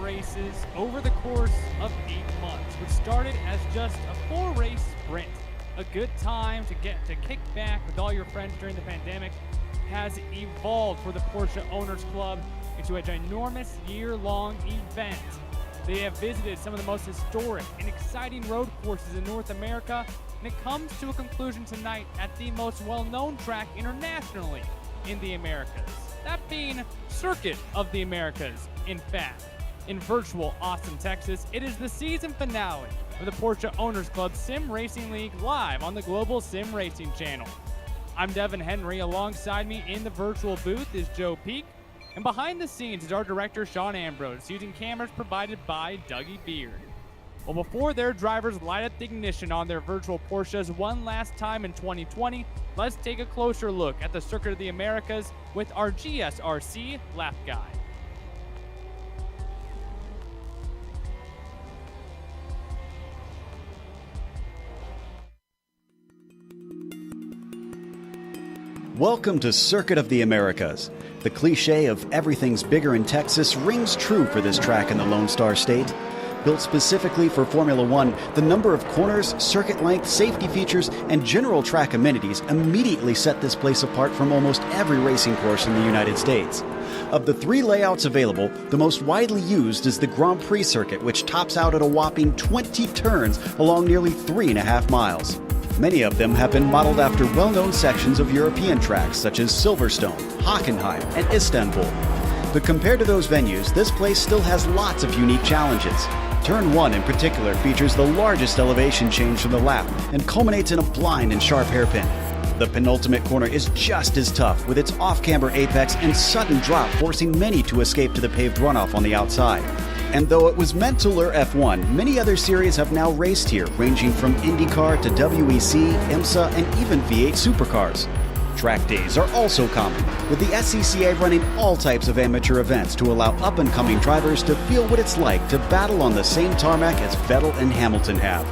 Races over the course of 8 months, which started as just a 4-race sprint. A good time to get to kick back with all your friends during the pandemic has evolved for the Porsche Owners Club into a ginormous year-long event. They have visited some of the most historic and exciting road courses in North America, and it comes to a conclusion tonight at the most well-known track internationally in the Americas. That being Circuit of the Americas, in fact. In virtual Austin, Texas, it is the season finale of the Porsche Owners Club Sim Racing League live on the Global Sim Racing Channel. I'm Devin Henry. Alongside me in the virtual booth is Joe Peak, and behind the scenes is our director Sean Ambrose, using cameras provided by Dougie Beard. Well, before their drivers light up the ignition on their virtual Porsches one last time in 2020, let's take a closer look at the Circuit of the Americas with our GSRC lap guide. Welcome to Circuit of the Americas. The cliche of everything's bigger in Texas rings true for this track in the Lone Star State. Built specifically for Formula One, the number of corners, circuit length, safety features, and general track amenities immediately set this place apart from almost every racing course in the United States. Of the 3 layouts available, the most widely used is the Grand Prix circuit, which tops out at a whopping 20 turns along nearly 3.5 miles. Many of them have been modeled after well-known sections of European tracks such as Silverstone, Hockenheim, and Istanbul. But compared to those venues, this place still has lots of unique challenges. Turn 1 in particular features the largest elevation change from the lap and culminates in a blind and sharp hairpin. The penultimate corner is just as tough, with its off-camber apex and sudden drop forcing many to escape to the paved runoff on the outside. And though it was meant to lure F1, many other series have now raced here, ranging from IndyCar to WEC, IMSA, and even V8 supercars. Track days are also common, with the SCCA running all types of amateur events to allow up-and-coming drivers to feel what it's like to battle on the same tarmac as Vettel and Hamilton have.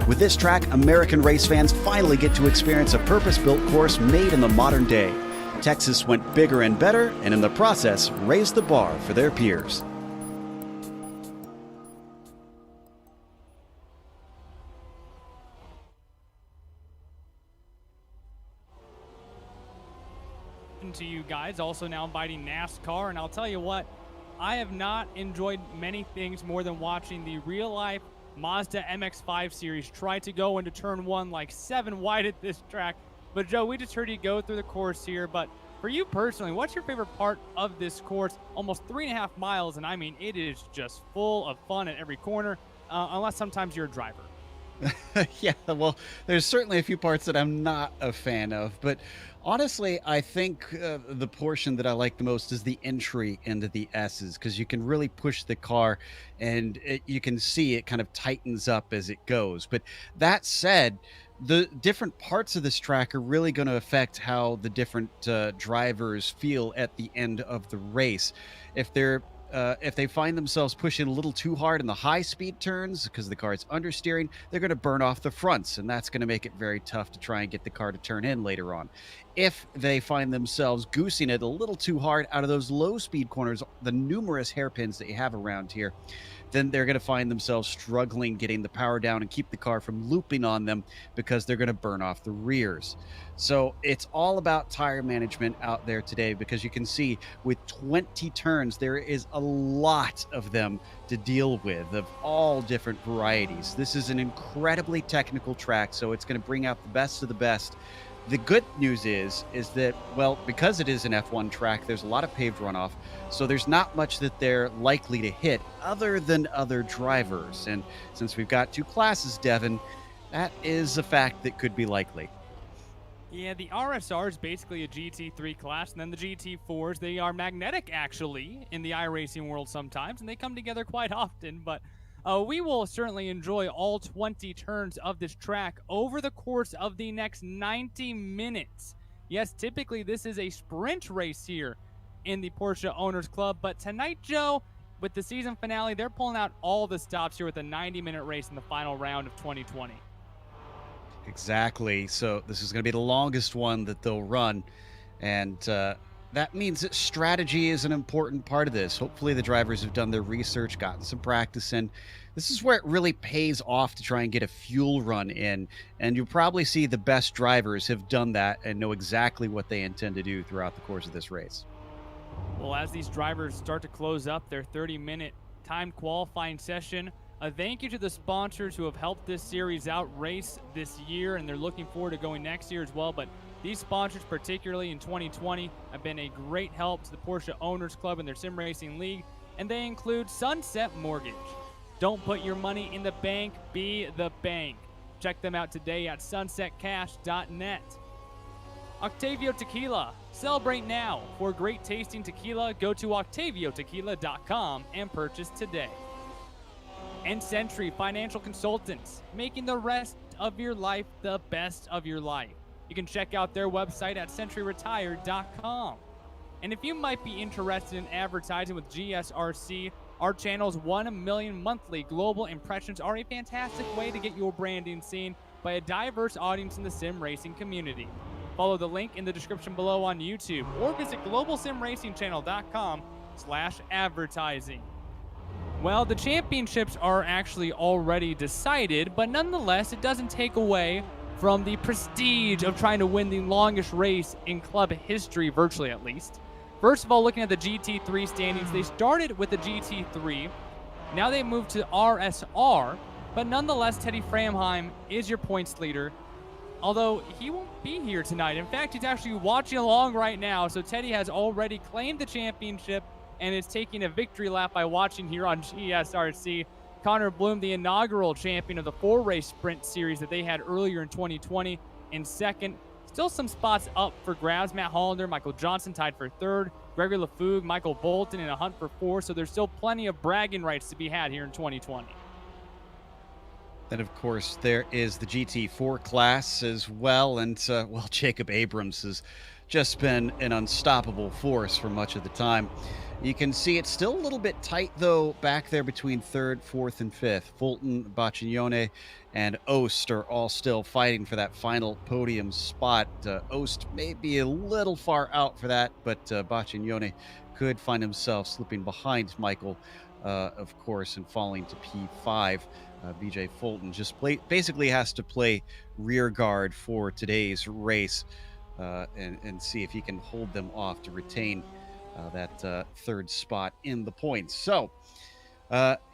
With this track, American race fans finally get to experience a purpose-built course made in the modern day. Texas went bigger and better, and in the process, raised the bar for their peers. To you guys, also now inviting NASCAR, and I'll tell you what, I have not enjoyed many things more than watching the real-life Mazda MX-5 series try to go into turn 1 like 7 wide at this track. But Joe, we just heard you go through the course here, but for you personally, what's your favorite part of this course? Almost 3.5 miles, and I mean, it is just full of fun at every corner, unless sometimes you're a driver. Yeah, well, there's certainly a few parts that I'm not a fan of, but honestly, I think the portion that I like the most is the entry into the S's, because you can really push the car and you can see it kind of tightens up as it goes. But that said, the different parts of this track are really going to affect how the different drivers feel at the end of the race. If they find themselves pushing a little too hard in the high-speed turns because the car is understeering, they're going to burn off the fronts, and that's going to make it very tough to try and get the car to turn in later on. If they find themselves goosing it a little too hard out of those low-speed corners, the numerous hairpins that you have around here, then they're going to find themselves struggling getting the power down and keep the car from looping on them because they're going to burn off the rears. So it's all about tire management out there today, because you can see with 20 turns, there is a lot of them to deal with of all different varieties. This is an incredibly technical track, so it's going to bring out the best of the best. The good news is that, well, because it is an F1 track, there's a lot of paved runoff, so there's not much that they're likely to hit other than other drivers. And since we've got 2 classes, Devin, that is a fact that could be likely. Yeah, the RSR is basically a GT3 class, and then the GT4s, they are magnetic, actually, in the iRacing world sometimes, and they come together quite often, but we will certainly enjoy all 20 turns of this track over the course of the next 90 minutes. Yes, typically this is a sprint race here in the Porsche Owners Club. But tonight, Joe, with the season finale, they're pulling out all the stops here with a 90-minute race in the final round of 2020. Exactly. So this is going to be the longest one that they'll run. And that means that strategy is an important part of this. Hopefully the drivers have done their research, gotten some practice in. This is where it really pays off to try and get a fuel run in. And you'll probably see the best drivers have done that and know exactly what they intend to do throughout the course of this race. Well, as these drivers start to close up their 30-minute timed qualifying session, a thank you to the sponsors who have helped this series out race this year, and they're looking forward to going next year as well. But these sponsors, particularly in 2020, have been a great help to the Porsche Owners Club and their Sim Racing League, and they include Sunset Mortgage. Don't put your money in the bank, be the bank. Check them out today at sunsetcash.net. Octavio Tequila. Celebrate now. For great tasting tequila, go to octaviotequila.com and purchase today. And Century Financial Consultants, making the rest of your life the best of your life. You can check out their website at centuryretired.com. And if you might be interested in advertising with GSRC, our channel's 1 million monthly global impressions are a fantastic way to get your branding seen by a diverse audience in the sim racing community. Follow the link in the description below on YouTube or visit globalsimracingchannel.com/advertising. Well, the championships are actually already decided, but nonetheless, it doesn't take away from the prestige of trying to win the longest race in club history, virtually at least. First of all, looking at the GT3 standings, they started with the GT3. Now they moved to RSR, but nonetheless, Teddy Framheim is your points leader, although he won't be here tonight. In fact, he's actually watching along right now, so Teddy has already claimed the championship and is taking a victory lap by watching here on GSRC. Connor Bloom, the inaugural champion of the 4-race sprint series that they had earlier in 2020, in second. Still some spots up for grabs. Matt Hollander, Michael Johnson tied for third. Gregory LaFougue, Michael Bolton in a hunt for fourth. So there's still plenty of bragging rights to be had here in 2020. Then, of course, there is the GT4 class as well. And, well, Jacob Abrams has just been an unstoppable force for much of the time. You can see it's still a little bit tight, though, back there between third, fourth, and fifth. Fulton, Bacciglione, and Ost are all still fighting for that final podium spot. Ost may be a little far out for that, but Bacciglione could find himself slipping behind Michael, of course, and falling to P5. BJ Fulton just basically has to play rear guard for today's race and see if he can hold them off to retain that third spot in the points. So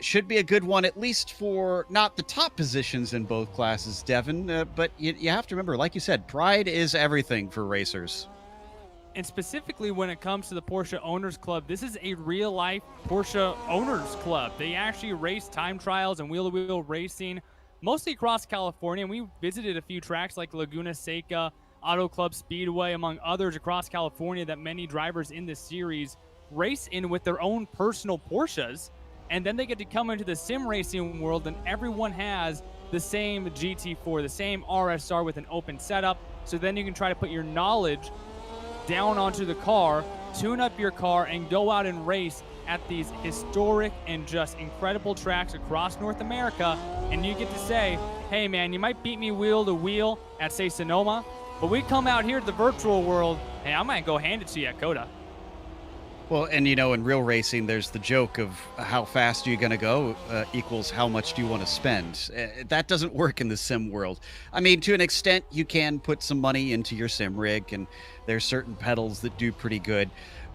should be a good one, at least for not the top positions in both classes, Devin, but you have to remember, like you said, pride is everything for racers. And specifically when it comes to the Porsche Owners Club, this is a real-life Porsche Owners Club. They actually race time trials and wheel-to-wheel racing, mostly across California. And we visited a few tracks like Laguna Seca, Auto Club Speedway, among others across California that many drivers in this series race in with their own personal Porsches. And then they get to come into the sim racing world, and everyone has the same GT4, the same RSR with an open setup. So then you can try to put your knowledge down onto the car, tune up your car, and go out and race at these historic and just incredible tracks across North America. And you get to say, hey man, you might beat me wheel to wheel at, say, Sonoma, but we come out here to the virtual world, and I might go hand it to you at Coda. Well, and you know, in real racing, there's the joke of how fast are you going to go equals how much do you want to spend. That doesn't work in the sim world. I mean, to an extent, you can put some money into your sim rig, and there's certain pedals that do pretty good.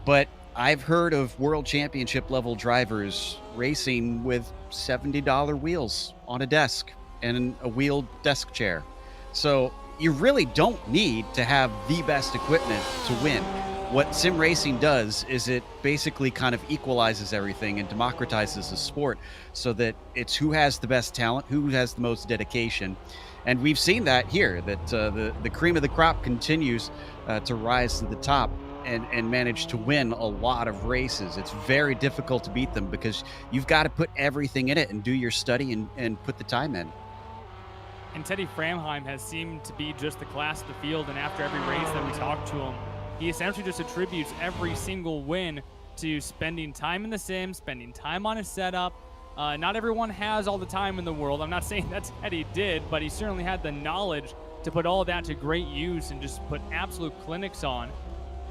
But I've heard of world championship level drivers racing with $70 wheels on a desk and a wheeled desk chair. So you really don't need to have the best equipment to win. What sim racing does is it basically kind of equalizes everything and democratizes the sport so that it's who has the best talent, who has the most dedication. And we've seen that here, that the cream of the crop continues to rise to the top and manage to win a lot of races. It's very difficult to beat them because you've got to put everything in it and do your study and put the time in. And Teddy Framheim has seemed to be just the class of the field, and after every race that we talk to him, he essentially just attributes every single win to spending time in the sim, spending time on his setup. Not everyone has all the time in the world. I'm not saying that he did, but he certainly had the knowledge to put all of that to great use and just put absolute clinics on.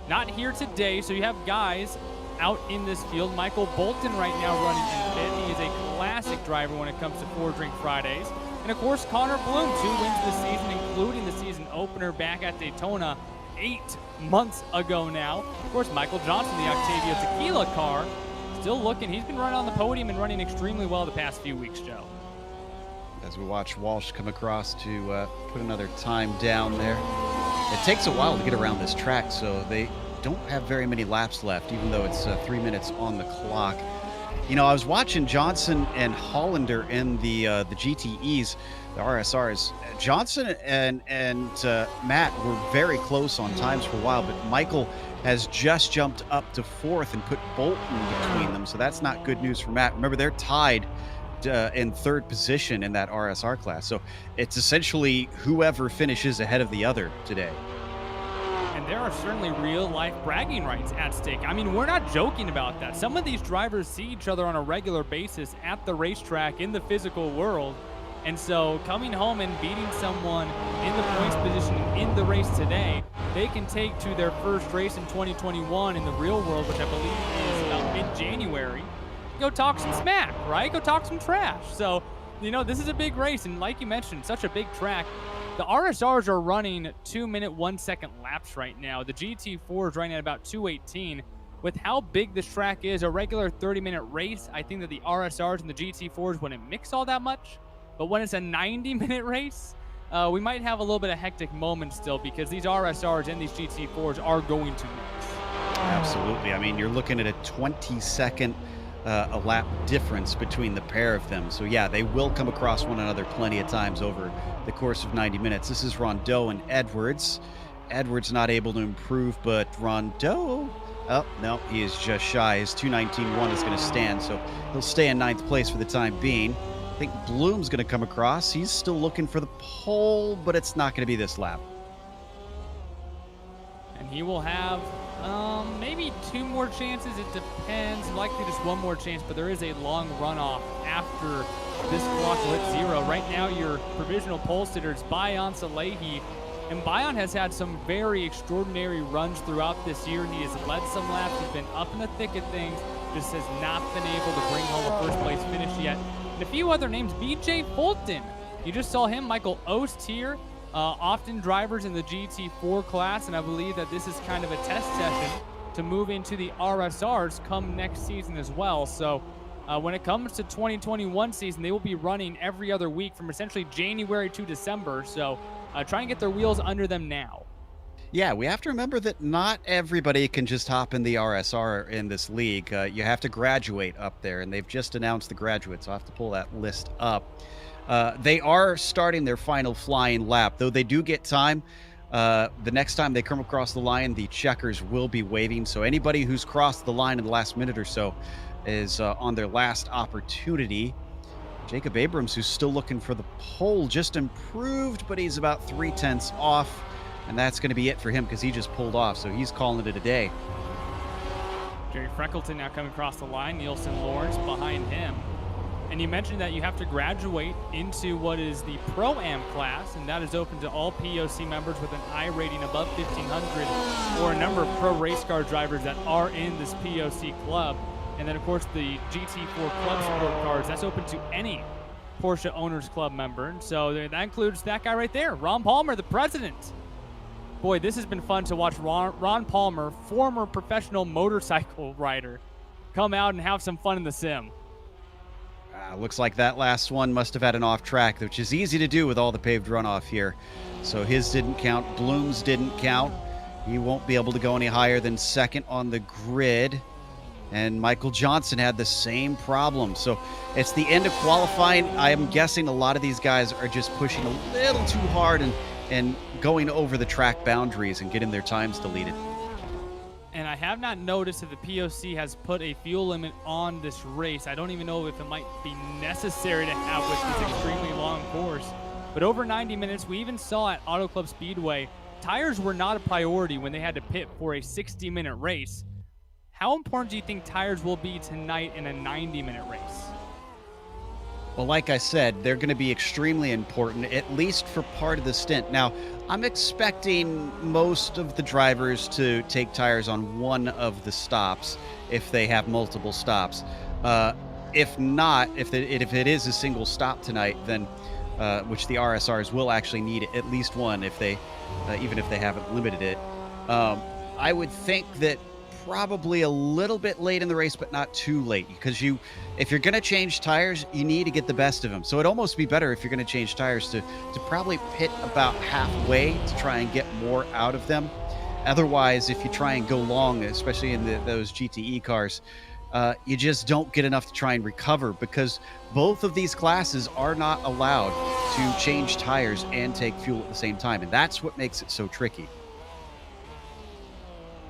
Not here today, so you have guys out in this field. Michael Bolton right now running in fifth. He is a classic driver when it comes to 4 Drink Fridays. And of course, Connor Bloom, 2 wins this season, including the season opener back at Daytona 8 months ago now. Of course, Michael Johnson, the Octavia Tequila car, still looking. He's been running on the podium and running extremely well the past few weeks, Joe. As we watch Walsh come across to put another time down there. It takes a while to get around this track, so they don't have very many laps left, even though it's 3 minutes on the clock. You know, I was watching Johnson and Hollander in the GTEs, the RSRs. Johnson and Matt were very close on times for a while, but Michael has just jumped up to 4th and put Bolton between them, so that's not good news for Matt. Remember, they're tied in 3rd position in that RSR class, so it's essentially whoever finishes ahead of the other today. And there are certainly real-life bragging rights at stake. I mean, we're not joking about that. Some of these drivers see each other on a regular basis at the racetrack in the physical world, and so coming home and beating someone in the points position in the race today, they can take to their first race in 2021 in the real world, which I believe is about mid-January. Go talk some smack, right? Go talk some trash. So, you know, this is a big race, and like you mentioned, such a big track. The RSRs are running 2-minute 1-second laps right now. The GT4 is running at about 2:18. With how big this track is, a regular 30-minute race, I think that the RSRs and the GT4s wouldn't mix all that much. But when it's a 90-minute race, we might have a little bit of hectic moments still, because these RSRs and these GT4s are going to mix. Absolutely. I mean, you're looking at a 20-second a lap difference between the pair of them. So yeah, they will come across one another plenty of times over the course of 90 minutes. This is Rondeau and Edwards. Edwards not able to improve, but Rondeau, oh, no, he is just shy. His 2:19.1 is going to stand, so he'll stay in 9th place for the time being. I think Bloom's going to come across. He's still looking for the pole, but it's not going to be this lap. And he will have maybe 2 more chances. It depends. Likely just 1 more chance, but there is a long runoff after this clock will hit 0. Right now, your provisional pole sitter is Bayan Salehi. And Bayan has had some very extraordinary runs throughout this year. He has led some laps. He's been up in the thick of things. Just has not been able to bring home a first place finish yet. And a few other names. BJ Fulton. You just saw him. Michael Ost here. Often drivers in the GT4 class, and I believe that this is kind of a test session to move into the RSRs come next season as well. So when it comes to 2021 season, they will be running every other week from essentially January to December. So try and get their wheels under them now. Yeah, we have to remember that not everybody can just hop in the RSR in this league. You have to graduate up there, and they've just announced the graduates. I'll have to pull that list up. They are starting their final flying lap, though they do get time. The next time they come across the line, the checkers will be waving. So anybody who's crossed the line in the last minute or so is on their last opportunity. Jacob Abrams, who's still looking for the pole, just improved, but he's about 3/10 off. And that's going to be it for him because he just pulled off. So he's calling it a day. Jerry Freckleton now coming across the line. Nielsen Lawrence behind him. And you mentioned that you have to graduate into what is the Pro-Am class, and that is open to all POC members with an iRating above 1,500 or a number of pro race car drivers that are in this POC club. And then, of course, the GT4 Club Sport cars, that's open to any Porsche Owners Club member. So that includes that guy right there, Ron Palmer, the president. Boy, this has been fun to watch Ron Palmer, former professional motorcycle rider, come out and have some fun in the sim. Looks like that last one must have had an off track, which is easy to do with all the paved runoff here. So his didn't count. Bloom's didn't count. He won't be able to go any higher than second on the grid. And Michael Johnson had the same problem. So it's the end of qualifying. I'm guessing a lot of these guys are just pushing a little too hard and going over the track boundaries and getting their times deleted. And I have not noticed that the POC has put a fuel limit on this race. I don't even know if it might be necessary to have with this extremely long course. But over 90 minutes, we even saw at Auto Club Speedway tires were not a priority when they had to pit for a 60-minute race. How important do you think tires will be tonight in a 90-minute race? Well, like I said, they're going to be extremely important, at least for part of the stint. Now, I'm expecting most of the drivers to take tires on one of the stops if they have multiple stops. If not, if it is a single stop tonight, then which the RSRs will actually need at least one if they, even if they haven't limited it. I would think that probably a little bit late in the race, but not too late, because if you're going to change tires, you need to get the best of them. So it'd almost be better if you're going to change tires to probably pit about halfway to try and get more out of them. Otherwise, if you try and go long, especially in those GTE cars, you just don't get enough to try and recover, because both of these classes are not allowed to change tires and take fuel at the same time. And that's what makes it so tricky.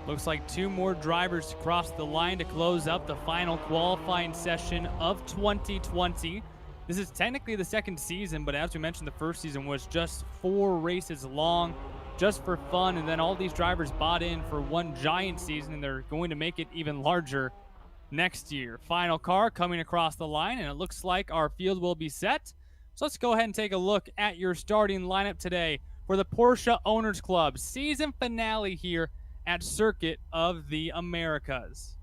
Looks like 2 more drivers to cross the line to close up the final qualifying session of 2020. This is technically the second season, but as we mentioned, the first season was just 4 races long, just for fun, and then all these drivers bought in for one giant season, and they're going to make it even larger next year. Final car coming across the line, and it looks like our field will be set. So let's go ahead and take a look at your starting lineup today for the Porsche Owners Club season finale here at Circuit of the Americas.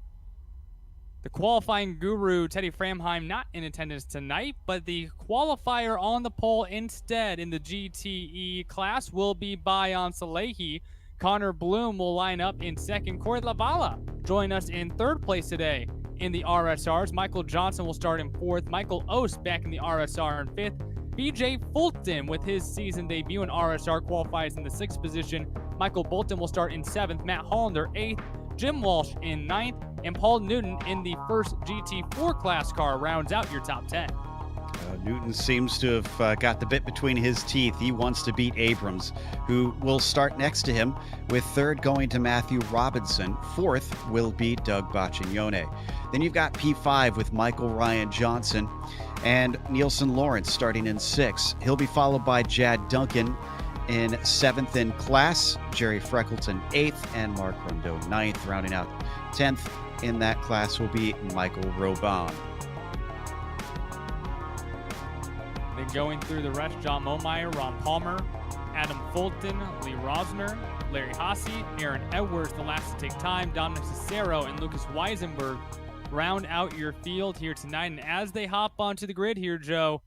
The qualifying guru, Teddy Framheim, not in attendance tonight, but the qualifier on the pole instead in the GTE class will be Bayan Salehi. Connor Bloom will line up in second. Corey Lavala join us in third place today in the RSRs. Michael Johnson will start in fourth. Michael Ost back in the RSR in fifth. BJ Fulton with his season debut in RSR qualifies in the sixth position. Michael Bolton will start in seventh. Matt Hollander eighth. Jim Walsh in ninth. And Paul Newton in the first GT4 class car rounds out your top 10. Newton seems to have got the bit between his teeth. He wants to beat Abrams, who will start next to him, with third going to Matthew Robinson. Fourth will be Doug Baccignone. Then you've got P5 with Michael Ryan Johnson and Nielsen Lawrence starting in sixth. He'll be followed by Jad Duncan in seventh in class, Jerry Freckleton eighth, and Mark Rondeau ninth. Rounding out 10th in that class will be Michael Roban. Then going through the rest, John Momeyer, Ron Palmer, Adam Fulton, Lee Rosner, Larry Hasse, Aaron Edwards, the last to take time, Dominic Cicero, and Lucas Weisenberg round out your field here tonight. And as they hop onto the grid here, Joe,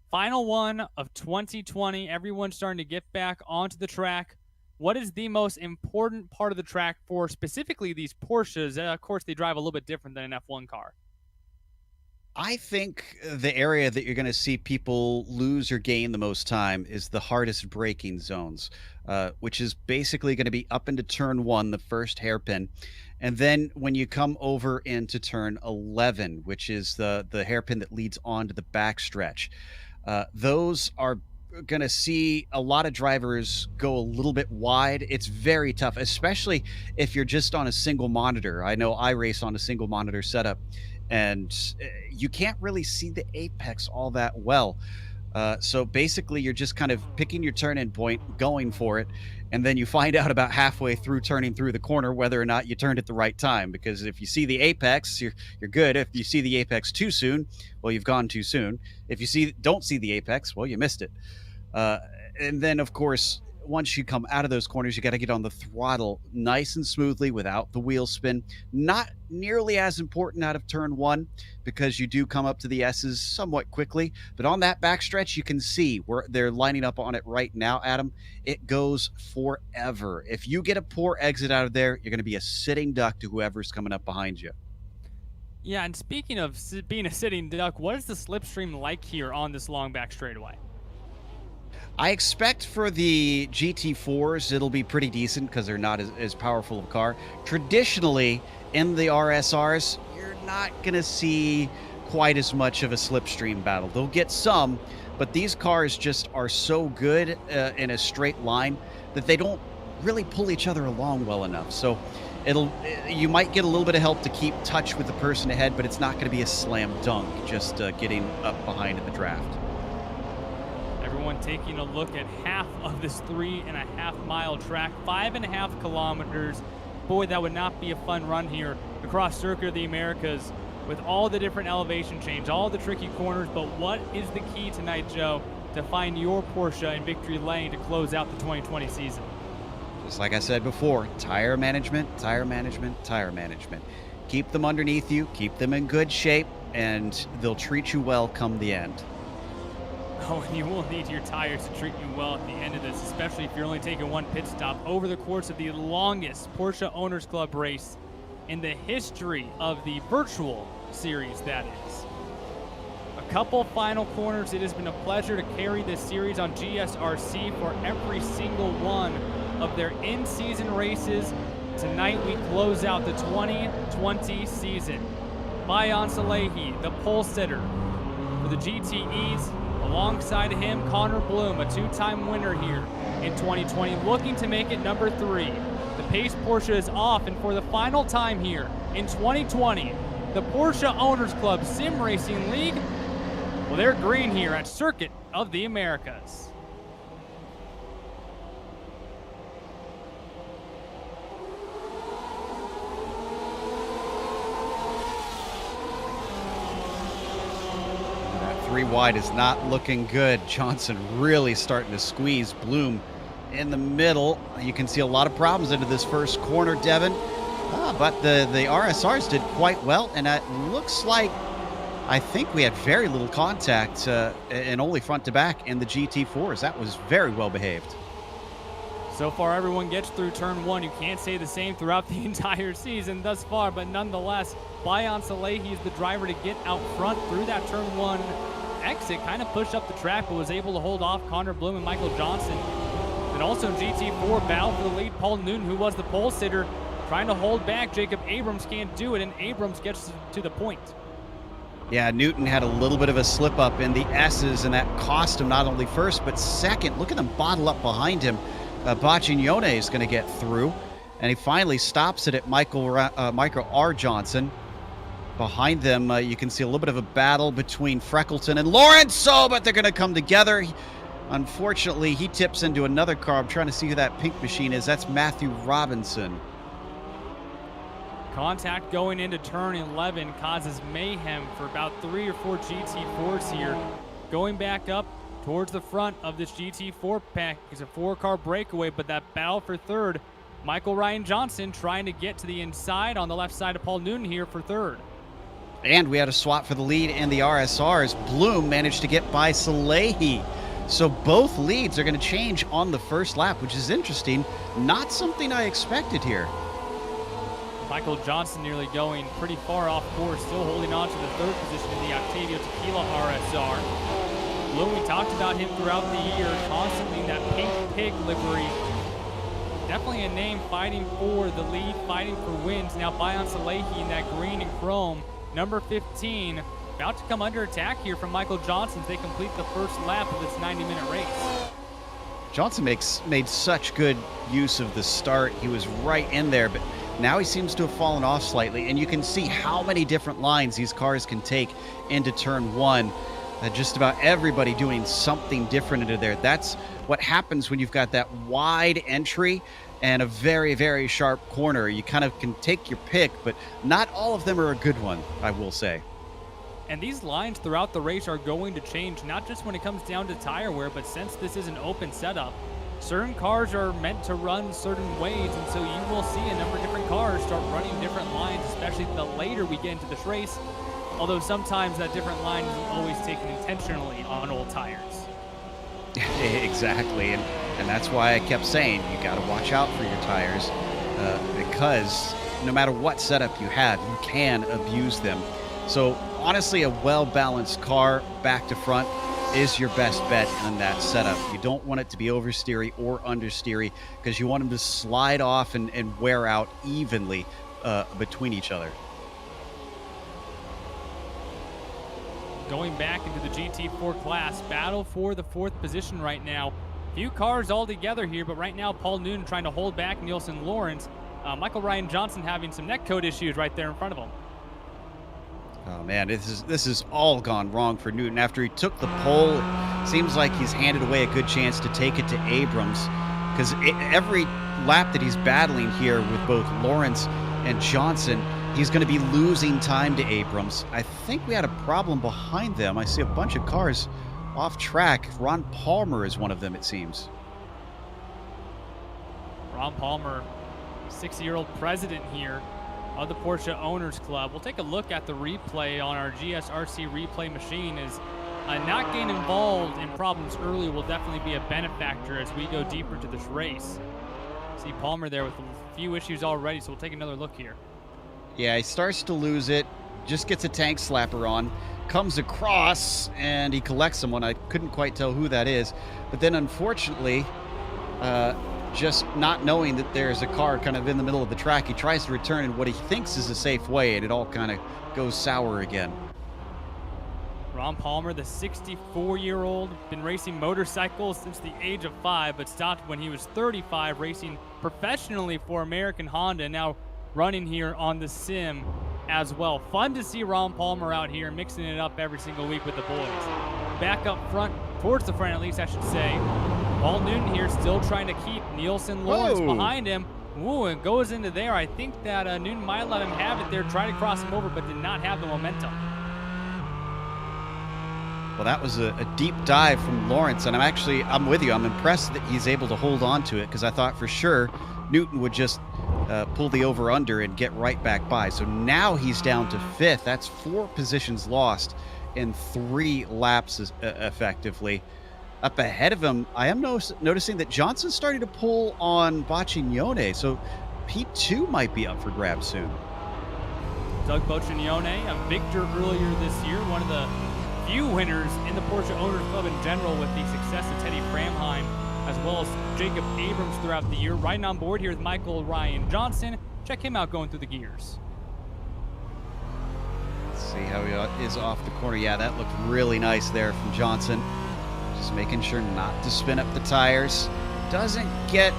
final one of 2020, everyone's starting to get back onto the track. What is the most important part of the track for specifically these Porsches? Of course, they drive a little bit different than an F1 car. I think the area that you're going to see people lose or gain the most time is the hardest braking zones, which is basically going to be up into turn 1, the first hairpin. And then when you come over into turn 11, which is the hairpin that leads on to the backstretch, those are going to see a lot of drivers go a little bit wide. It's very tough, especially if you're just on a single monitor. I know I race on a single monitor setup, and you can't really see the apex all that well. So basically you're just kind of picking your turn-in point, going for it, and then you find out about halfway through turning through the corner whether or not you turned at the right time, because if you see the apex, you're good. If you see the apex too soon, well, you've gone too soon. If you don't see the apex, well, you missed it. And then, of course, once you come out of those corners, you got to get on the throttle nice and smoothly without the wheel spin. Not nearly as important out of turn 1, because you do come up to the S's somewhat quickly. But on that backstretch, you can see where they're lining up on it right now, Adam. It goes forever. If you get a poor exit out of there, you're going to be a sitting duck to whoever's coming up behind you. Yeah, and speaking of being a sitting duck, what is the slipstream like here on this long back straightaway? I expect for the GT4s, it'll be pretty decent because they're not as powerful of a car. Traditionally, in the RSRs, you're not going to see quite as much of a slipstream battle. They'll get some, but these cars just are so good in a straight line that they don't really pull each other along well enough. So you might get a little bit of help to keep touch with the person ahead, but it's not going to be a slam dunk just getting up behind in the draft. Everyone on taking a look at half of this 3.5 mile track, 5.5 kilometers. Boy, that would not be a fun run here across Circuit of the Americas with all the different elevation change, all the tricky corners. But what is the key tonight, Joe, to find your Porsche in victory lane to close out the 2020 season? Just like I said before, tire management, tire management, tire management. Keep them underneath you, keep them in good shape, and they'll treat you well come the end. Oh, and you will need your tires to treat you well at the end of this, especially if you're only taking one pit stop over the course of the longest Porsche Owners Club race in the history of the virtual series, that is. A couple final corners. It has been a pleasure to carry this series on GSRC for every single one of their in-season races. Tonight we close out the 2020 season. Bayan Salehi, the pole sitter for the GTEs. Alongside him, Connor Bloom, a two-time winner here in 2020, looking to make it number 3. The Pace Porsche is off, and for the final time here in 2020, the Porsche Owners Club Sim Racing League, well, they're green here at Circuit of the Americas. Three wide is not looking good. Johnson really starting to squeeze Bloom in the middle. You can see a lot of problems into this first corner, Devin. But the RSRs did quite well, and it looks like I think we had very little contact and only front to back in the GT4s. That was very well behaved. So far, everyone gets through turn 1. You can't say the same throughout the entire season thus far, but nonetheless, Bayan Salehi is the driver to get out front through that turn 1 exit, kind of pushed up the track, but was able to hold off Connor Bloom and Michael Johnson. And also in GT4, battle for the lead, Paul Newton, who was the pole sitter, trying to hold back. Jacob Abrams can't do it, and Abrams gets to the point. Yeah, Newton had a little bit of a slip up in the S's, and that cost him not only first, but second. Look at them bottle up behind him. Baccignone is going to get through, and he finally stops it at Michael R. Johnson. Behind them, you can see a little bit of a battle between Freckleton and Lawrence. Oh, but they're going to come together. Unfortunately, he tips into another car. I'm trying to see who that pink machine is. That's Matthew Robinson. Contact going into turn 11 causes mayhem for about 3 or 4 GT4s here. Going back up towards the front of this GT4 pack is a 4-car breakaway, but that battle for third, Michael Ryan Johnson trying to get to the inside on the left side of Paul Newton here for third. And we had a swap for the lead in the RSRs. Bloom managed to get by Salehi. So both leads are going to change on the first lap, which is interesting. Not something I expected here. Michael Johnson nearly going pretty far off course, still holding on to the third position in the Octavio Tequila RSR. Bloom, we talked about him throughout the year, constantly in that pink pig livery. Definitely a name fighting for the lead, fighting for wins. Now Bayan Salehi in that green and chrome. Number 15, about to come under attack here from Michael Johnson as they complete the first lap of this 90-minute race. Johnson made such good use of the start. He was right in there, but now he seems to have fallen off slightly, and you can see how many different lines these cars can take into turn 1. Just about everybody doing something different into there. That's what happens when you've got that wide entry and a very, very sharp corner. You kind of can take your pick, but not all of them are a good one, I will say. And these lines throughout the race are going to change, not just when it comes down to tire wear, but since this is an open setup, certain cars are meant to run certain ways, and so you will see a number of different cars start running different lines, especially the later we get into this race, although sometimes that different line isn't always taken intentionally on old tires. Exactly, and that's why I kept saying you got to watch out for your tires because no matter what setup you have, you can abuse them. So honestly, a well-balanced car back to front is your best bet in that setup. You don't want it to be oversteery or understeery because you want them to slide off and wear out evenly between each other. Going back into the GT4 class, battle for the 4th position right now. Few cars all together here, but right now Paul Newton trying to hold back Nielsen Lawrence. Michael Ryan Johnson having some netcode issues right there in front of him. Oh man, this is all gone wrong for Newton. After he took the pole, it seems like he's handed away a good chance to take it to Abrams, because every lap that he's battling here with both Lawrence and Johnson, he's going to be losing time to Abrams. I think we had a problem behind them. I see a bunch of cars off track. Ron Palmer is one of them, it seems. Ron Palmer, 60-year-old president here of the Porsche Owners Club. We'll take a look at the replay on our GSRC replay machine. As not getting involved in problems early will definitely be a benefactor as we go deeper into this race. See Palmer there with a few issues already, so we'll take another look here. Yeah, he starts to lose it, just gets a tank slapper on, comes across, and he collects someone. I couldn't quite tell who that is, but then unfortunately, just not knowing that there's a car kind of in the middle of the track, he tries to return in what he thinks is a safe way, and it all kind of goes sour again. Ron Palmer, the 64-year-old, been racing motorcycles since the age of 5, but stopped when he was 35, racing professionally for American Honda, now running here on the sim as well. Fun to see Ron Palmer out here mixing it up every single week with the boys. Back up front, towards the front at least I should say, Paul Newton here still trying to keep Nielsen Lawrence behind him. Ooh, and goes into there. I think that Newton might let him have it there, try to cross him over, but did not have the momentum. Well, that was a deep dive from Lawrence, and I'm with you. I'm impressed that he's able to hold on to it, because I thought for sure Newton would just pull the over-under and get right back by. So now he's down to 5th. That's 4 positions lost in 3 laps effectively. Up ahead of him, I am noticing that Johnson's starting to pull on Boccignone, so P2 might be up for grabs soon. Doug Boccignone, a victor earlier this year, one of the few winners in the Porsche Owners Club in general, with the success of Teddy Framheim as well as Jacob Abrams throughout the year. Riding on board here with Michael Ryan Johnson. Check him out going through the gears. Let's see how he is off the corner. Yeah, that looked really nice there from Johnson. Just making sure not to spin up the tires. Doesn't get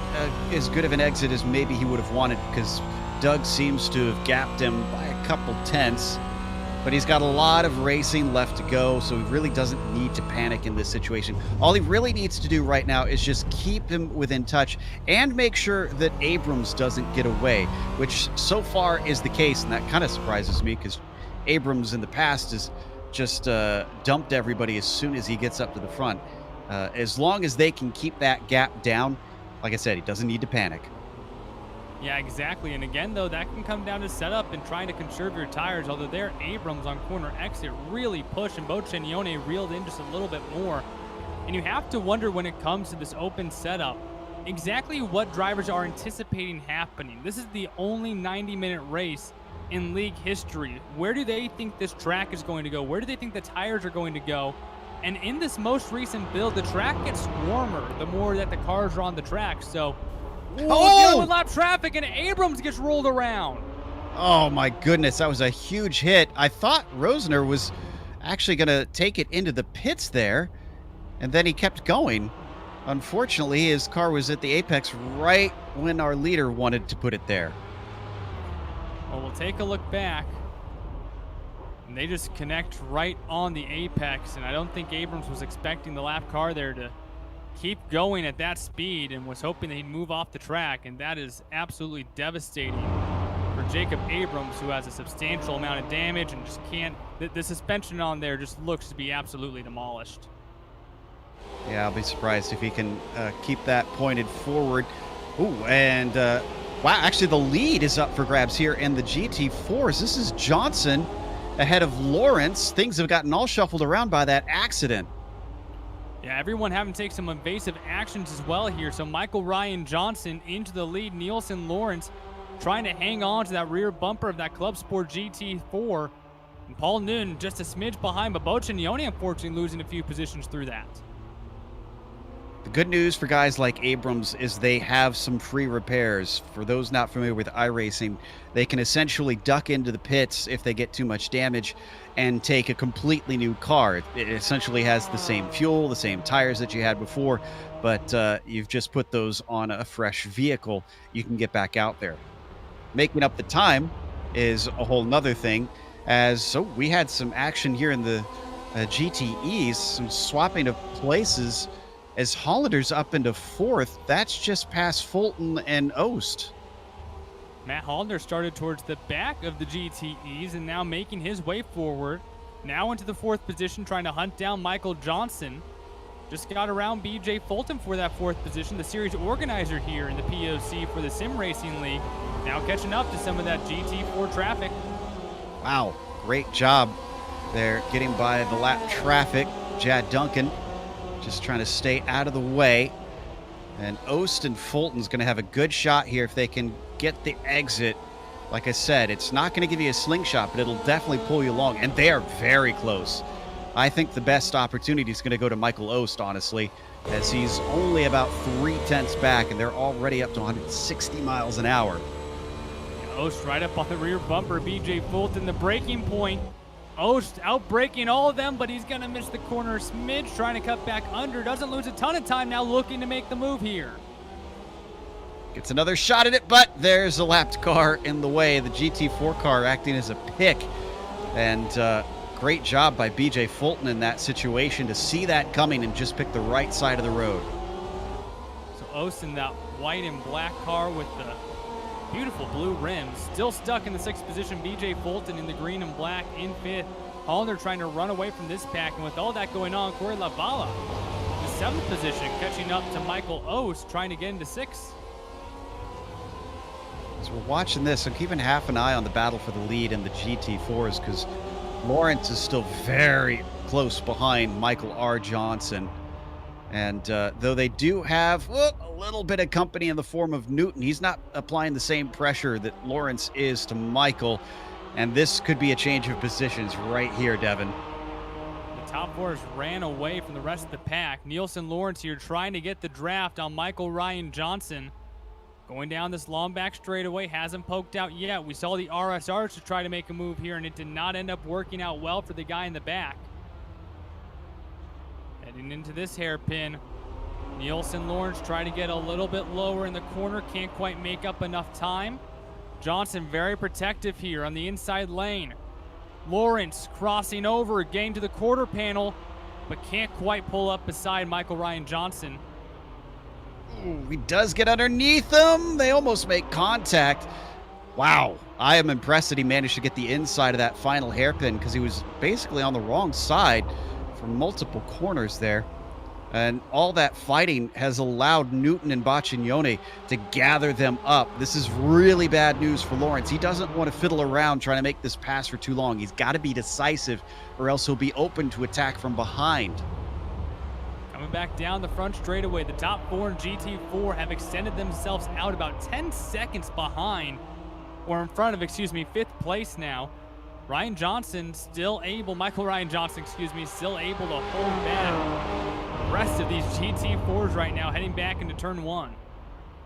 as good of an exit as maybe he would have wanted, because Doug seems to have gapped him by a couple tenths. But he's got a lot of racing left to go, so he really doesn't need to panic in this situation. All he really needs to do right now is just keep him within touch and make sure that Abrams doesn't get away, which so far is the case, and that kind of surprises me, because Abrams in the past has just dumped everybody as soon as he gets up to the front. As long as they can keep that gap down, like I said, he doesn't need to panic. Yeah, exactly. And again, though, that can come down to setup and trying to conserve your tires. Although there, Abrams on corner exit really pushed, and Boccignone reeled in just a little bit more. And you have to wonder, when it comes to this open setup, exactly what drivers are anticipating happening. This is the only 90-minute race in league history. Where do they think this track is going to go? Where do they think the tires are going to go? And in this most recent build, the track gets warmer the more that the cars are on the track. So, dealing with lap traffic, and Abrams gets rolled around. Oh my goodness, that was a huge hit. I thought Rosner was actually going to take it into the pits there, and then he kept going. Unfortunately, his car was at the apex right when our leader wanted to put it there. Well, we'll take a look back, and they just connect right on the apex, and I don't think Abrams was expecting the lap car there to keep going at that speed, and was hoping that he'd move off the track, and that is absolutely devastating for Jacob Abrams, who has a substantial amount of damage and just can't, the suspension on there just looks to be absolutely demolished. Yeah, I'll be surprised if he can keep that pointed forward. Ooh, and wow, actually the lead is up for grabs here in the GT4s. This is Johnson ahead of Lawrence. Things have gotten all shuffled around by that accident. Yeah, everyone having to take some evasive actions as well here. So Michael Ryan Johnson into the lead. Nielsen Lawrence trying to hang on to that rear bumper of that Club Sport GT4. And Paul Newton just a smidge behind, but Boccignone unfortunately losing a few positions through that. The good news for guys like Abrams is they have some free repairs. For those not familiar with iRacing, they can essentially duck into the pits if they get too much damage and take a completely new car. It essentially has the same fuel, the same tires that you had before, but you've just put those on a fresh vehicle. You can get back out there. Making up the time is a whole nother thing. So we had some action here in the GTEs, some swapping of places as Hollander's up into 4th. That's just past Fulton and Ost. Matt Hollander started towards the back of the GTEs and now making his way forward. Now into the 4th position, trying to hunt down Michael Johnson. Just got around BJ Fulton for that 4th position, the series organizer here in the POC for the Sim Racing League. Now catching up to some of that GT4 traffic. Wow, great job there getting by the lap traffic. Jad Duncan just trying to stay out of the way. And Ost and Fulton's going to have a good shot here if they can get the exit. Like I said, it's not going to give you a slingshot, but it'll definitely pull you along. And they are very close. I think the best opportunity is going to go to Michael Ost, honestly, as he's only about 3/10 back, and they're already up to 160 miles an hour. Ost right up on the rear bumper. BJ Fulton, the breaking point. Ost out braking all of them, but he's going to miss the corner a smidge, trying to cut back under. Doesn't lose a ton of time now, looking to make the move here. Gets another shot at it, but there's a lapped car in the way. The GT4 car acting as a pick. And great job by BJ Fulton in that situation to see that coming and just pick the right side of the road. So Ost in that white and black car with the beautiful blue rims, still stuck in the 6th position. BJ Fulton in the green and black in 5th. Hollander trying to run away from this pack, and with all that going on, Corey Lavala in the 7th position, catching up to Michael Ost, trying to get into 6th. As we're watching this, I'm keeping half an eye on the battle for the lead in the GT4s because Lawrence is still very close behind Michael R. Johnson. And though they do have a little bit of company in the form of Newton, he's not applying the same pressure that Lawrence is to Michael. And this could be a change of positions right here, Devin. The top 4s ran away from the rest of the pack. Nielsen Lawrence here trying to get the draft on Michael Ryan Johnson. Going down this long back straightaway, hasn't poked out yet. We saw the RSRs to try to make a move here, and it did not end up working out well for the guy in the back. Heading into this hairpin, Nielsen Lawrence trying to get a little bit lower in the corner, can't quite make up enough time. Johnson very protective here on the inside lane. Lawrence crossing over, getting to the quarter panel, but can't quite pull up beside Michael Ryan Johnson. Ooh, he does get underneath them. They almost make contact. Wow. I am impressed that he managed to get the inside of that final hairpin because he was basically on the wrong side for multiple corners there. And all that fighting has allowed Newton and Baccignone to gather them up. This is really bad news for Lawrence. He doesn't want to fiddle around trying to make this pass for too long. He's got to be decisive or else he'll be open to attack from behind. Coming back down the front straightaway, the top 4 in GT4 have extended themselves out about 10 seconds behind, or in front of, 5th place now. Ryan Johnson still able, Michael Ryan Johnson, still able to hold back the rest of these GT4s right now, heading back into turn 1.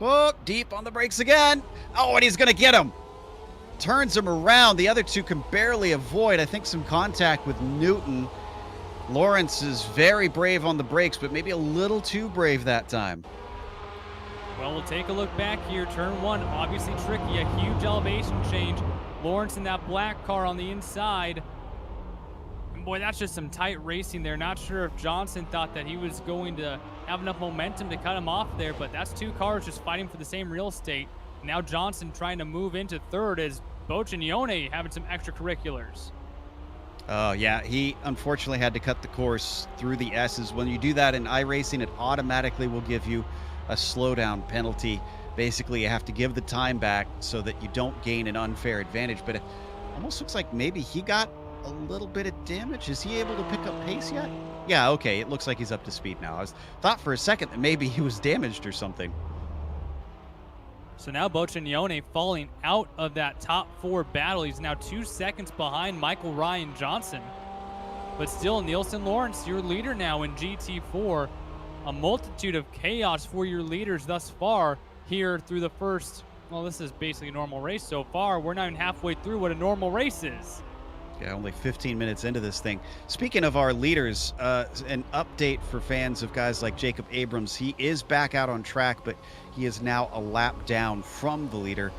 Oh, deep on the brakes again. Oh, and he's going to get him. Turns him around. The other two can barely avoid, I think, some contact with Newton. Lawrence is very brave on the brakes, but maybe a little too brave that time. Well, we'll take a look back here. Turn 1, obviously tricky, a huge elevation change. Lawrence in that black car on the inside. And boy, that's just some tight racing there. Not sure if Johnson thought that he was going to have enough momentum to cut him off there, but that's 2 cars just fighting for the same real estate. Now Johnson trying to move into 3rd as Boccignone having some extracurriculars. Oh, yeah, he unfortunately had to cut the course through the S's. When you do that in iRacing, it automatically will give you a slowdown penalty. Basically, you have to give the time back so that you don't gain an unfair advantage. But it almost looks like maybe he got a little bit of damage. Is he able to pick up pace yet? Yeah, okay, it looks like he's up to speed now. I thought for a second that maybe he was damaged or something. So now Boccignone falling out of that top 4 battle. He's now 2 seconds behind Michael Ryan Johnson. But still, Nielsen Lawrence, your leader now in GT4. A multitude of chaos for your leaders thus far here through the first, well, this is basically a normal race so far. We're not even halfway through what a normal race is. Yeah, only 15 minutes into this thing. Speaking of our leaders, an update for fans of guys like Jacob Abrams. He is back out on track, but he is now a lap down from the leader.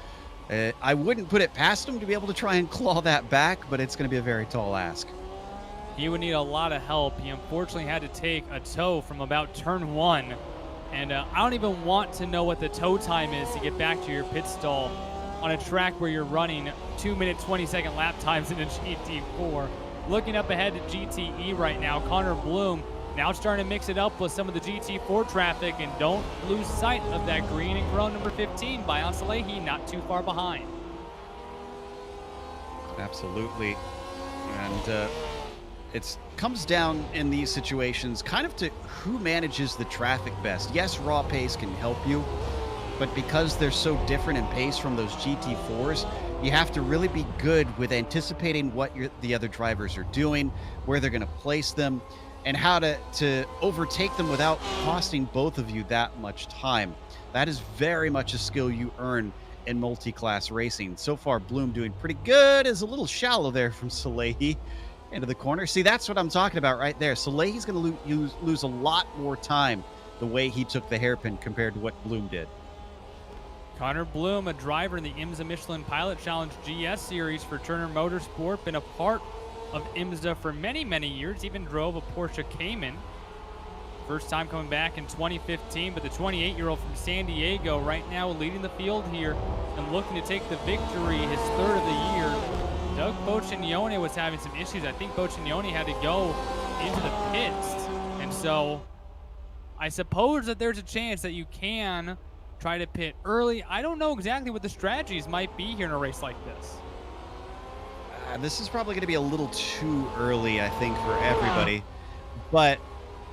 I wouldn't put it past him to be able to try and claw that back, but it's going to be a very tall ask. He would need a lot of help. He unfortunately had to take a tow from about turn 1. And I don't even want to know what the tow time is to get back to your pit stall on a track where you're running 2-minute, 20-second lap times in a GT4. Looking up ahead to GTE right now, Connor Bloom now starting to mix it up with some of the GT4 traffic, and don't lose sight of that green and grown number 15 by Salehi, not too far behind. Absolutely. And it comes down in these situations kind of to who manages the traffic best. Yes, raw pace can help you, but because they're so different in pace from those GT4s, you have to really be good with anticipating what the other drivers are doing, where they're going to place them, and how to overtake them without costing both of you that much time. That is very much a skill you earn in multi-class racing. So far, Bloom doing pretty good. Is a little shallow there from Salehi into the corner. See, that's what I'm talking about right there. Salehi's going to lose a lot more time the way he took the hairpin compared to what Bloom did. Connor Bloom, a driver in the IMSA Michelin Pilot Challenge GS Series for Turner Motorsport, been a part of IMSA for many, many years, even drove a Porsche Cayman. First time coming back in 2015, but the 28-year-old from San Diego right now leading the field here and looking to take the victory, his third of the year. Doug Boccignone was having some issues. I think Boccignone had to go into the pits, and so I suppose that there's a chance that you can try to pit early. I don't know exactly what the strategies might be here in a race like this. This is probably going to be a little too early, I think, for everybody. But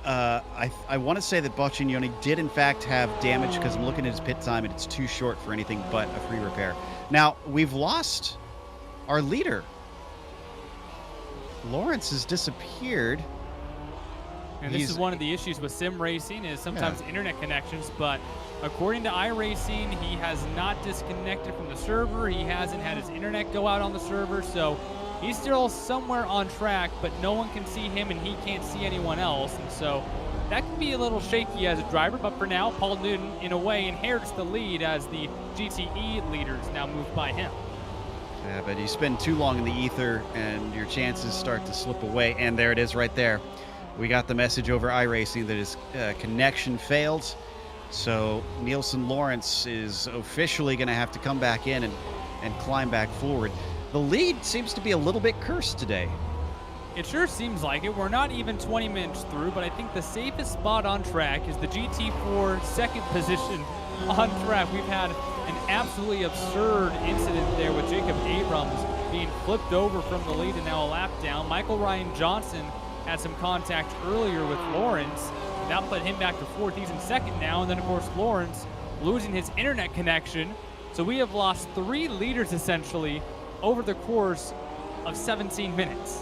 I want to say that Boccignone did, in fact, have damage because I'm looking at his pit time, and it's too short for anything but a free repair. Now, we've lost our leader. Lawrence has disappeared. And this is one of the issues with sim racing is sometimes internet connections, but according to iRacing, he has not disconnected from the server. He hasn't had his internet go out on the server, so he's still somewhere on track, but no one can see him and he can't see anyone else. And so that can be a little shaky as a driver, but for now, Paul Newton, in a way, inherits the lead as the GTE leaders now move by him. Yeah, but you spend too long in the ether and your chances start to slip away. And there it is right there. We got the message over iRacing that his connection failed. So Nielsen Lawrence is officially going to have to come back in and climb back forward. The lead seems to be a little bit cursed today. It sure seems like it. We're not even 20 minutes through, but I think the safest spot on track is the GT4 second position on track. We've had an absolutely absurd incident there with Jacob Abrams being flipped over from the lead and now a lap down. Michael Ryan Johnson had some contact earlier with Lawrence. That put him back to fourth. He's in second now. And then, of course, Lawrence losing his internet connection. So we have lost 3 leaders, essentially, over the course of 17 minutes.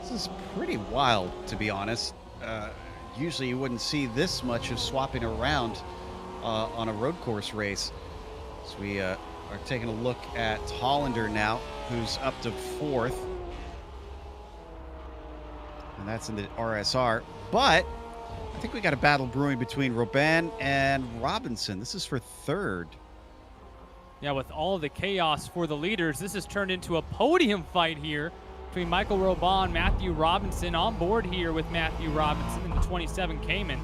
This is pretty wild, to be honest. Usually you wouldn't see this much of swapping around on a road course race. So we are taking a look at Hollander now, who's up to 4th. And that's in the RSR. But I think we got a battle brewing between Robin and Robinson. This is for 3rd. Yeah, with all of the chaos for the leaders, this has turned into a podium fight here between Michael Robin, Matthew Robinson on board here with Matthew Robinson in the 27 Cayman.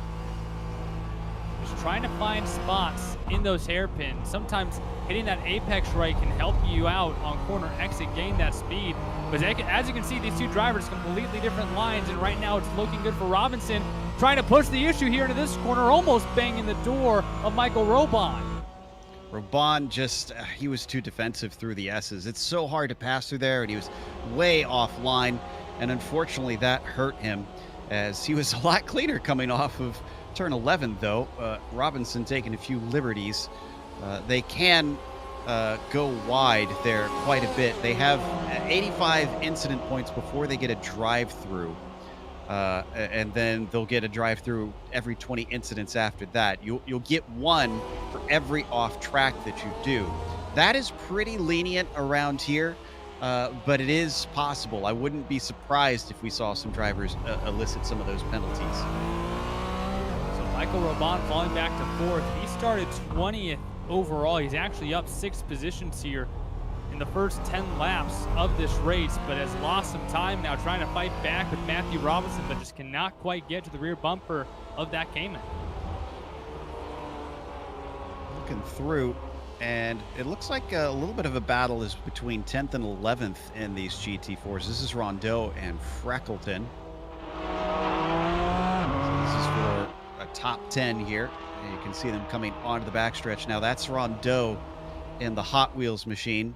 Just trying to find spots in those hairpins. Sometimes hitting that apex right can help you out on corner exit, gain that speed. But as you can see, these two drivers completely different lines, and right now it's looking good for Robinson, trying to push the issue here into this corner, almost banging the door of Michael Robin. Robin just, he was too defensive through the S's. It's so hard to pass through there, and he was way offline, and unfortunately that hurt him as he was a lot cleaner coming off of turn 11, though. Robinson taking a few liberties. They can go wide there quite a bit. They have 85 incident points before they get a drive-through. And then they'll get a drive-through every 20 incidents after that. You'll get 1 for every off-track that you do. That is pretty lenient around here, but it is possible. I wouldn't be surprised if we saw some drivers elicit some of those penalties. So Michael Robin falling back to 4th. He started 20th overall. He's actually up 6 positions here in the first 10 laps of this race, but has lost some time now trying to fight back with Matthew Robinson, but just cannot quite get to the rear bumper of that Cayman. Looking through, and it looks like a little bit of a battle is between 10th and 11th in these GT4s. This is Rondeau and Freckleton. So this is for a top 10 here. And you can see them coming onto the backstretch. Now that's Rondeau in the Hot Wheels machine.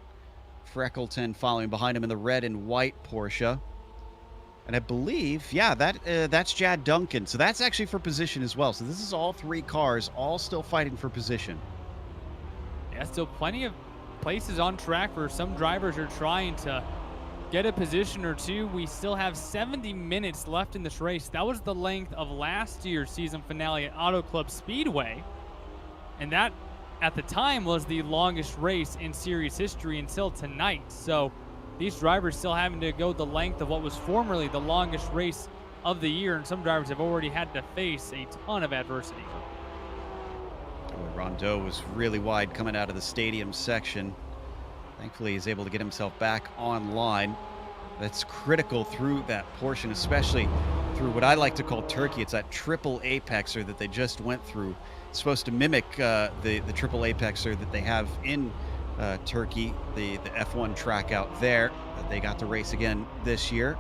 Freckleton following behind him in the red and white Porsche. And I believe, yeah, that's Jad Duncan. So that's actually for position as well. So this is all 3 cars, all still fighting for position. Yeah, still plenty of places on track for some drivers are trying to get a position or two. We still have 70 minutes left in this race. That was the length of last year's season finale at Auto Club Speedway. And that, at the time, was the longest race in series history until tonight. So these drivers still having to go the length of what was formerly the longest race of the year. And some drivers have already had to face a ton of adversity. Rondeau was really wide coming out of the stadium section. Thankfully, he's able to get himself back online. That's critical through that portion, especially through what I like to call Turkey. It's that triple apexer that they just went through. It's supposed to mimic the triple apexer that they have in Turkey, the F1 track out there that they got to race again this year.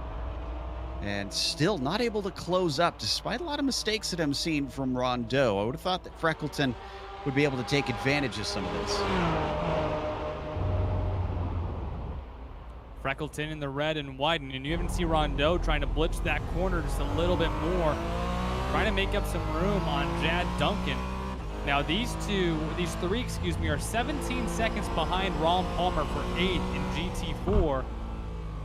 And still not able to close up, despite a lot of mistakes that I'm seeing from Rondeau. I would have thought that Freckleton would be able to take advantage of some of this. Freckleton in the red and white, and you even see Rondeau trying to blitz that corner just a little bit more, trying to make up some room on Jad Duncan. Now these three, are 17 seconds behind Ron Palmer for 8th in GT4.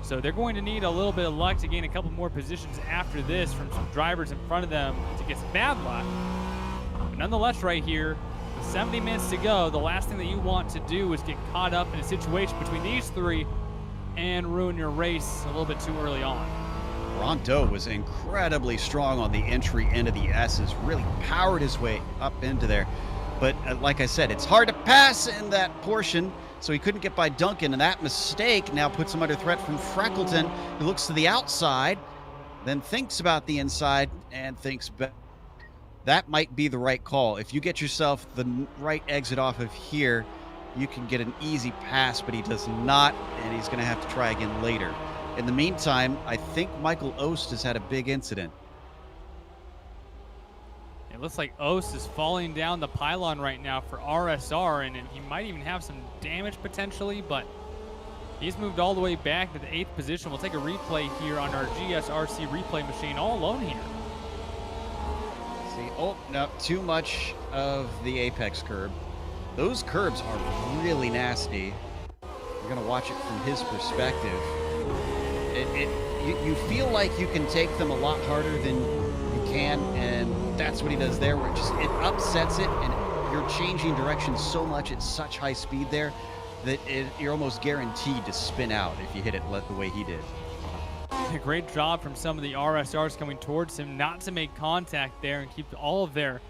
So they're going to need a little bit of luck to gain a couple more positions after this from some drivers in front of them to get some bad luck. But nonetheless, right here, with 70 minutes to go, the last thing that you want to do is get caught up in a situation between these 3 and ruin your race a little bit too early on. Rondeau was incredibly strong on the entry into the S's, really powered his way up into there. But like I said, it's hard to pass in that portion, so he couldn't get by Duncan, and that mistake now puts him under threat from Freckleton, who looks to the outside, then thinks about the inside, and thinks that might be the right call. If you get yourself the right exit off of here, you can get an easy pass, but he does not, and he's going to have to try again later. In the meantime, I think Michael Ost has had a big incident. It looks like Ost is falling down the pylon right now for RSR, and he might even have some damage potentially, but he's moved all the way back to the 8th position. We'll take a replay here on our GSRC replay machine all alone here. See, oh, no, too much of the apex curb. Those curbs are really nasty. You're going to watch it from his perspective. You feel like you can take them a lot harder than you can, and that's what he does there, where it upsets it, and you're changing direction so much at such high speed there that you're almost guaranteed to spin out if you hit it the way he did. A great job from some of the RSRs coming towards him not to make contact there and keep all of their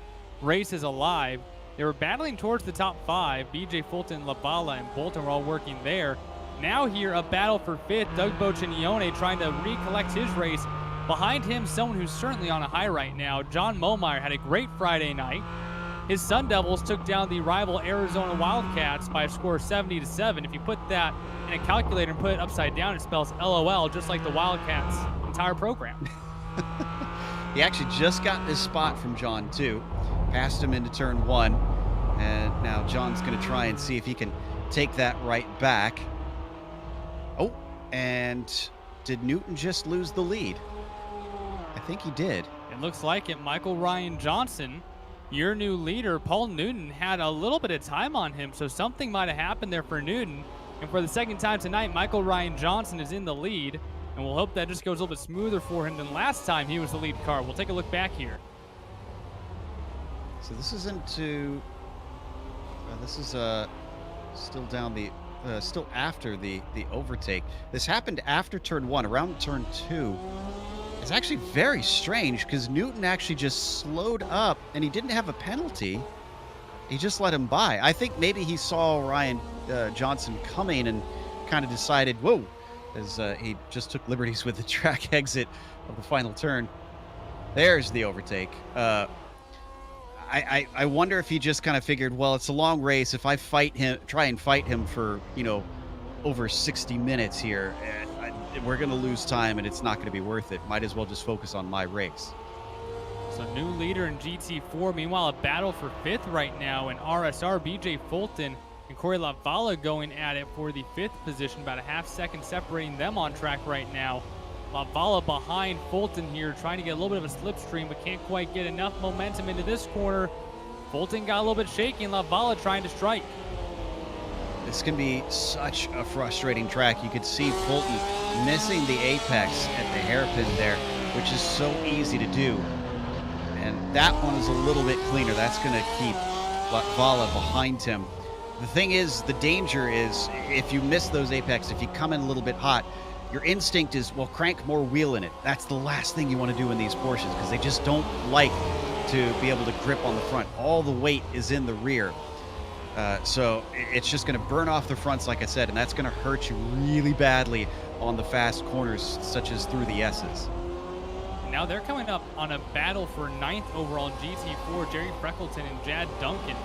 races alive. They were battling towards the top 5. BJ Fulton, Labala, and Bolton were all working there. Now here, a battle for 5th. Doug Boccignone trying to recollect his race. Behind him, someone who's certainly on a high right now. John Momeyer had a great Friday night. His Sun Devils took down the rival Arizona Wildcats by a score of 70-7. If you put that in a calculator and put it upside down, it spells LOL, just like the Wildcats' entire program. He actually just got this spot from John, too. Passed him into turn 1. And now John's going to try and see if he can take that right back. Oh, and did Newton just lose the lead? I think he did. It looks like it. Michael Ryan Johnson, your new leader, Paul Newton, had a little bit of time on him, so something might have happened there for Newton. And for the second time tonight, Michael Ryan Johnson is in the lead, and we'll hope that just goes a little bit smoother for him than last time he was the lead car. We'll take a look back here. So this is into... this is still down the... still after the overtake. This happened after turn 1, around turn 2. It's actually very strange because Newton actually just slowed up and he didn't have a penalty. He just let him by. I think maybe he saw Ryan Johnson coming and kind of decided, whoa, as he just took liberties with the track exit of the final turn. There's the overtake. I wonder if he just kind of figured, well, it's a long race. If I try and fight him for, over 60 minutes here, we're going to lose time and it's not going to be worth it. Might as well just focus on my race. So new leader in GT4. Meanwhile, a battle for 5th right now in RSR. BJ Fulton and Corey Lavala going at it for the 5th position. About a half second separating them on track right now. Lavala behind Fulton here, trying to get a little bit of a slipstream, but can't quite get enough momentum into this corner. Fulton got a little bit shaky, and Lavala trying to strike. This can be such a frustrating track. You could see Fulton missing the apex at the hairpin there, which is so easy to do. And that one is a little bit cleaner. That's going to keep Lavala behind him. The thing is, the danger is if you miss those apex, if you come in a little bit hot, your instinct is, well, crank more wheel in it. That's the last thing you want to do in these Porsches because they just don't like to be able to grip on the front. All the weight is in the rear. So it's just going to burn off the fronts, like I said, and that's going to hurt you really badly on the fast corners, such as through the S's. Now they're coming up on a battle for 9th overall in GT4. Jerry Freckleton and Jad Duncan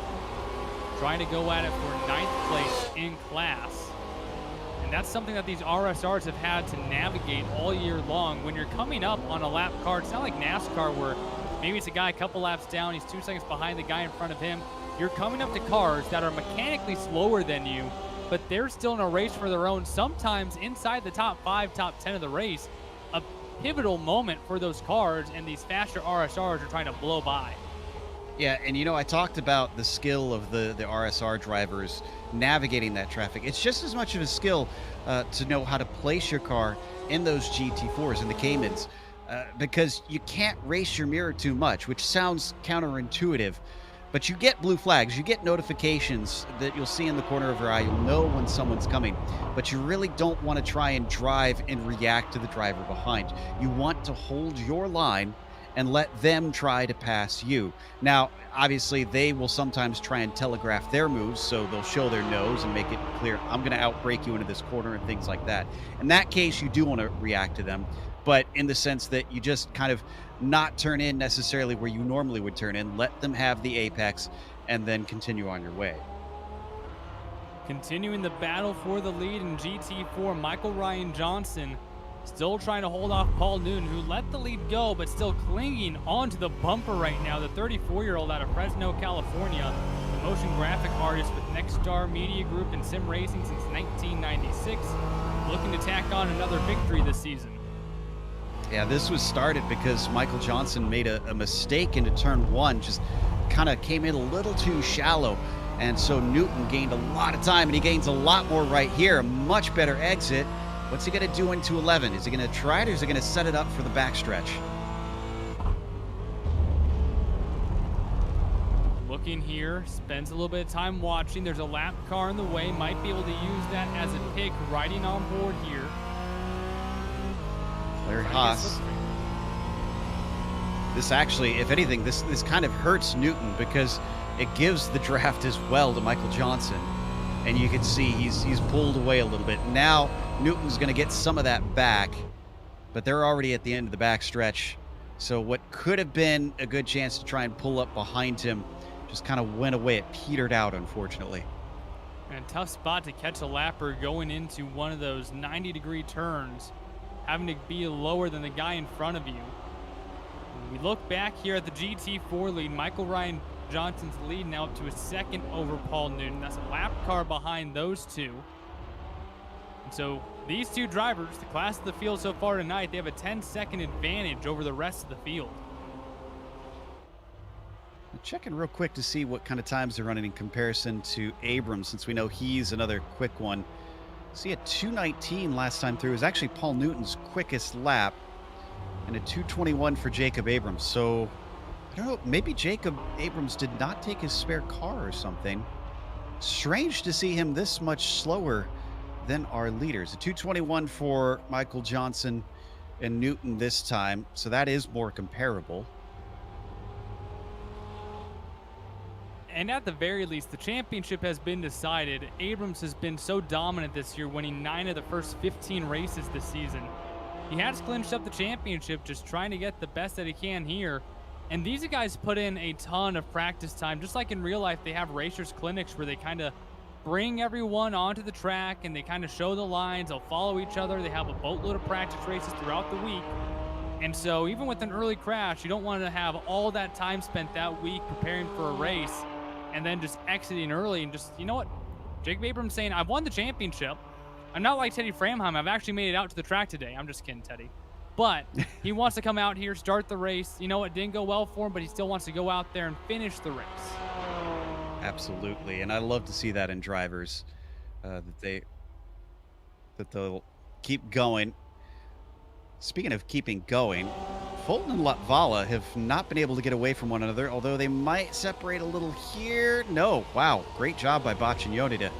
trying to go at it for 9th place in class. And that's something that these RSRs have had to navigate all year long. When you're coming up on a lap car, it's not like NASCAR where maybe it's a guy a couple laps down, he's 2 seconds behind the guy in front of him. You're coming up to cars that are mechanically slower than you, but they're still in a race for their own, sometimes inside the top 5, top 10 of the race. A pivotal moment for those cars, and these faster RSRs are trying to blow by. Yeah, and I talked about the skill of the RSR drivers navigating that traffic. It's just as much of a skill to know how to place your car in those GT4s and the Caymans, because you can't race your mirror too much, which sounds counterintuitive, but you get blue flags, you get notifications that you'll see in the corner of your eye. You'll know when someone's coming, but you really don't want to try and drive and react to the driver behind. You want to hold your line and let them try to pass you. Now, obviously, they will sometimes try and telegraph their moves, so they'll show their nose and make it clear, I'm going to outbrake you into this corner and things like that. In that case, you do want to react to them, but in the sense that you just kind of not turn in necessarily where you normally would turn in, let them have the apex, and then continue on your way. Continuing the battle for the lead in GT4, Michael Ryan Johnson still trying to hold off Paul Newton, who let the lead go, but still clinging onto the bumper right now. The 34-year-old out of Fresno, California, the motion graphic artist with Nexstar Media Group and Sim Racing since 1996, looking to tack on another victory this season. Yeah, this was started because Michael Johnson made a mistake into turn 1, just kind of came in a little too shallow. And so Newton gained a lot of time, and he gains a lot more right here. A much better exit. What's he going to do into 11? Is he going to try it, or is he going to set it up for the backstretch? Looking here, spends a little bit of time watching. There's a lap car in the way. Might be able to use that as a pick, riding on board here. Larry Haas. This actually, if anything, this kind of hurts Newton because it gives the draft as well to Michael Johnson. And you can see he's pulled away a little bit. Now Newton's going to get some of that back, but they're already at the end of the back stretch. So what could have been a good chance to try and pull up behind him just kind of went away. It petered out, unfortunately. And a tough spot to catch a lapper going into one of those 90-degree turns, having to be lower than the guy in front of you. When we look back here at the GT4 lead, Michael Ryan Johnson's lead now up to a second over Paul Newton. That's a lap car behind those two. And so these two drivers, the class of the field so far tonight, they have a 10-second advantage over the rest of the field. Checking real quick to see what kind of times they're running in comparison to Abrams, since we know he's another quick one. See, a 2:19 last time through is actually Paul Newton's quickest lap, and a 2:21 for Jacob Abrams. So I don't know, maybe Jacob Abrams did not take his spare car or something. Strange to see him this much slower than our leaders. A 2:21 for Michael Johnson and Newton this time, so that is more comparable. And at the very least, the championship has been decided. Abrams has been so dominant this year, winning 9 of the first 15 races this season. He has clinched up the championship, just trying to get the best that he can here. And these guys put in a ton of practice time. Just like in real life, they have racers clinics where they kind of bring everyone onto the track and they kind of show the lines. They'll follow each other. They have a boatload of practice races throughout the week. And so even with an early crash, you don't want to have all that time spent that week preparing for a race and then just exiting early and just, you know what? Jacob Abrams saying, I've won the championship. I'm not like Teddy Framheim. I've actually made it out to the track today. I'm just kidding, Teddy. But he wants to come out here, start the race. You know, it didn't go well for him, but he still wants to go out there and finish the race. Absolutely. And I love to see that in drivers, that they'll keep going. Speaking of keeping going, Fulton and Latvala have not been able to get away from one another, although they might separate a little here. No, wow, great job by Baccignoni to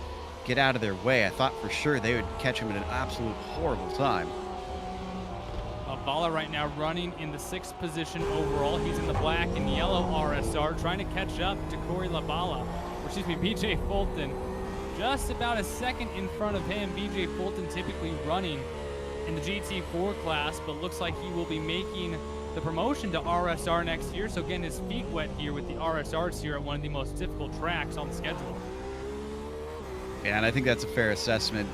get out of their way. I thought for sure they would catch him at an absolute horrible time. Latvala right now running in the 6th position overall. He's in the black and yellow RSR, trying to catch up to Corey Latvala, BJ Fulton. Just about a second in front of him. BJ Fulton typically running in the GT4 class, but looks like he will be making the promotion to RSR next year, so getting his feet wet here with the RSRs here at one of the most difficult tracks on the schedule. Yeah, and I think that's a fair assessment.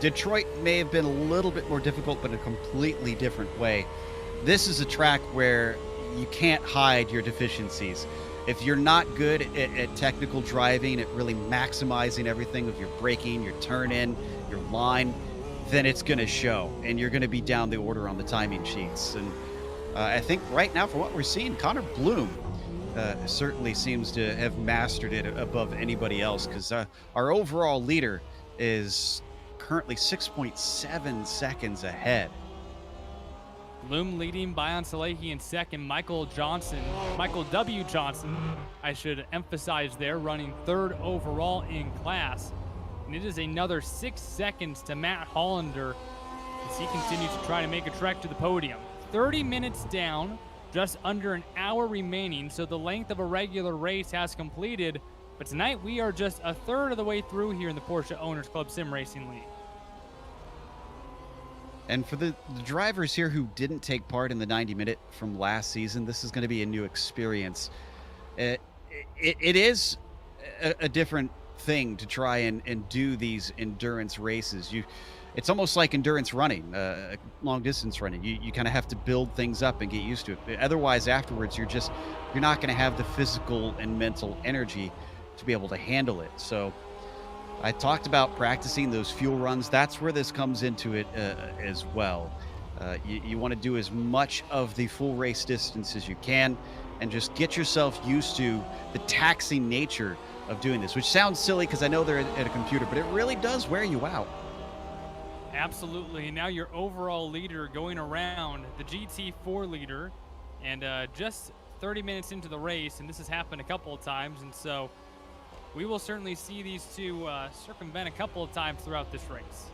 Detroit may have been a little bit more difficult, but in a completely different way. This is a track where you can't hide your deficiencies. If you're not good at technical driving, at really maximizing everything of your braking, your turn-in, your line, then it's going to show, and you're going to be down the order on the timing sheets. And I think right now, for what we're seeing, Connor Bloom certainly seems to have mastered it above anybody else, because our overall leader is currently 6.7 seconds ahead. Bloom leading, Bayan Salehi in second, Michael W. Johnson, I should emphasize there, running 3rd overall in class. And it is another 6 seconds to Matt Hollander as he continues to try to make a trek to the podium. 30 minutes down, just under an hour remaining, so the length of a regular race has completed. But tonight we are just a third of the way through here in the Porsche Owners Club Sim Racing League. And for the drivers here who didn't take part in the 90-minute from last season, this is going to be a new experience. It is a different thing to try and do these endurance races. It's almost like endurance running, long distance running. You kind of have to build things up and get used to it. Otherwise, afterwards, you're not going to have the physical and mental energy to be able to handle it. So I talked about practicing those fuel runs. That's where this comes into it as well. You want to do as much of the full race distance as you can and just get yourself used to the taxing nature of doing this, which sounds silly because I know they're at a computer, but it really does wear you out. Absolutely. And now your overall leader going around, the GT4 leader, and just 30 minutes into the race, and this has happened a couple of times, and so we will certainly see these two circumvent a couple of times throughout this race.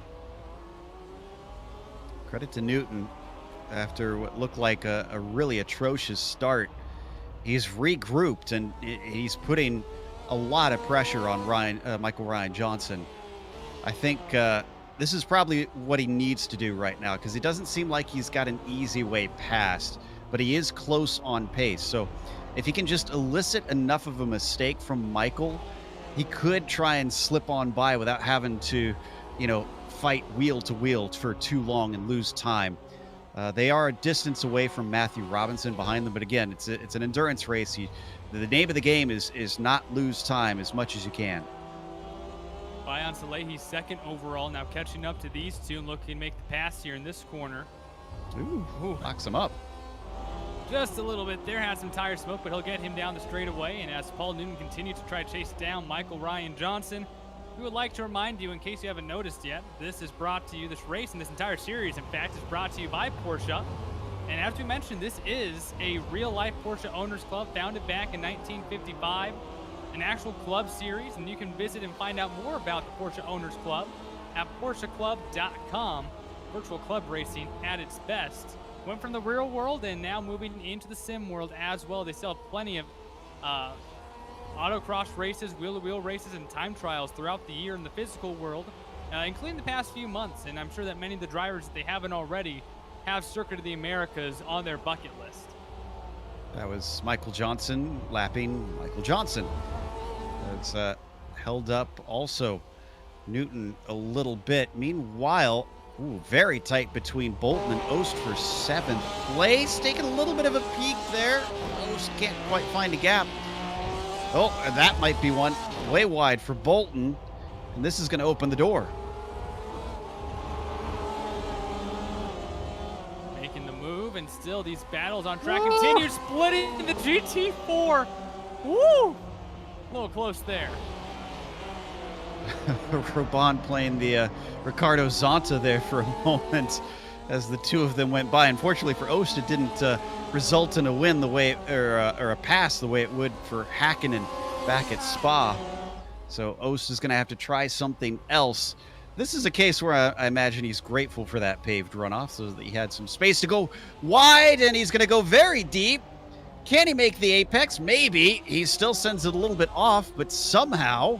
Credit to Newton. After what looked like a really atrocious start, he's regrouped and he's putting a lot of pressure on Michael Ryan Johnson. I think this is probably what he needs to do right now, because it doesn't seem like he's got an easy way past, but he is close on pace. So if he can just elicit enough of a mistake from Michael, he could try and slip on by without having to, fight wheel to wheel for too long and lose time. They are a distance away from Matthew Robinson behind them, but again, it's an endurance race. The name of the game is not lose time as much as you can. Bayan Salehi second overall, now catching up to these two and looking to make the pass here in this corner. Ooh, knocks him up. Just a little bit there, had some tire smoke, but he'll get him down the straightaway. And as Paul Newton continues to try to chase down Michael Ryan Johnson, we would like to remind you, in case you haven't noticed yet, this race and this entire series, in fact, is brought to you by Porsche. And as we mentioned, this is a real-life Porsche Owners Club founded back in 1955, an actual club series, and you can visit and find out more about the Porsche Owners Club at PorscheClub.com. Virtual club racing at its best. Went from the real world and now moving into the sim world as well. They still have plenty of autocross races, wheel-to-wheel races, and time trials throughout the year in the physical world, including the past few months. And I'm sure that many of the drivers, if they haven't already, have Circuit of the Americas on their bucket list. That was Michael Johnson lapping Michael Johnson. That's held up also Newton a little bit. Meanwhile, very tight between Bolton and Ost for 7th place. Taking a little bit of a peek there. Ost can't quite find a gap. Oh, and that might be one way wide for Bolton. And this is going to open the door. Making the move, and still these battles on track continue, splitting the GT4. Woo! A little close there. Robon playing the Ricardo Zonta there for a moment as the two of them went by. Unfortunately for Ost, it didn't result in a win the way, or a pass the way it would for Hakkinen back at Spa. So Ost is going to have to try something else. This is a case where I imagine he's grateful for that paved runoff so that he had some space to go wide, and he's going to go very deep. Can he make the apex? Maybe. He still sends it a little bit off, but somehow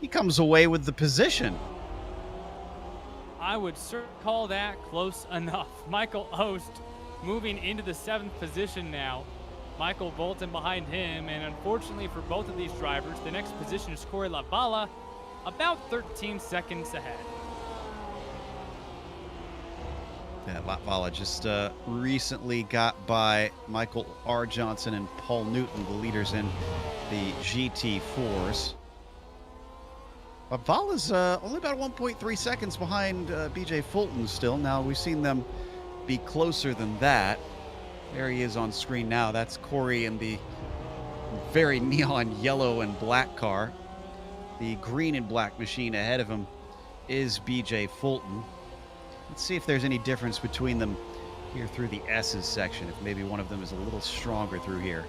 he comes away with the position. I would certainly call that close enough. Michael Ost moving into the 7th position now. Michael Bolton behind him, and unfortunately for both of these drivers, the next position is Corey Lavala, about 13 seconds ahead. Yeah, Lavala just recently got by Michael R. Johnson and Paul Newton, the leaders in the GT4s. Lavala's only about 1.3 seconds behind BJ Fulton still. Now, we've seen them be closer than that. There he is on screen now. That's Corey in the very neon yellow and black car. The green and black machine ahead of him is BJ Fulton. Let's see if there's any difference between them here through the S's section, if maybe one of them is a little stronger through here.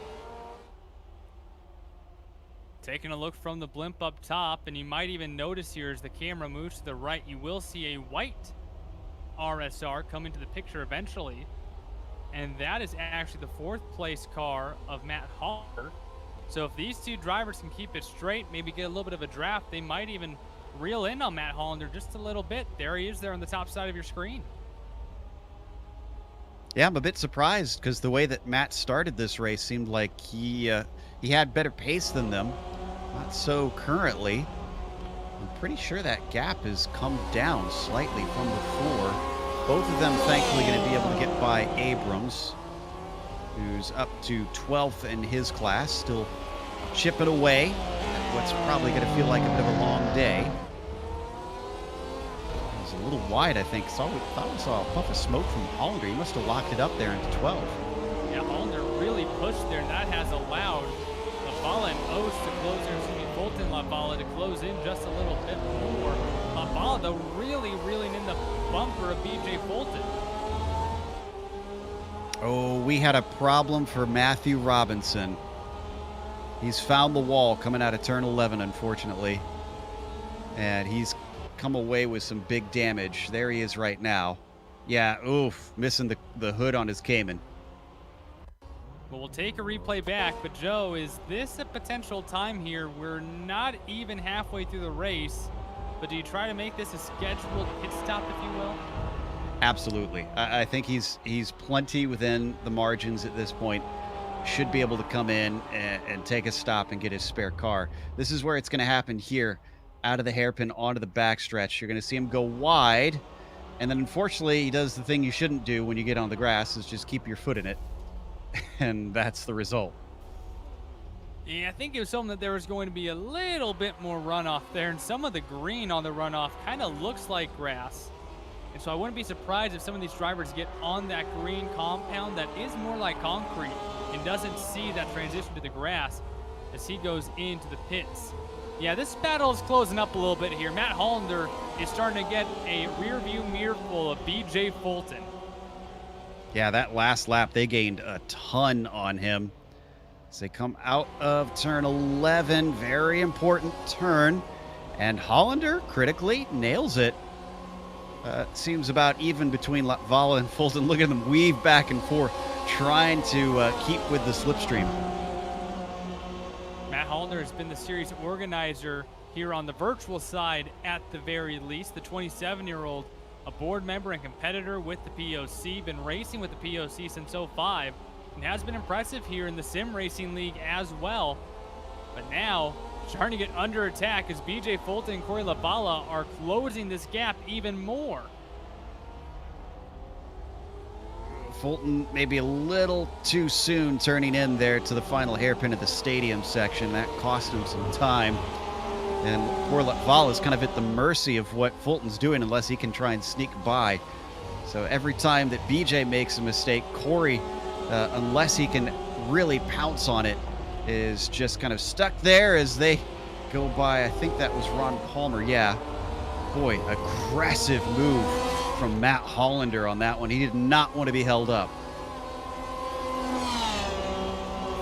Taking a look from the blimp up top, and you might even notice here as the camera moves to the right, you will see a white RSR come into the picture eventually. And that is actually the 4th place car of Matt Holler. So if these two drivers can keep it straight, maybe get a little bit of a draft, they might even reel in on Matt Hollander just a little bit. There he is there on the top side of your screen. Yeah, I'm a bit surprised because the way that Matt started this race seemed like he had better pace than them. Not so currently. I'm pretty sure that gap has come down slightly from before. Both of them thankfully going to be able to get by Abrams, who's up to 12th in his class, still chipping away at what's probably going to feel like a bit of a long day. He's a little wide, I think. Thought we saw a puff of smoke from Hollander. He must have locked it up there into 12. Yeah, Hollander really pushed there, and that has allowed Lavala and Ost to close in. Bolton Lavala to close in just a little bit more. Lavala, though, really reeling in the bumper of BJ Fulton. Oh, we had a problem for Matthew Robinson. He's found the wall coming out of turn 11, unfortunately. And he's come away with some big damage. There he is right now. Yeah, oof, missing the hood on his Cayman. Well, we'll take a replay back, but Joe, is this a potential time here? We're not even halfway through the race, but do you try to make this a scheduled pit stop, if you will? Absolutely. I think he's plenty within the margins at this point. Should be able to come in and take a stop and get his spare car. This is where it's going to happen here, out of the hairpin onto the backstretch. You're going to see him go wide, and then unfortunately he does the thing you shouldn't do when you get on the grass, is just keep your foot in it. And that's the result. Yeah, I think it was something that there was going to be a little bit more runoff there, and some of the green on the runoff kind of looks like grass. And so I wouldn't be surprised if some of these drivers get on that green compound that is more like concrete and doesn't see that transition to the grass as he goes into the pits. Yeah, this battle is closing up a little bit here. Matt Hollander is starting to get a rear view mirror full of BJ Fulton. Yeah, that last lap, they gained a ton on him. As they come out of turn 11, very important turn. And Hollander critically nails it. Seems about even between Lavala and Fulton. Look at them weave back and forth, trying to keep with the slipstream. Matt Hollander Hollander has been the series organizer here on the virtual side at the very least. The 27-year-old, a board member and competitor with the POC, been racing with the POC since '05, and has been impressive here in the Sim Racing League as well. But now, starting to get under attack as BJ Fulton and Corey Lavala are closing this gap even more. Fulton maybe a little too soon turning in there to the final hairpin of the stadium section. That cost him some time. And poor Lavala is kind of at the mercy of what Fulton's doing unless he can try and sneak by. So every time that BJ makes a mistake, Corey, unless he can really pounce on it, is just kind of stuck there as they go by. I think that was Ron Palmer. Yeah. Boy, aggressive move from Matt Hollander on that one. He did not want to be held up.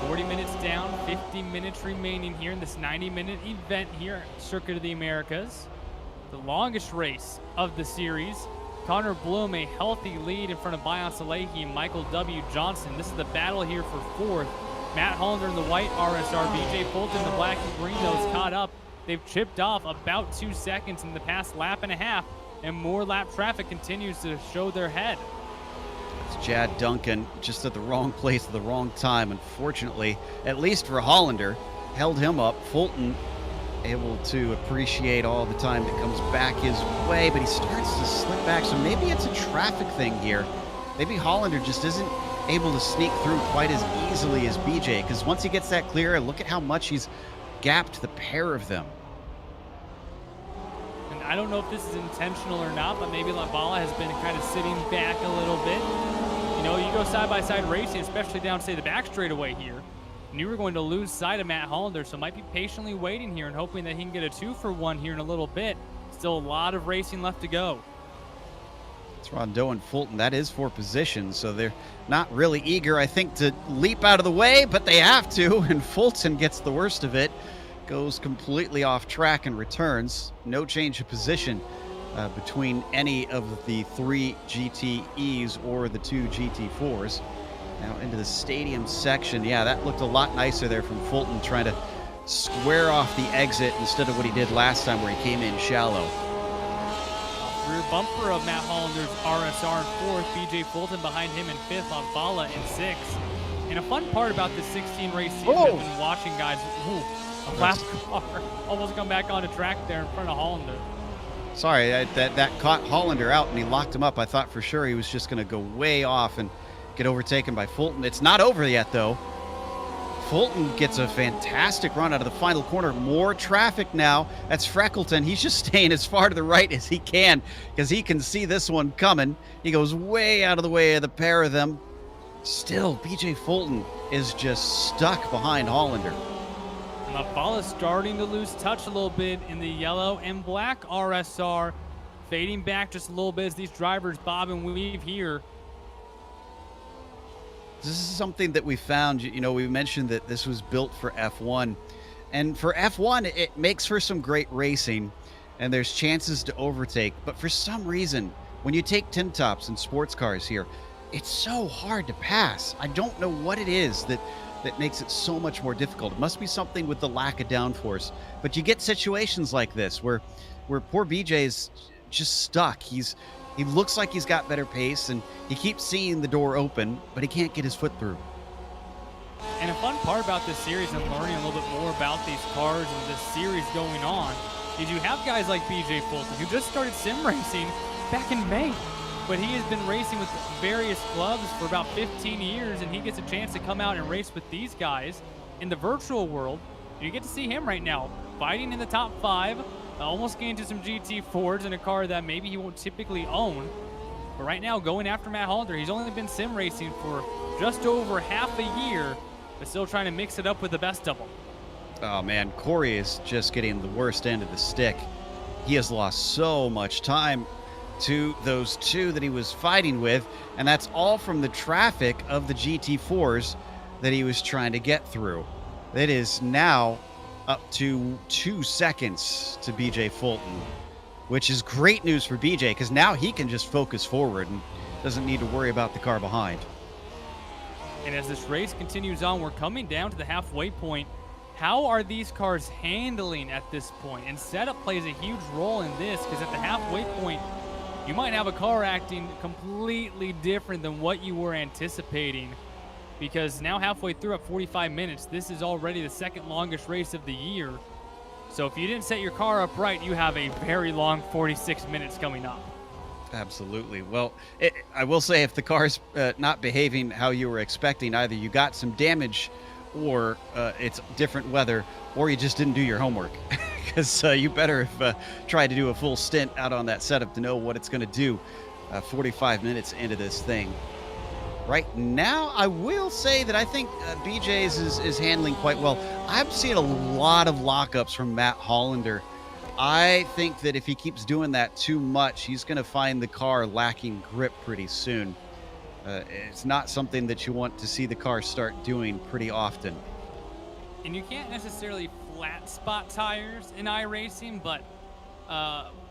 40 minutes down, 50 minutes remaining here in this 90-minute event here at Circuit of the Americas. The longest race of the series. Connor Bloom, a healthy lead in front of Bayan Salehi and Michael W. Johnson. This is the battle here for fourth. Matt Hollander in the white RSR, BJ Fulton in the black and green nose caught up. They've chipped off about 2 seconds in the past lap and a half, and more lap traffic continues to show their head. It's Jad Duncan just at the wrong place at the wrong time. Unfortunately, at least for Hollander, held him up. Fulton able to appreciate all the time that comes back his way, but he starts to slip back. So maybe it's a traffic thing here. Maybe Hollander just isn't able to sneak through quite as easily as BJ, because once he gets that clear, look at how much he's gapped the pair of them. And I don't know if this is intentional or not, but maybe Lavala has been kind of sitting back a little bit. You know, you go side-by-side racing, especially down, say, the back straightaway here, and you were going to lose sight of Matt Hollander, so might be patiently waiting here and hoping that he can get a 2-for-1 here in a little bit. Still a lot of racing left to go. It's Rondeau and Fulton. That is for position, so they're not really eager, I think, to leap out of the way, but they have to, and Fulton gets the worst of it. Goes completely off track and returns. No change of position between any of the 3 GTEs or the 2 GT4s. Now into the stadium section. Yeah, that looked a lot nicer there from Fulton, trying to square off the exit instead of what he did last time where he came in shallow. Rear bumper of Matt Hollander's RSR in fourth, BJ Fulton behind him in fifth, Lavala in sixth. And a fun part about this 16 race season I've been watching, guys. A lap car almost come back onto track there in front of Hollander. Sorry, that caught Hollander out and he locked him up. I thought for sure he was just going to go way off and get overtaken by Fulton. It's not over yet, though. Fulton gets a fantastic run out of the final corner. More traffic now. That's Freckleton. He's just staying as far to the right as he can because he can see this one coming. He goes way out of the way of the pair of them. Still, BJ Fulton is just stuck behind Hollander. Lavala starting to lose touch a little bit in the yellow and black RSR, fading back just a little bit as these drivers bob and weave here. This is something that we found. You know, we mentioned that this was built for F1, and for F1 it makes for some great racing and there's chances to overtake, but for some reason when you take tin tops and sports cars here, it's so hard to pass. I don't know what it is that makes it so much more difficult. It must be something with the lack of downforce, but you get situations like this where poor BJ's just stuck. He looks like he's got better pace and he keeps seeing the door open, but he can't get his foot through. And a fun part about this series and learning a little bit more about these cars and this series going on is you have guys like BJ Fulton who just started sim racing back in May. But he has been racing with various clubs for about 15 years, and he gets a chance to come out and race with these guys in the virtual world. You get to see him right now fighting in the top 5, almost getting to some GT4s in a car that maybe he won't typically own. But right now, going after Matt Hollander, he's only been sim racing for just over half a year, but still trying to mix it up with the best of them. Oh man, Corey is just getting the worst end of the stick. He has lost so much time to those 2 that he was fighting with, and that's all from the traffic of the GT4s that he was trying to get through. It is now up to 2 seconds to BJ Fulton, which is great news for BJ because now he can just focus forward and doesn't need to worry about the car behind. And as this race continues on, we're coming down to the halfway point How are these cars handling at this point? And setup plays a huge role in this, because at the halfway point, you might have a car acting completely different than what you were anticipating, because now halfway through at 45 minutes, this is already the second longest race of the year. So if you didn't set your car up right, you have a very long 46 minutes coming up. Absolutely. Well, I will say, if the car's not behaving how you were expecting, either you got some damage, or it's different weather, or you just didn't do your homework. Because you better have tried to do a full stint out on that setup to know what it's going to do 45 minutes into this thing. Right now, I will say that I think BJ's is handling quite well. I'm seeing a lot of lockups from Matt Hollander. I think that if he keeps doing that too much, he's going to find the car lacking grip pretty soon. It's not something that you want to see the car start doing pretty often. And you can't necessarily flat spot tires in iRacing, but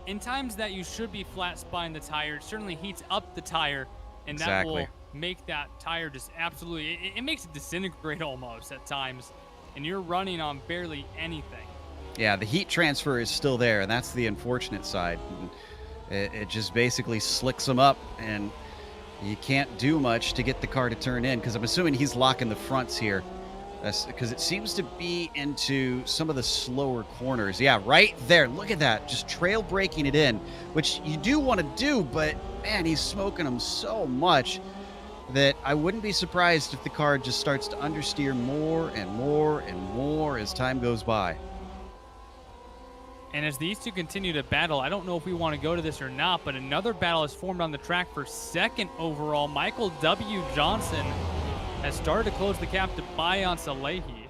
in times that you should be flat spotting the tire, it certainly heats up the tire, and that will make that tire just absolutely, it makes it disintegrate almost at times, and you're running on barely anything. Yeah, the heat transfer is still there, and that's the unfortunate side. It just basically slicks them up, and you can't do much to get the car to turn in, because I'm assuming he's locking the fronts here, because it seems to be into some of the slower corners. Yeah, right there. Look at that. Just trail braking it in, which you do want to do, but man, he's smoking them so much that I wouldn't be surprised if the car just starts to understeer more and more and more as time goes by. And as these two continue to battle, I don't know if we want to go to this or not, but another battle is formed on the track for second overall. Michael W. Johnson has started to close the gap to Bayan Salehi.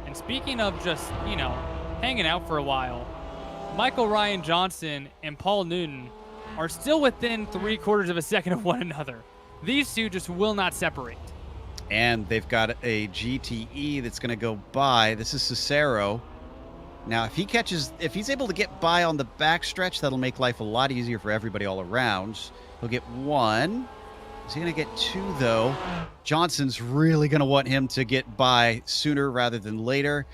And speaking of just, hanging out for a while, Michael Ryan Johnson and Paul Newton are still within 3/4 of a second of one another. These two just will not separate. And they've got a GTE that's going to go by. This is Cicero. Now, if he's able to get by on the backstretch, that'll make life a lot easier for everybody all around. He'll get one. Is he going to get two, though? Johnson's really going to want him to get by sooner rather than later.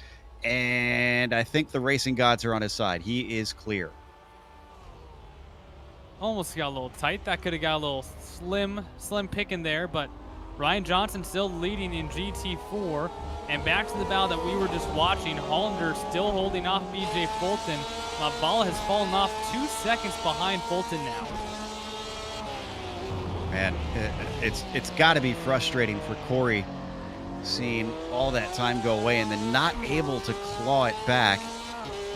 And I think the racing gods are on his side. He is clear. Almost got a little tight. That could have got a little slim pick in there, but Ryan Johnson still leading in GT4. And back to the battle that we were just watching. Hollander still holding off BJ Fulton. Bala has fallen off 2 seconds behind Fulton now. Man, it's got to be frustrating for Corey seeing all that time go away and then not able to claw it back.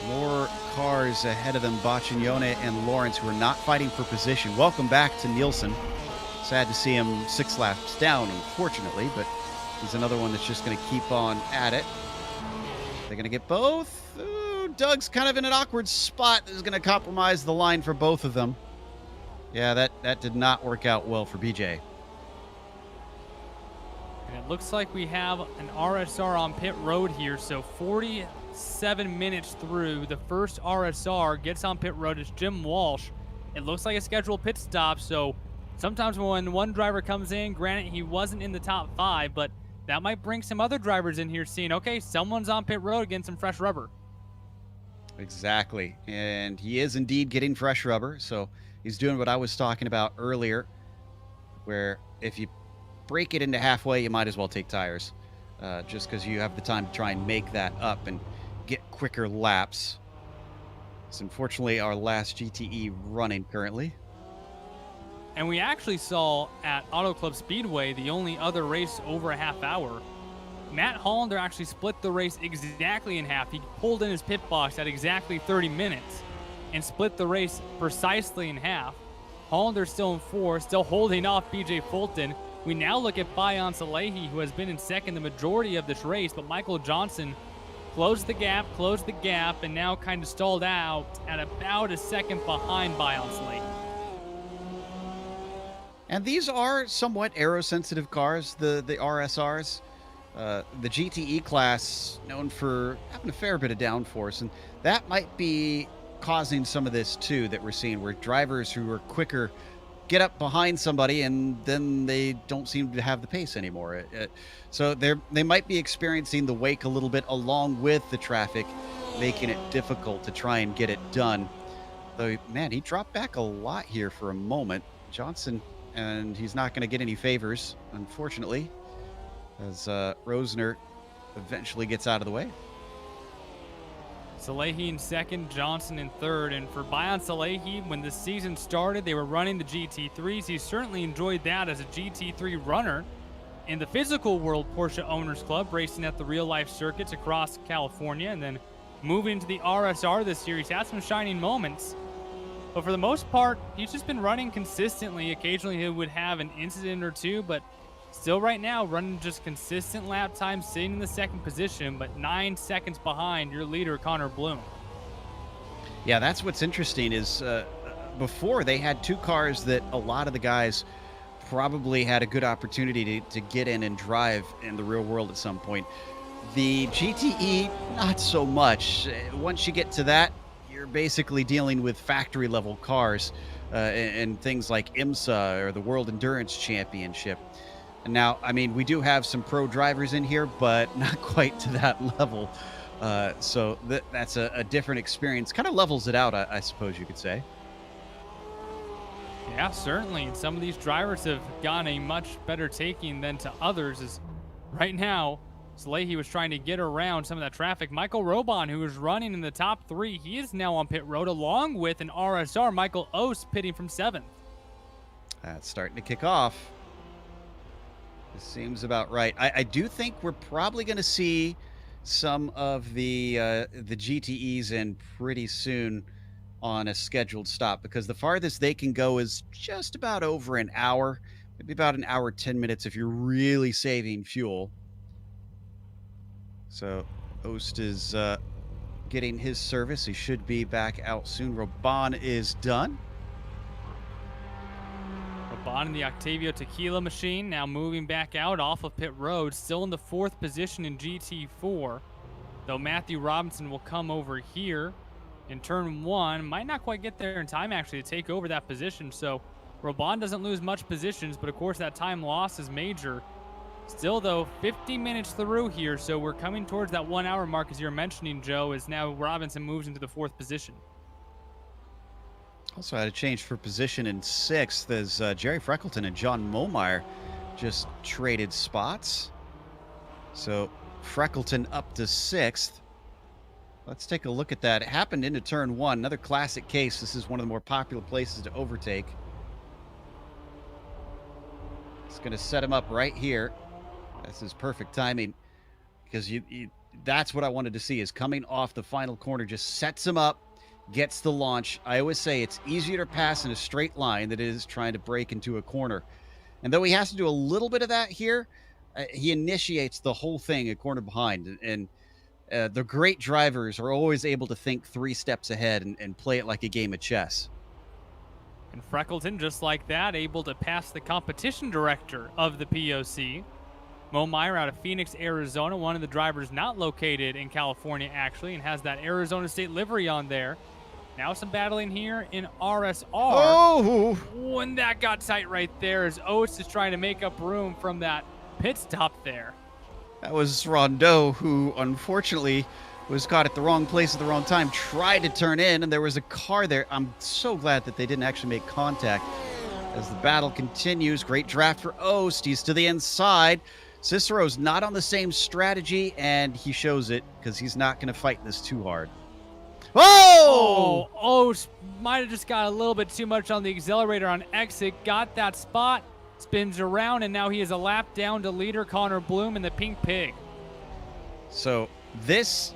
More cars ahead of them, Baccignone and Lawrence, who are not fighting for position. Welcome back to Nielsen. Sad to see him 6 laps down, unfortunately, but he's another one that's just going to keep on at it. They're going to get both. Ooh, Doug's kind of in an awkward spot. This is going to compromise the line for both of them. Yeah, that did not work out well for BJ. And it looks like we have an RSR on pit road here, so 47 minutes through, the first RSR gets on pit road. It's Jim Walsh. It looks like a scheduled pit stop, so sometimes when one driver comes in, granted he wasn't in the top 5, but that might bring some other drivers in here seeing, okay, someone's on pit road getting some fresh rubber. Exactly, and he is indeed getting fresh rubber, so he's doing what I was talking about earlier, where if you break it into halfway, you might as well take tires, just because you have the time to try and make that up and get quicker laps. It's unfortunately our last GTE running currently. And we actually saw at Auto Club Speedway, the only other race over a half hour, Matt Hollander actually split the race exactly in half. He pulled in his pit box at exactly 30 minutes and split the race precisely in half. Hollander's still in 4, still holding off BJ Fulton. We now look at Bayan Salehi, who has been in second the majority of this race, but Michael Johnson closed the gap, and now kind of stalled out at about a second behind Bayan Salehi. And these are somewhat aero-sensitive cars, the RSRs. The GTE class, known for having a fair bit of downforce, and that might be causing some of this too that we're seeing, where drivers who are quicker get up behind somebody, and then they don't seem to have the pace anymore. So they might be experiencing the wake a little bit along with the traffic, making it difficult to try and get it done. Though, man, he dropped back a lot here for a moment. Johnson, and he's not going to get any favors, unfortunately, as Rosner eventually gets out of the way. Salehi in second, Johnson in third. And for Bayan Salehi, when the season started, they were running the GT3s. He certainly enjoyed that as a GT3 runner in the physical world Porsche Owners Club, racing at the real-life circuits across California, and then moving to the RSR this year. He's had some shining moments, but for the most part, he's just been running consistently. Occasionally he would have an incident or two, but still right now running just consistent lap time, sitting in the second position, but 9 seconds behind your leader, Connor Bloom. Yeah, that's what's interesting is before they had two cars that a lot of the guys probably had a good opportunity to get in and drive in the real world at some point. The GTE, not so much. Once you get to that, you're basically dealing with factory level cars and things like IMSA or the World Endurance Championship. And now, I mean, we do have some pro drivers in here, but not quite to that level. So that's a different experience. Kind of levels it out, I suppose you could say. Yeah, certainly. And some of these drivers have gotten a much better taking than to others. As right now, Salehi was trying to get around some of that traffic. Michael Robon, who was running in the top 3, he is now on pit road along with an RSR. Michael Ost pitting from 7th. That's starting to kick off. This seems about right. I do think we're probably going to see some of the GTEs in pretty soon on a scheduled stop, because the farthest they can go is just about over an hour, maybe about an hour 10 minutes if you're really saving fuel. So Ost is getting his service. He should be back out soon. Robon is done. Robon in the Octavio Tequila machine, now moving back out off of pit road, still in the 4th position in GT4, though Matthew Robinson will come over here in turn 1. Might not quite get there in time, actually, to take over that position. So Robon doesn't lose much positions, but of course that time loss is major. Still, though, 50 minutes through here, so we're coming towards that 1 hour mark, as you're mentioning, Joe, as now Robinson moves into the 4th position. Also had a change for position in 6th as Jerry Freckleton and John Momeyer just traded spots. So Freckleton up to 6th. Let's take a look at that. It happened into turn 1. Another classic case. This is one of the more popular places to overtake. It's going to set him up right here. This is perfect timing, because that's what I wanted to see, is coming off the final corner, just sets him up, gets the launch. I always say it's easier to pass in a straight line than it is trying to break into a corner. And though he has to do a little bit of that here, he initiates the whole thing a corner behind. And the great drivers are always able to think 3 steps ahead and play it like a game of chess. And Freckleton, just like that, able to pass the competition director of the POC. Mo Meyer out of Phoenix, Arizona, one of the drivers not located in California, actually, and has that Arizona State livery on there. Now some battling here in RSR. Oh! When that got tight right there, as Oates is trying to make up room from that pit stop there. That was Rondeau, who unfortunately was caught at the wrong place at the wrong time, tried to turn in, and there was a car there. I'm so glad that they didn't actually make contact. As the battle continues, great draft for Ost. He's to the inside. Cicero's not on the same strategy, and he shows it, because he's not going to fight this too hard. Oh! Ost might have just got a little bit too much on the accelerator on exit, got that spot, spins around, and now he is a lap down to leader Connor Bloom in the Pink Pig. So this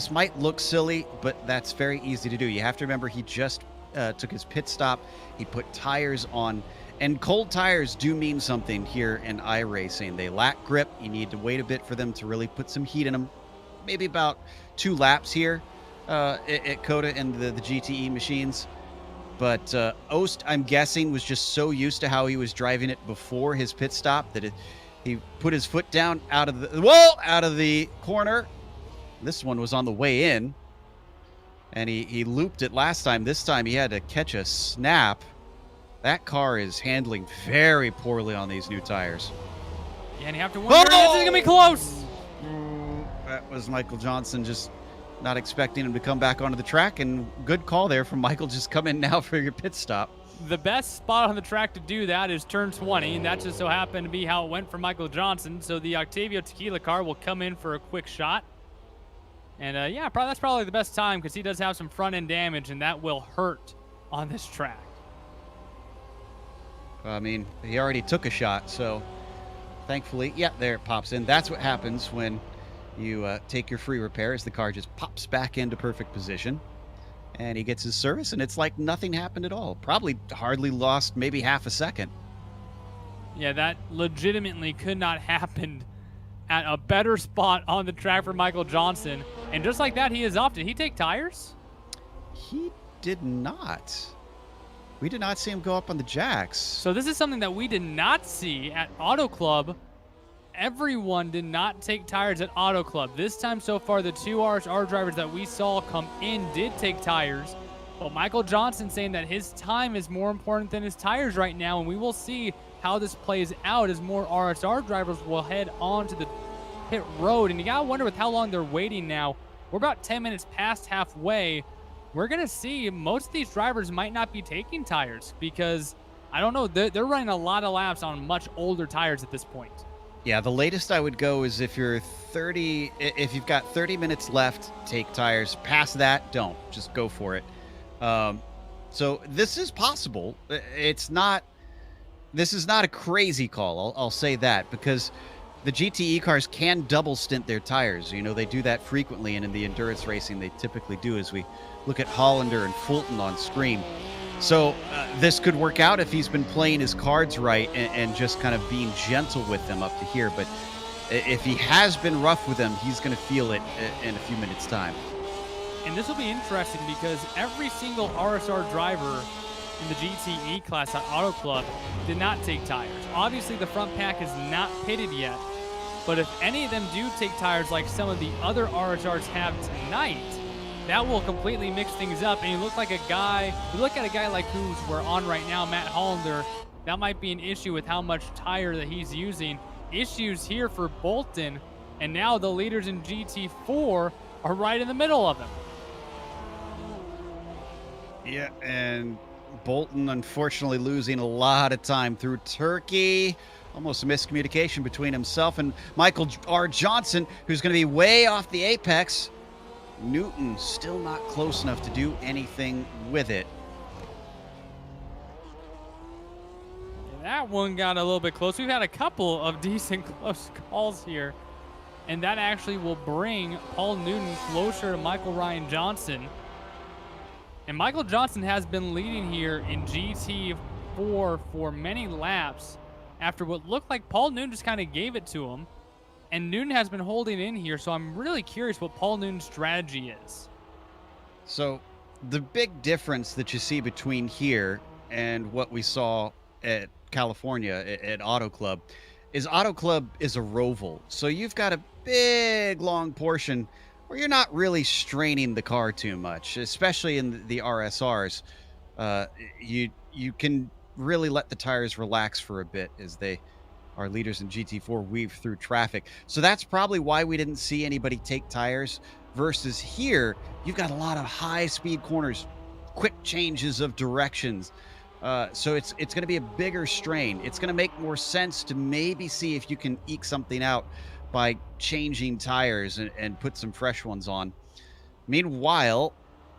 might look silly, but that's very easy to do. You have to remember he just took his pit stop. He put tires on, and cold tires do mean something here in iRacing. They lack grip. You need to wait a bit for them to really put some heat in them. Maybe about 2 laps here at COTA and the GTE machines. But Ost, I'm guessing, was just so used to how he was driving it before his pit stop that he put his foot down out of the corner. This one was on the way in, and he looped it last time. This time he had to catch a snap. That car is handling very poorly on these new tires. Yeah, and you have to wonder, this is going to be close. That was Michael Johnson just not expecting him to come back onto the track, and good call there from Michael. Just come in now for your pit stop. The best spot on the track to do that is turn 20, and that just so happened to be how it went for Michael Johnson. So the Octavio Tequila car will come in for a quick shot. And yeah, that's probably the best time because he does have some front end damage, and that will hurt on this track. I mean, he already took a shot, so thankfully, yeah, there it pops in. That's what happens when you take your free repairs. The car just pops back into perfect position, and he gets his service, and it's like nothing happened at all. Probably hardly lost maybe half a second. Yeah, that legitimately could not happen at a better spot on the track for Michael Johnson. And just like that, he is off. Did he take tires? He did not. We did not see him go up on the jacks. So this is something that we did not see at Auto Club. Everyone did not take tires at Auto Club. This time so far, the two RSR drivers that we saw come in did take tires. But Michael Johnson saying that his time is more important than his tires right now, and we will see how this plays out as more RSR drivers will head on to the pit road. And you gotta wonder with how long they're waiting now. We're about 10 minutes past halfway. We're going to see most of these drivers might not be taking tires because, I don't know, they're running a lot of laps on much older tires at this point. Yeah, the latest I would go is if you've got 30 minutes left, take tires. Past that, don't. Just go for it. So this is possible. This is not a crazy call, I'll say that, because the GTE cars can double stint their tires. You know, they do that frequently, and in the endurance racing they typically do, as we look at Hollander and Fulton on screen. So this could work out if he's been playing his cards right and just kind of being gentle with them up to here. But if he has been rough with them, he's going to feel it in a few minutes' time. And this will be interesting because every single RSR driver in the GTE class at Auto Club did not take tires. Obviously, the front pack is not pitted yet, but if any of them do take tires like some of the other RSRs have tonight, that will completely mix things up. And you look at a guy like who's we're on right now, Matt Hollander, that might be an issue with how much tire that he's using. Issues here for Bolton, and now the leaders in GT4 are right in the middle of them. Yeah, and Bolton unfortunately losing a lot of time through Turkey. Almost a miscommunication between himself and Michael R. Johnson, who's going to be way off the apex. Newton still not close enough to do anything with it. That one got a little bit close. We've had a couple of decent close calls here, and that actually will bring Paul Newton closer to Michael Ryan Johnson. And Michael Johnson has been leading here in GT4 for many laps after what looked like Paul Newton just kind of gave it to him. And Newton has been holding in here, so I'm really curious what Paul Newton's strategy is. So the big difference that you see between here and what we saw at California at Auto Club is a roval. So you've got a big, long portion where you're not really straining the car too much, especially in the RSRs. You can really let the tires relax for a bit as our leaders in GT4 weave through traffic. So that's probably why we didn't see anybody take tires, versus here, you've got a lot of high-speed corners, quick changes of directions. So it's going to be a bigger strain. It's going to make more sense to maybe see if you can eke something out by changing tires and put some fresh ones on. Meanwhile,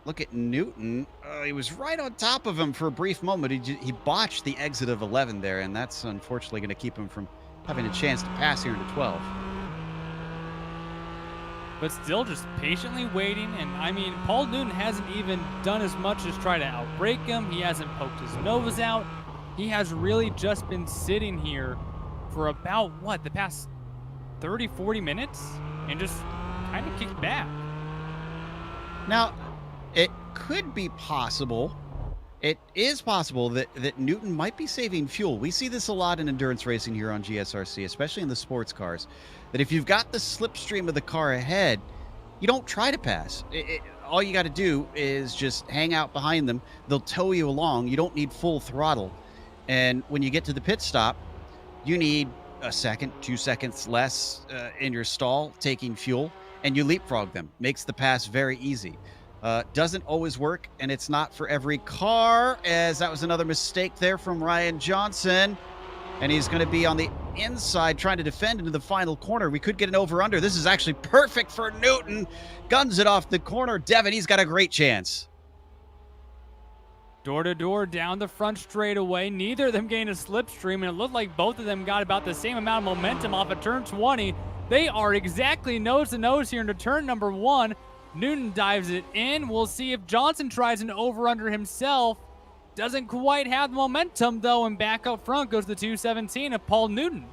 look at Newton. He was right on top of him for a brief moment. He botched the exit of 11 there, and that's unfortunately going to keep him from having a chance to pass here into 12. But still just patiently waiting. And I mean, Paul Newton hasn't even done as much as try to outbrake him. He hasn't poked his nose out. He has really just been sitting here for about, the past 30, 40 minutes and just kind of kicked back. Now, it could be possible. It is possible that Newton might be saving fuel. We see this a lot in endurance racing here on GSRC, especially in the sports cars, that if you've got the slipstream of the car ahead, you don't try to pass. All you got to do is just hang out behind them. They'll tow you along. You don't need full throttle. And when you get to the pit stop, you need a second, 2 seconds less in your stall taking fuel, and you leapfrog them. Makes the pass very easy. Doesn't always work, and it's not for every car, as that was another mistake there from Ryan Johnson. And he's going to be on the inside trying to defend into the final corner. We could get an over-under. This is actually perfect for Newton. Guns it off the corner. Devin, he's got a great chance. Door to door down the front straightaway. Neither of them gained a slipstream, and it looked like both of them got about the same amount of momentum off of turn 20. They are exactly nose to nose here into turn number 1. Newton dives it in. We'll see if Johnson tries an over-under himself. Doesn't quite have the momentum, though, and back up front goes the 217 of Paul Newton.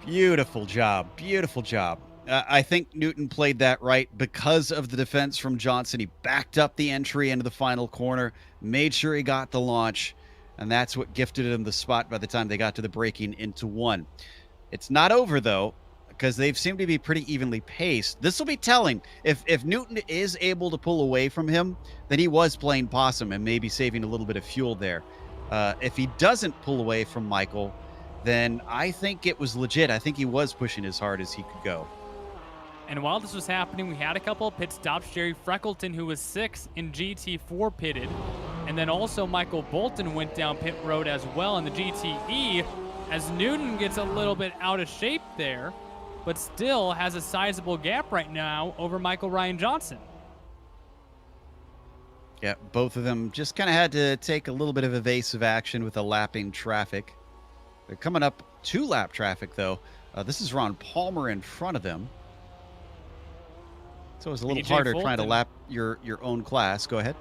Beautiful job. Beautiful job. I think Newton played that right because of the defense from Johnson. He backed up the entry into the final corner, made sure he got the launch, and that's what gifted him the spot by the time they got to the breaking into 1. It's not over, though, because they've seemed to be pretty evenly paced. This will be telling. If Newton is able to pull away from him, then he was playing possum and maybe saving a little bit of fuel there. If he doesn't pull away from Michael, then I think it was legit. I think he was pushing as hard as he could go. And while this was happening, we had a couple of pit stops. Jerry Freckleton, who was 6 in GT4, pitted. And then also Michael Bolton went down pit road as well in the GTE, as Newton gets a little bit out of shape there, but still has a sizable gap right now over Michael Ryan Johnson. Yeah, both of them just kind of had to take a little bit of evasive action with the lapping traffic. They're coming up 2-lap traffic, though. This is Ron Palmer in front of them. So it's a little harder trying to lap your own class. Go ahead.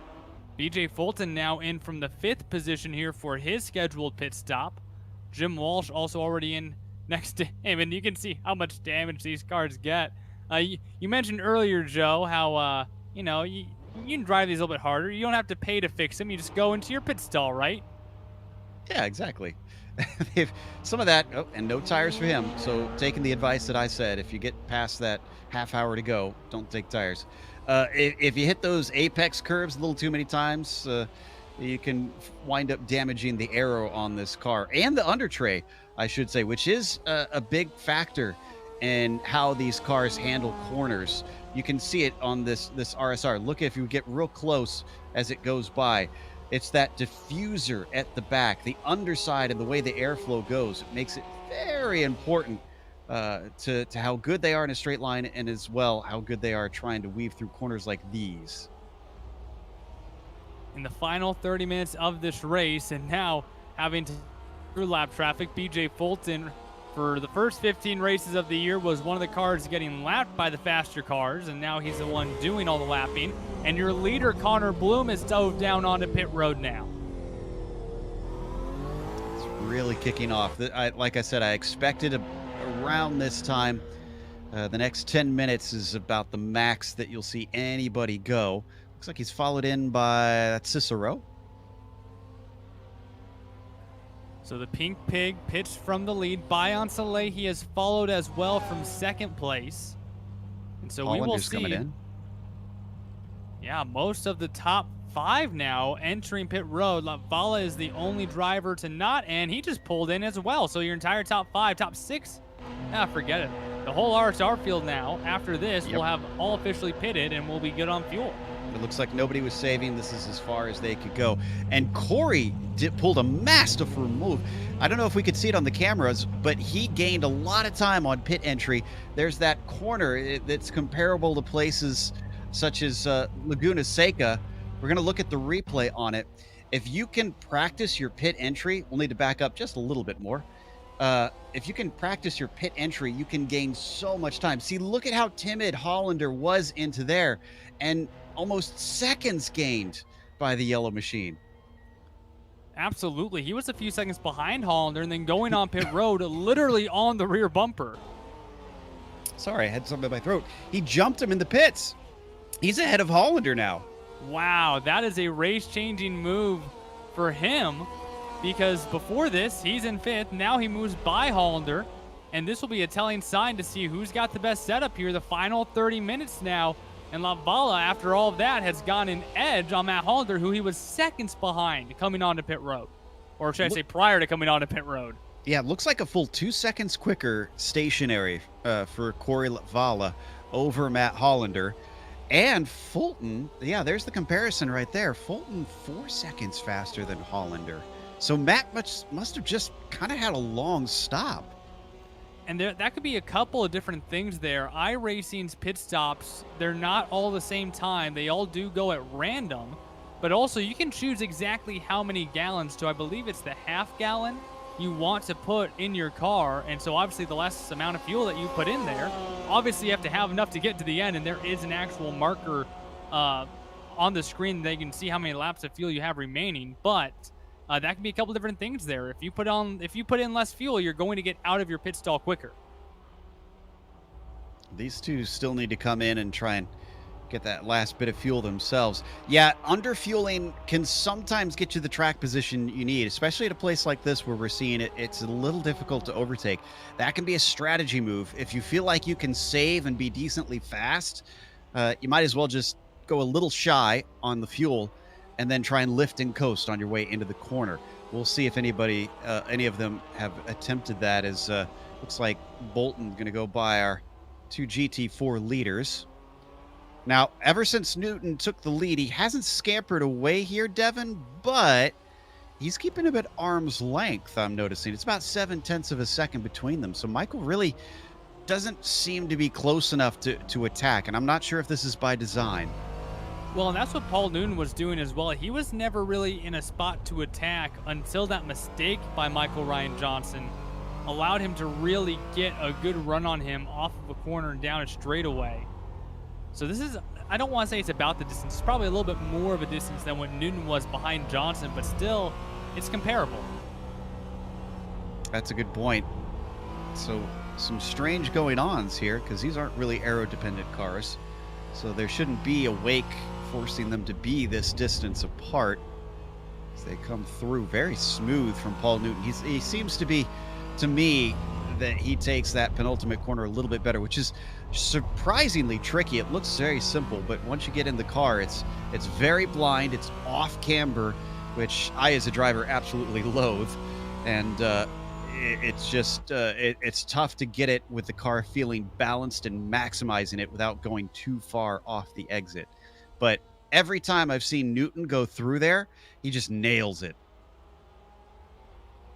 BJ Fulton now in from the 5th position here for his scheduled pit stop. Jim Walsh also already in next to him, and you can see how much damage these cars get. You mentioned earlier, Joe, how you can drive these a little bit harder. You don't have to pay to fix them. You just go into your pit stall, right? Yeah, exactly. Some of that, and no tires for him. So taking the advice that I said, if you get past that half hour to go, don't take tires. If you hit those apex curves a little too many times, you can wind up damaging the aero on this car and the under tray, I should say, which is a big factor in how these cars handle corners. You can see it on this RSR. Look, if you get real close as it goes by, it's that diffuser at the back, the underside, and the way the airflow goes. It makes it very important to how good they are in a straight line, and as well how good they are trying to weave through corners like these. In the final 30 minutes of this race, and now having to through lap traffic, BJ Fulton, for the first 15 races of the year, was one of the cars getting lapped by the faster cars, and now he's the one doing all the lapping. And your leader, Connor Bloom, has dove down onto pit road now. It's really kicking off. Like I said, I expected around this time. The next 10 minutes is about the max that you'll see anybody go. Looks like he's followed in by Cicero. So the Pink Pig pitched from the lead. Bayan Saleh, he has followed as well from 2nd place. And so we will see. Coming in. Yeah, most of the top 5 now entering pit road. Lavala is the only driver to not, and he just pulled in as well. So your entire top 5, top 6, forget it. The whole RSR field now, after this, will have all officially pitted and will be good on fuel. It looks like nobody was saving. This is as far as they could go. And Corey pulled a masterful move. I don't know if we could see it on the cameras, but he gained a lot of time on pit entry. There's that corner that's comparable to places such as Laguna Seca. We're going to look at the replay on it. If you can practice your pit entry, we'll need to back up just a little bit more. If you can practice your pit entry, you can gain so much time. See, look at how timid Hollander was into there, and almost seconds gained by the yellow machine. Absolutely. He was a few seconds behind Hollander and then going on pit road, literally on the rear bumper. Sorry, I had something in my throat. He jumped him in the pits. He's ahead of Hollander now. Wow, that is a race-changing move for him, because before this, he's in 5th. Now he moves by Hollander, and this will be a telling sign to see who's got the best setup here. The final 30 minutes now, and Lavala, after all of that, has gone an edge on Matt Hollander, who he was seconds behind coming onto pit road. Or should I say prior to coming onto pit road. Yeah, it looks like a full 2 seconds quicker stationary for Corey Latvala over Matt Hollander. And Fulton, yeah, there's the comparison right there. Fulton 4 seconds faster than Hollander. So Matt must have just kind of had a long stop. And that could be a couple of different things there. iRacing's pit stops, they're not all the same time. They all do go at random. But also, you can choose exactly how many gallons to, I believe it's the half gallon, you want to put in your car. And so obviously the less amount of fuel that you put in there, obviously you have to have enough to get to the end, and there is an actual marker on the screen that you can see how many laps of fuel you have remaining. But that can be a couple different things there. If you put in less fuel, you're going to get out of your pit stall quicker. These two still need to come in and try and get that last bit of fuel themselves. Yeah, underfueling can sometimes get you the track position you need, especially at a place like this where we're seeing it's a little difficult to overtake. That can be a strategy move. If you feel like you can save and be decently fast, you might as well just go a little shy on the fuel and then try and lift and coast on your way into the corner. We'll see if any of them have attempted that, as looks like Bolton going to go by our two GT4 leaders. Now, ever since Newton took the lead, he hasn't scampered away here, Devin, but he's keeping him at arm's length, I'm noticing. It's about 0.7 of a second between them. So Michael really doesn't seem to be close enough to attack, and I'm not sure if this is by design. Well, and that's what Paul Newton was doing as well. He was never really in a spot to attack until that mistake by Michael Ryan Johnson allowed him to really get a good run on him off of a corner and down a straightaway. So this is, I don't want to say it's about the distance. It's probably a little bit more of a distance than what Newton was behind Johnson, but still, it's comparable. That's a good point. So some strange going-ons here, because these aren't really aero-dependent cars. So there shouldn't be a wake forcing them to be this distance apart as they come through. Very smooth from Paul Newton. He seems to be, to me, that he takes that penultimate corner a little bit better, which is surprisingly tricky. It looks very simple, but once you get in the car, it's very blind. It's off camber, which I, as a driver, absolutely loathe. And it's just it's tough to get it with the car feeling balanced and maximizing it without going too far off the exit. But every time I've seen Newton go through there, he just nails it.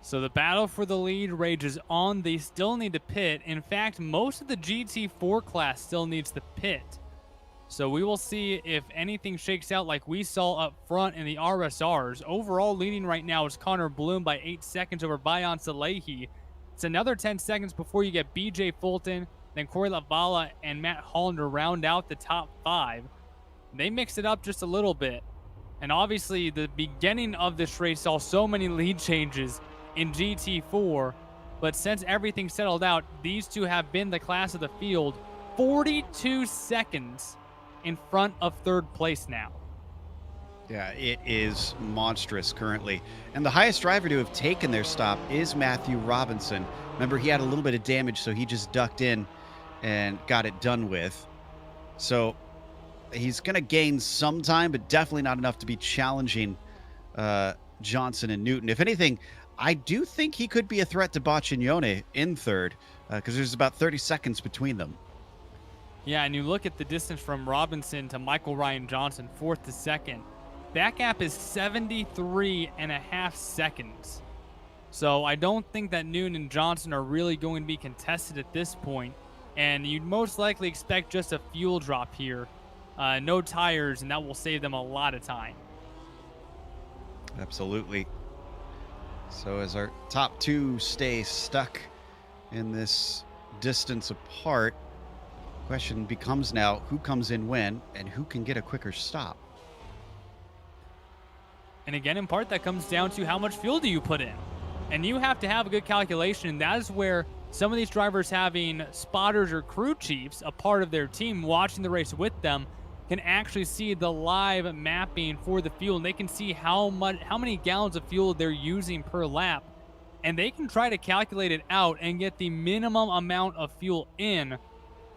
So the battle for the lead rages on. They still need to pit. In fact, most of the GT4 class still needs to pit. So we will see if anything shakes out like we saw up front in the RSRs. Overall leading right now is Connor Bloom by 8 seconds over Bayan Salehi. It's another 10 seconds before you get BJ Fulton, then Corey Latvala and Matt Hollander round out the top 5. They mix it up just a little bit. And obviously the beginning of this race saw so many lead changes in GT4, but since everything settled out, these two have been the class of the field, 42 seconds in front of third place now. Yeah, it is monstrous currently. And the highest driver to have taken their stop is Matthew Robinson. Remember, he had a little bit of damage, so he just ducked in and got it done with. So he's going to gain some time, but definitely not enough to be challenging Johnson and Newton. If anything, I do think he could be a threat to Boccignone in third, because there's about 30 seconds between them. Yeah, and you look at the distance from Robinson to Michael Ryan Johnson, fourth to second. That gap is 73.5 seconds. So I don't think that Newton and Johnson are really going to be contested at this point, and you'd most likely expect just a fuel drop here. No tires, and that will save them a lot of time. Absolutely. So as our top two stay stuck in this distance apart, question becomes now, who comes in when and who can get a quicker stop? And again, in part, that comes down to how much fuel do you put in. And you have to have a good calculation, and that is where some of these drivers having spotters or crew chiefs, a part of their team, watching the race with them, can actually see the live mapping for the fuel, and they can see how many gallons of fuel they're using per lap, and they can try to calculate it out and get the minimum amount of fuel in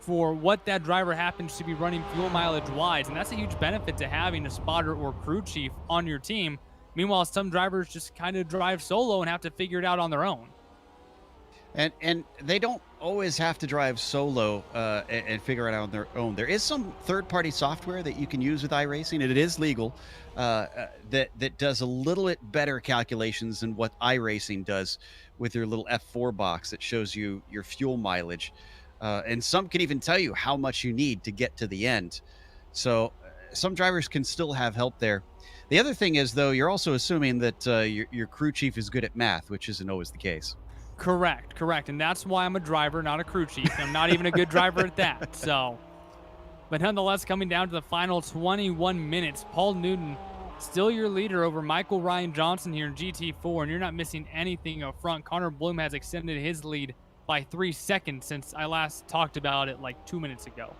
for what that driver happens to be running fuel mileage wise. And that's a huge benefit to having a spotter or crew chief on your team, Meanwhile, some drivers just kind of drive solo and have to figure it out on their own. And they don't always have to drive solo and figure it out on their own. There is some third-party software that you can use with iRacing, and it is legal, that does a little bit better calculations than what iRacing does with your little F4 box that shows you your fuel mileage. And some can even tell you how much you need to get to the end. So some drivers can still have help there. The other thing is, though, you're also assuming that your crew chief is good at math, which isn't always the case. Correct. And that's why I'm a driver, not a crew chief. I'm not even a good driver at that. So, but nonetheless, coming down to the final 21 minutes, Paul Newton still your leader over Michael Ryan Johnson here in GT4, and you're not missing anything up front. Connor Bloom has extended his lead by 3 seconds since I last talked about it like 2 minutes ago.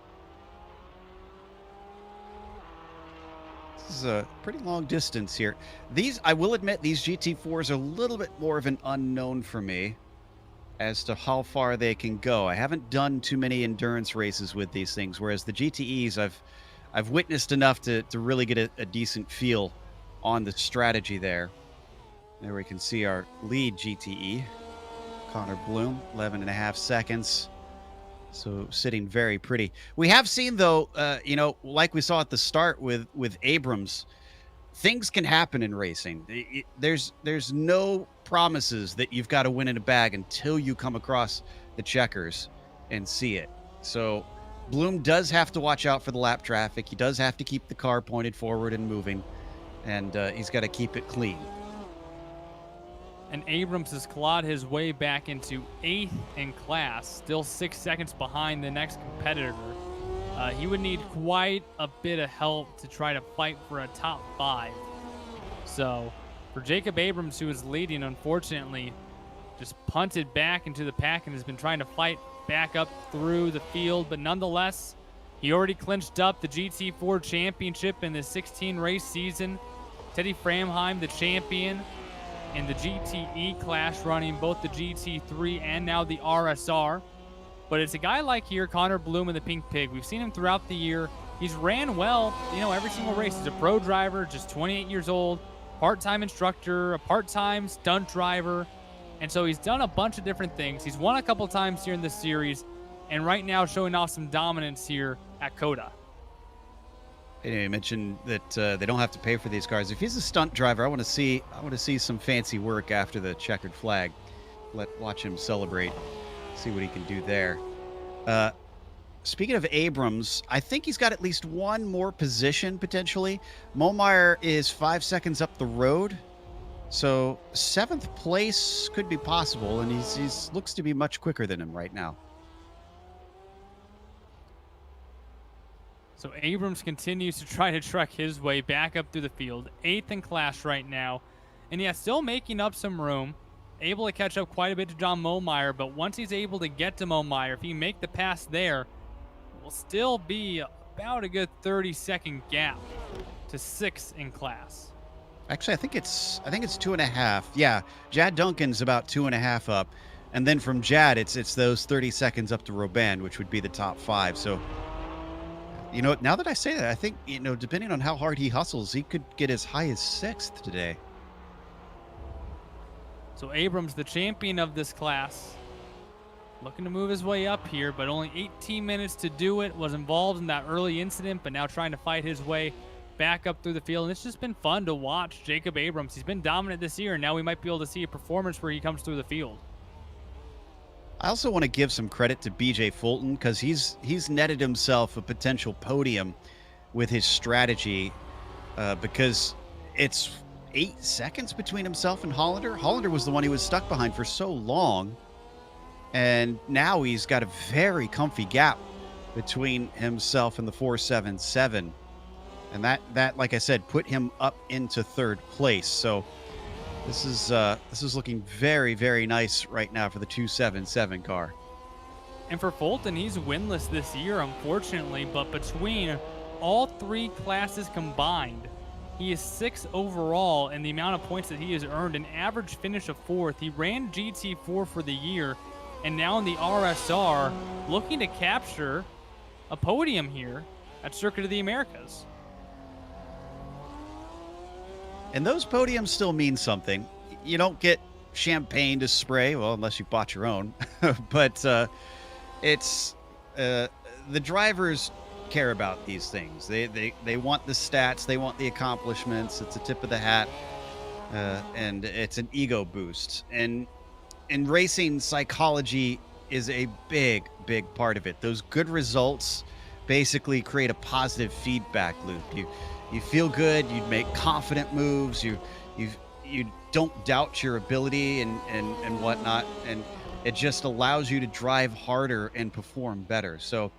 This is a pretty long distance here. I will admit, these GT4s are a little bit more of an unknown for me as to how far they can go. I haven't done too many endurance races with these things, whereas the GTEs, I've witnessed enough to really get a decent feel on the strategy there. There we can see our lead GTE, Connor Bloom, 11.5 seconds. So sitting very pretty. We have seen, though, like we saw at the start with Abrams, things can happen in racing. There's no promises that you've got to win in a bag until you come across the checkers and see it. So Bloom does have to watch out for the lap traffic. He does have to keep the car pointed forward and moving, and he's got to keep it clean. And Abrams has clawed his way back into 8th in class, still 6 seconds behind the next competitor. He would need quite a bit of help to try to fight for a top 5. So for Jacob Abrams, who is leading, unfortunately, just punted back into the pack and has been trying to fight back up through the field. But nonetheless, he already clinched up the GT4 championship in the 16 race season. Teddy Framheim, the champion in the GTE class, running both the GT3 and now the RSR. But it's a guy like here, Connor Bloom in the Pink Pig. We've seen him throughout the year. He's ran well, every single race. He's a pro driver, just 28 years old, part-time instructor, a part-time stunt driver. And so he's done a bunch of different things. He's won a couple times here in this series, and right now showing off some dominance here at COTA. You mentioned that they don't have to pay for these cars. If he's a stunt driver, I want to see some fancy work after the checkered flag. Watch him celebrate. See what he can do there. Speaking of Abrams, I think he's got at least one more position potentially. Momeyer is 5 seconds up the road, so 7th place could be possible, and he's looks to be much quicker than him right now. So Abrams continues to try to truck his way back up through the field, 8th in class right now, and yeah, still making up some room. Able to catch up quite a bit to John Momeyer, but once he's able to get to Momeyer, if he can make the pass there, it will still be about a good 30-second gap to 6th in class. Actually, I think it's 2.5. Yeah, Jad Duncan's about 2.5 up, and then from Jad, it's those 30 seconds up to Robin, which would be the top 5. So, now that I say that, I think depending on how hard he hustles, he could get as high as 6th today. So Abrams, the champion of this class, looking to move his way up here, but only 18 minutes to do it. Was involved in that early incident, but now trying to fight his way back up through the field. And it's just been fun to watch Jacob Abrams. He's been dominant this year, and now we might be able to see a performance where he comes through the field. I also want to give some credit to BJ Fulton, because he's netted himself a potential podium with his strategy, because it's 8 seconds between himself and Hollander. Hollander was the one he was stuck behind for so long, and now he's got a very comfy gap between himself and the 477, and that like I said, put him up into 3rd place. So this is looking very, very nice right now for the 277 car. And for Fulton, he's winless this year, unfortunately, but between all 3 classes combined, he is 6th overall in the amount of points that he has earned, an average finish of 4th. He ran GT4 for the year, and now in the RSR, looking to capture a podium here at Circuit of the Americas. And those podiums still mean something. You don't get champagne to spray, well, unless you bought your own. But it's the drivers care about these things. They want the stats, they want the accomplishments. It's a tip of the hat, and it's an ego boost. And in racing, psychology is a big part of it. Those good results basically create a positive feedback loop. You feel good, you make confident moves, you don't doubt your ability and whatnot, and it just allows you to drive harder and perform better. So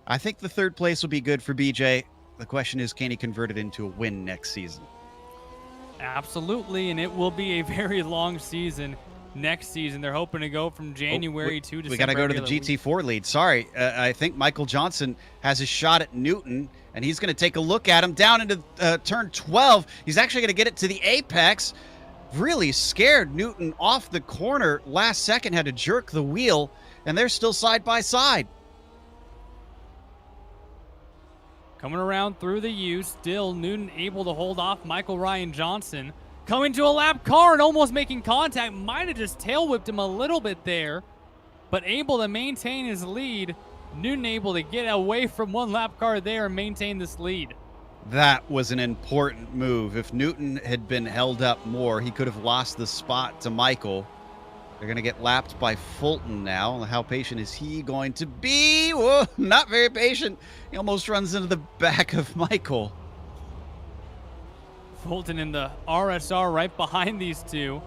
I think the third place will be good for BJ. The question is, can he convert it into a win next season? Absolutely, and it will be a very long season next season. They're hoping to go from January to December. We got to go to the GT4 lead. Sorry, I think Michael Johnson has a shot at Newton, and he's going to take a look at him down into turn 12. He's actually going to get it to the apex. Really scared Newton off the corner. Last second had to jerk the wheel, and they're still side by side. Coming around through the U, still Newton able to hold off Michael Ryan Johnson. Coming to a lap car and almost making contact. Might have just tail whipped him a little bit there, but able to maintain his lead. Newton able to get away from one lap car there and maintain this lead. That was an important move. If Newton had been held up more, he could have lost the spot to Michael. They're going to get lapped by Fulton now. How patient is he going to be? Whoa, not very patient. He almost runs into the back of Michael. Fulton in the RSR right behind these two.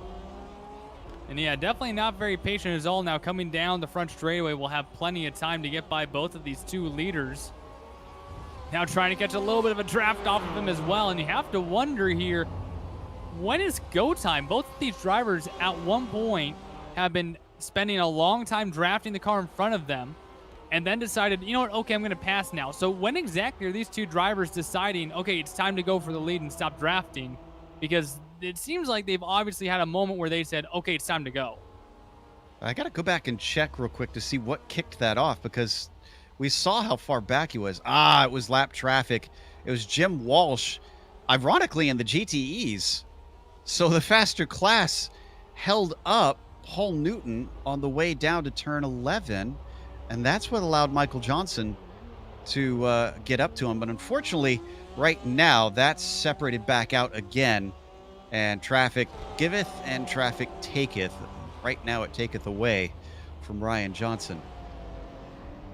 And yeah, definitely not very patient at all. Now coming down the front straightaway, will have plenty of time to get by both of these two leaders. Now trying to catch a little bit of a draft off of him as well. And you have to wonder here, when is go time? Both of these drivers at one point have been spending a long time drafting the car in front of them and then decided, you know what, okay, I'm going to pass now. So when exactly are these two drivers deciding, okay, it's time to go for the lead and stop drafting? Because it seems like they've obviously had a moment where they said, okay, it's time to go. I got to go back and check real quick to see what kicked that off, because we saw how far back he was. It was lap traffic. It was Jim Walsh, ironically, in the GTEs. So the faster class held up Paul Newton on the way down to turn 11, and that's what allowed Michael Johnson to get up to him. But unfortunately, right now, that's separated back out again, and traffic giveth and traffic taketh. Right now, it taketh away from Ryan Johnson.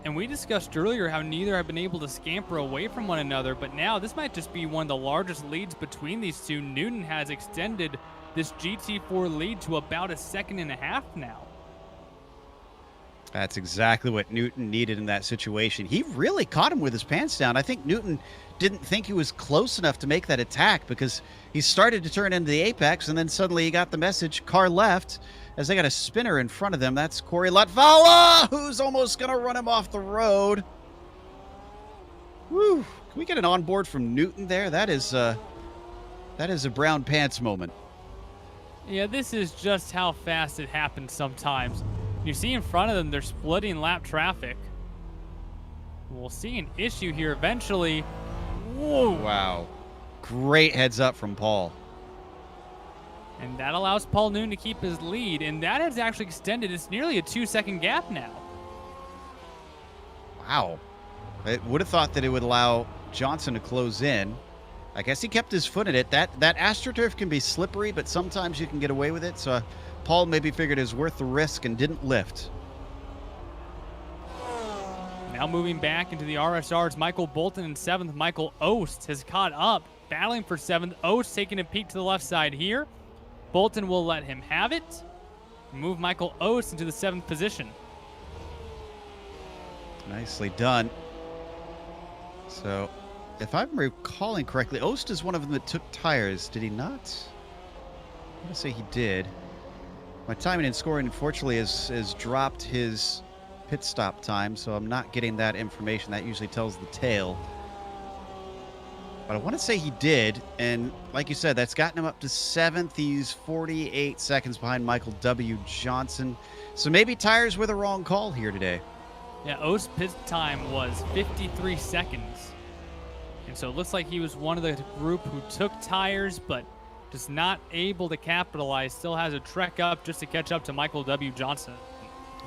And we discussed earlier how neither have been able to scamper away from one another, but now this might just be one of the largest leads between these two. Newton has extended this GT4 lead to about 1.5 seconds now. That's exactly what Newton needed in that situation. He really caught him with his pants down. I think Newton didn't think he was close enough to make that attack, because he started to turn into the apex, and then suddenly he got the message, car left, as they got a spinner in front of them. That's Corey Latvala, who's almost going to run him off the road. Woo! Can we get an onboard from Newton there? That is a brown pants moment. Yeah, this is just how fast it happens sometimes. You see in front of them, they're splitting lap traffic. We'll see an issue here eventually. Whoa! Wow. Great heads up from Paul. And that allows Paul Newton to keep his lead, and that has actually extended. It's nearly a 2-second gap now. Wow. I would have thought that it would allow Johnson to close in. I guess he kept his foot in it. That AstroTurf can be slippery, but sometimes you can get away with it. So Paul maybe figured it was worth the risk and didn't lift. Now moving back into the RSRs, Michael Bolton in 7th. Michael Ost has caught up, battling for 7th. Ost taking a peek to the left side here. Bolton will let him have it. Move Michael Ost into the 7th position. Nicely done. So, if I'm recalling correctly, Ost is one of them that took tires, did he not? I'm going to say he did. My timing and scoring, unfortunately, has dropped his pit stop time, so I'm not getting that information. That usually tells the tale. But I want to say he did, and like you said, that's gotten him up to 7th. He's 48 seconds behind Michael W. Johnson. So maybe tires were the wrong call here today. Yeah, Ost's pit time was 53 seconds. And so it looks like he was one of the group who took tires, but just not able to capitalize. Still has a trek up just to catch up to Michael W. Johnson.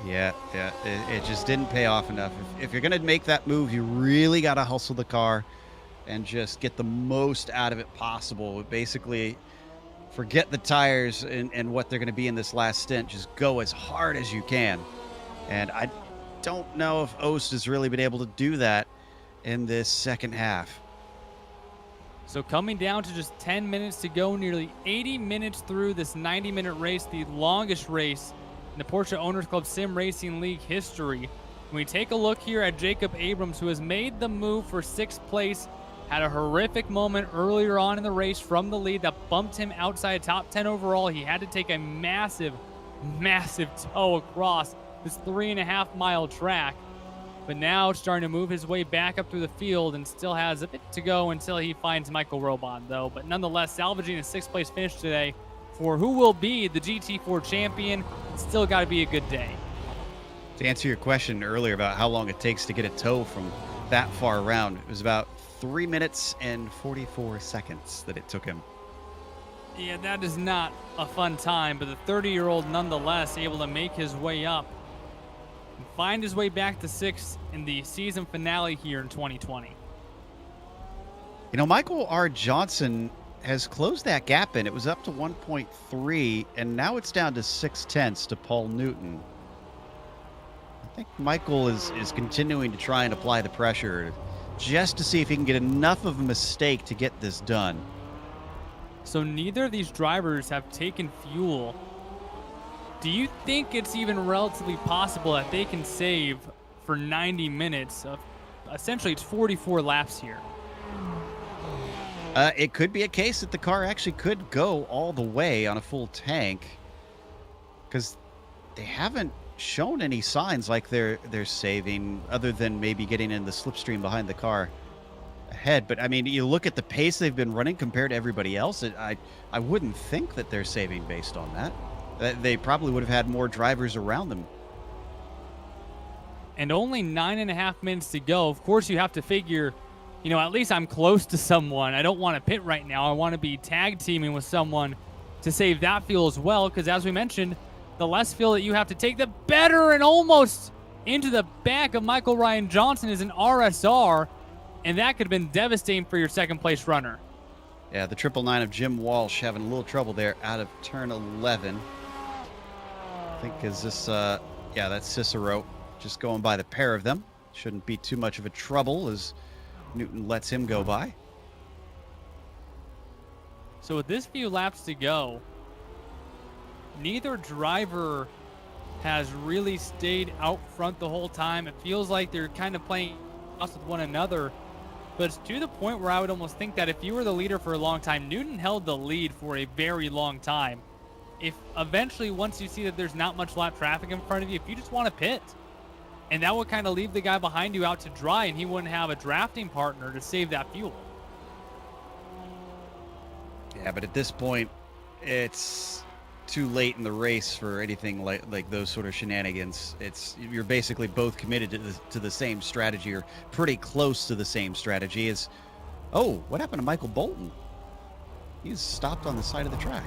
Yeah, it just didn't pay off enough. If you're going to make that move, you really got to hustle the car and just get the most out of it possible. Basically, forget the tires and what they're going to be in this last stint. Just go as hard as you can. And I don't know if Ost has really been able to do that in this second half. So coming down to just 10 minutes to go, nearly 80 minutes through this 90-minute race, the longest race in the Porsche Owners Club Sim Racing League history. When we take a look here at Jacob Abrams, who has made the move for 6th place, had a horrific moment earlier on in the race from the lead that bumped him outside top 10 overall. He had to take a massive, massive tow across this 3.5-mile track. But now starting to move his way back up through the field and still has a bit to go until he finds Michael Robon, though. But nonetheless, salvaging a 6th place finish today for who will be the GT4 champion. It's still got to be a good day. To answer your question earlier about how long it takes to get a tow from that far around, it was about 3 minutes and 44 seconds that it took him. Yeah, that is not a fun time, but the 30-year-old nonetheless able to make his way up and find his way back to 6th in the season finale here in 2020. You know, Michael R. Johnson has closed that gap in. It was up to 1.3, and now it's down to 0.6 to Paul Newton. I think Michael is continuing to try and apply the pressure just to see if he can get enough of a mistake to get this done. So neither of these drivers have taken fuel. Do you think it's even relatively possible that they can save for 90 minutes of essentially it's 44 laps here? It could be a case that the car actually could go all the way on a full tank, because they haven't shown any signs like they're saving, other than maybe getting in the slipstream behind the car ahead. But I mean, you look at the pace they've been running compared to everybody else, I wouldn't think that they're saving based on that. They probably would have had more drivers around them. And only 9.5 minutes to go. Of course, you have to figure, you know, at least I'm close to someone. I don't want to pit right now. I want to be tag teaming with someone to save that fuel as well, because as we mentioned, the less fuel that you have to take, the better. And almost into the back of Michael Ryan Johnson is an RSR, and that could have been devastating for your 2nd place runner. Yeah, the 999 of Jim Walsh having a little trouble there out of turn 11. I think is this, yeah, that's Cicero just going by the pair of them. Shouldn't be too much of a trouble as Newton lets him go by. So with this few laps to go, neither driver has really stayed out front the whole time. It feels like they're kind of playing with one another, but it's to the point where I would almost think that if you were the leader for a long time, Newton held the lead for a very long time. If eventually, once you see that there's not much lap traffic in front of you, if you just want to pit, and that would kind of leave the guy behind you out to dry, and he wouldn't have a drafting partner to save that fuel. Yeah, but at this point, it's too late in the race for anything like those sort of shenanigans. You're basically both committed to the same strategy, or pretty close to the same strategy. Oh, what happened to Michael Bolton? He's stopped on the side of the track.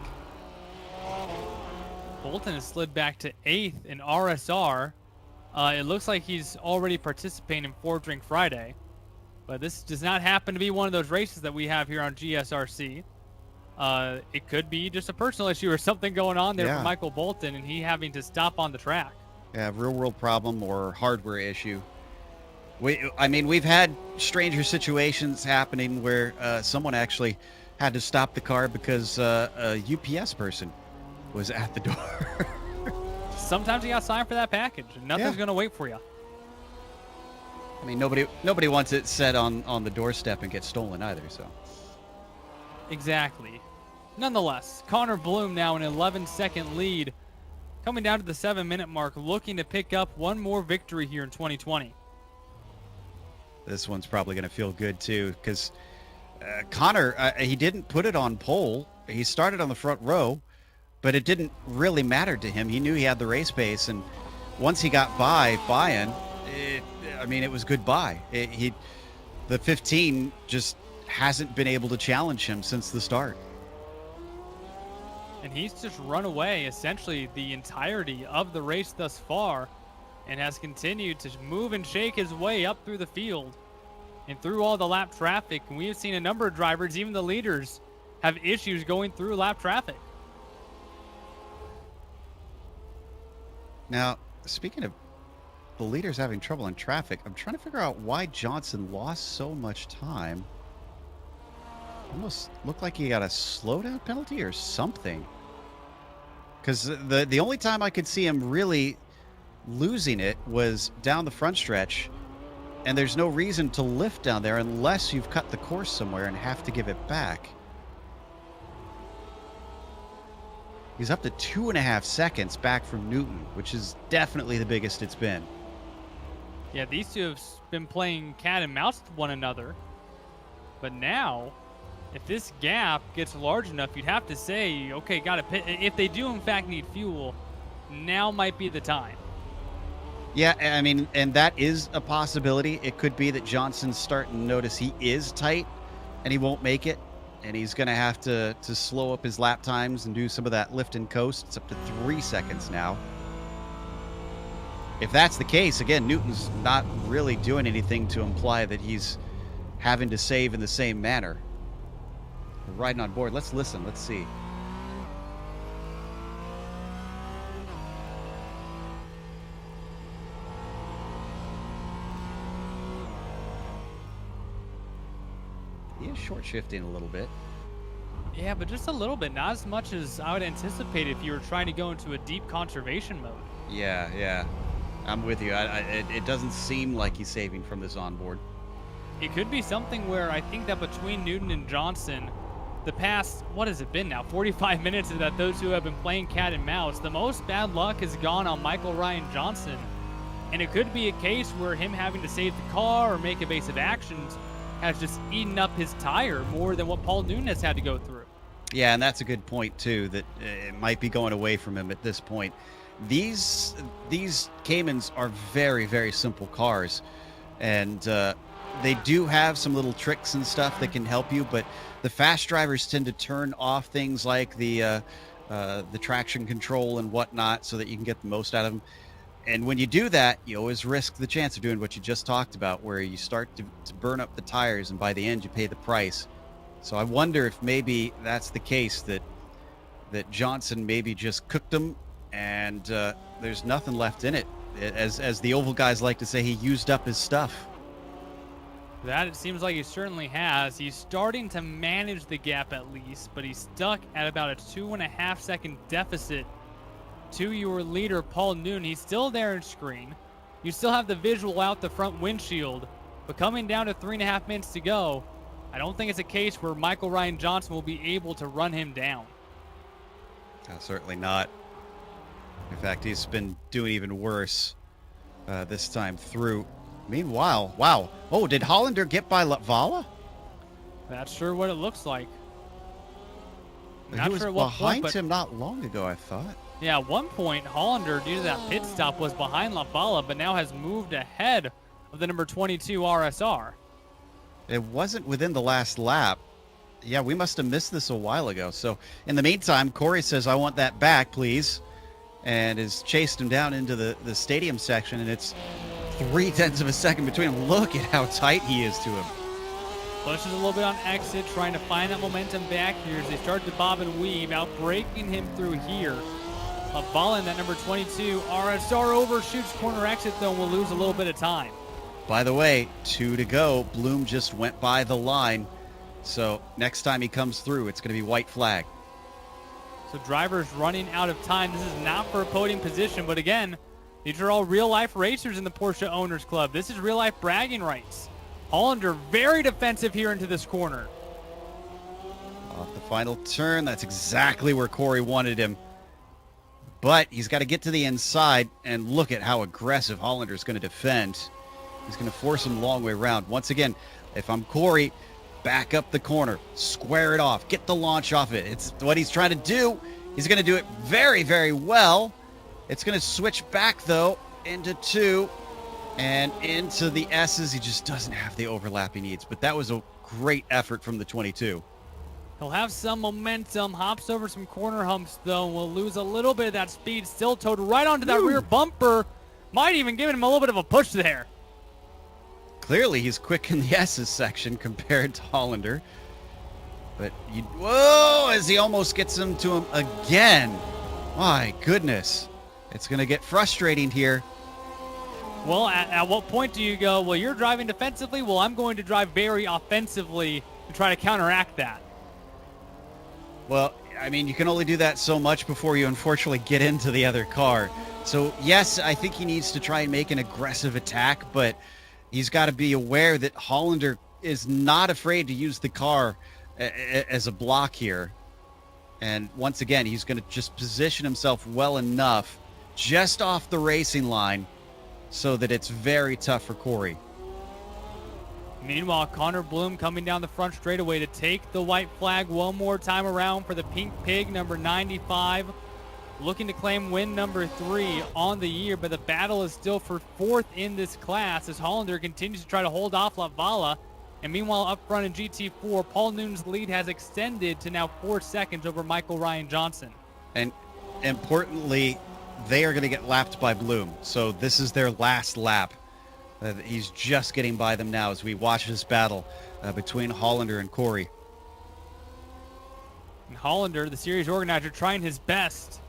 Bolton has slid back to 8th in RSR. It looks like he's already participating in Ford Drink Friday, but this does not happen to be one of those races that we have here on GSRC. It could be just a personal issue or something going on there for Michael Bolton, and he having to stop on the track. Yeah, real world problem or hardware issue. I mean, we've had stranger situations happening where someone actually had to stop the car because a UPS person was at the door. Sometimes you got to sign for that package, and nothing's going to wait for you. I mean, nobody wants it set on the doorstep and get stolen either, so. Exactly. Nonetheless, Connor Bloom now an 11-second lead, coming down to the 7-minute mark, looking to pick up one more victory here in 2020. This one's probably going to feel good, too, because Connor, he didn't put it on pole. He started on the front row, but it didn't really matter to him. He knew he had the race pace, and once he got by-in, it was goodbye. The 15 just hasn't been able to challenge him since the start. And he's just run away essentially the entirety of the race thus far and has continued to move and shake his way up through the field and through all the lap traffic. And we have seen a number of drivers, even the leaders, have issues going through lap traffic. Now, speaking of the leaders having trouble in traffic, I'm trying to figure out why Johnson lost so much time. Almost looked like he got a slowdown penalty or something. Because the only time I could see him really losing it was down the front stretch, and there's no reason to lift down there unless you've cut the course somewhere and have to give it back. He's up to 2.5 seconds back from Newton, which is definitely the biggest it's been. Yeah, these two have been playing cat and mouse with one another. But now, if this gap gets large enough, you'd have to say, okay, got to pit. If they do in fact need fuel, now might be the time. Yeah, I mean, and that is a possibility. It could be that Johnson's starting to notice he is tight and he won't make it. And he's going to have to slow up his lap times and do some of that lift and coast. It's up to 3 seconds now. If that's the case, again, Newton's not really doing anything to imply that he's having to save in the same manner. We're riding on board. Let's listen. Let's see. He is short shifting a little bit. Yeah, but just a little bit. Not as much as I would anticipate if you were trying to go into a deep conservation mode. Yeah. I'm with you. It doesn't seem like he's saving from this onboard. It could be something where I think that between Newton and Johnson, the past, what has it been now, 45 minutes is that those two have been playing cat and mouse. The most bad luck has gone on Michael Ryan Johnson. And it could be a case where him having to save the car or make evasive actions has just eaten up his tire more than what Paul Newton has had to go through. Yeah, and that's a good point, too, that it might be going away from him at this point. These Caymans are very, very simple cars, and they do have some little tricks and stuff that can help you, but the fast drivers tend to turn off things like the traction control and whatnot so that you can get the most out of them. And when you do that, you always risk the chance of doing what you just talked about, where you start to burn up the tires, and by the end, you pay the price. So I wonder if maybe that's the case, that Johnson maybe just cooked them, and there's nothing left in it. As the Oval guys like to say, he used up his stuff. That it seems like he certainly has. He's starting to manage the gap at least, but he's stuck at about a 2.5 second deficit to your leader, Paul Newton. He's still there in screen. You still have the visual out the front windshield, but coming down to 3.5 minutes to go, I don't think it's a case where Michael Ryan Johnson will be able to run him down. Certainly not. In fact, he's been doing even worse this time through. Meanwhile, wow. Oh, did Hollander get by Latvala? That's sure what it looks like. He was behind him not long ago, I thought. Yeah, at one point, Hollander, due to that pit stop, was behind Latvala, but now has moved ahead of the number 22 RSR. It wasn't within the last lap. Yeah, we must have missed this a while ago. So in the meantime, Corey says, I want that back, please. And has chased him down into the stadium section, and it's 0.3 of a second between them. Look at how tight he is to him. Pushes a little bit on exit, trying to find that momentum back here as they start to bob and weave, out breaking him through here. Latvala in that number 22 RSR overshoots corner exit, though, and will lose a little bit of time. By the way, 2 to go. Bloom just went by the line. So next time he comes through, it's going to be white flag. So drivers running out of time. This is not for a podium position, but again, these are all real-life racers in the Porsche Owners Club. This is real-life bragging rights. Hollander very defensive here into this corner. Off the final turn, that's exactly where Corey wanted him. But he's got to get to the inside, and look at how aggressive Hollander's going to defend. He's going to force him a long way around. Once again, if I'm Corey, back up the corner, square it off, get the launch off it. It's what he's trying to do. He's going to do it very, very well. It's going to switch back, though, into 2 and into the S's. He just doesn't have the overlap he needs. But that was a great effort from the 22. He'll have some momentum, hops over some corner humps, though, and will lose a little bit of that speed. Still towed right onto that rear bumper. Might even give him a little bit of a push there. Clearly, he's quick in the S's section compared to Hollander. But, whoa, as he almost gets him to him again. My goodness. It's going to get frustrating here. Well, at what point do you go, well, you're driving defensively? Well, I'm going to drive very offensively to try to counteract that. Well, I mean, you can only do that so much before you unfortunately get into the other car. So, yes, I think he needs to try and make an aggressive attack, but he's got to be aware that Hollander is not afraid to use the car as a block here. And once again, he's going to just position himself well enough just off the racing line so that it's very tough for Corey. Meanwhile, Connor Bloom coming down the front straightaway to take the white flag one more time around for the Pink Pig, number 95. Looking to claim win number 3 on the year, but the battle is still for 4th in this class as Hollander continues to try to hold off Lavala. And meanwhile, up front in GT4, Paul Newton's lead has extended to now 4 seconds over Michael Ryan Johnson. And importantly, they are going to get lapped by Bloom. So this is their last lap. He's just getting by them now as we watch this battle between Hollander and Corey. And Hollander, the series organizer, trying his best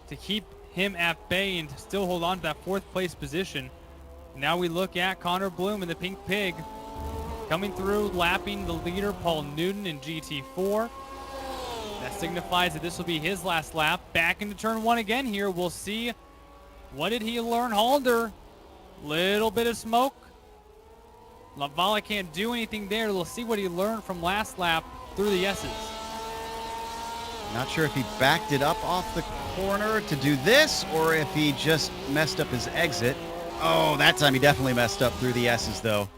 to keep him at bay and still hold on to that 4th place position. Now we look at Connor Bloom in the Pink Pig coming through, lapping the leader, Paul Newton, in GT4. That signifies that this will be his last lap. Back into turn 1 again here. We'll see, what did he learn? Hollander, little bit of smoke. Lavala can't do anything there. We'll see what he learned from last lap through the S's. Not sure if he backed it up off the corner to do this or if he just messed up his exit. Oh, that time he definitely messed up through the S's, though.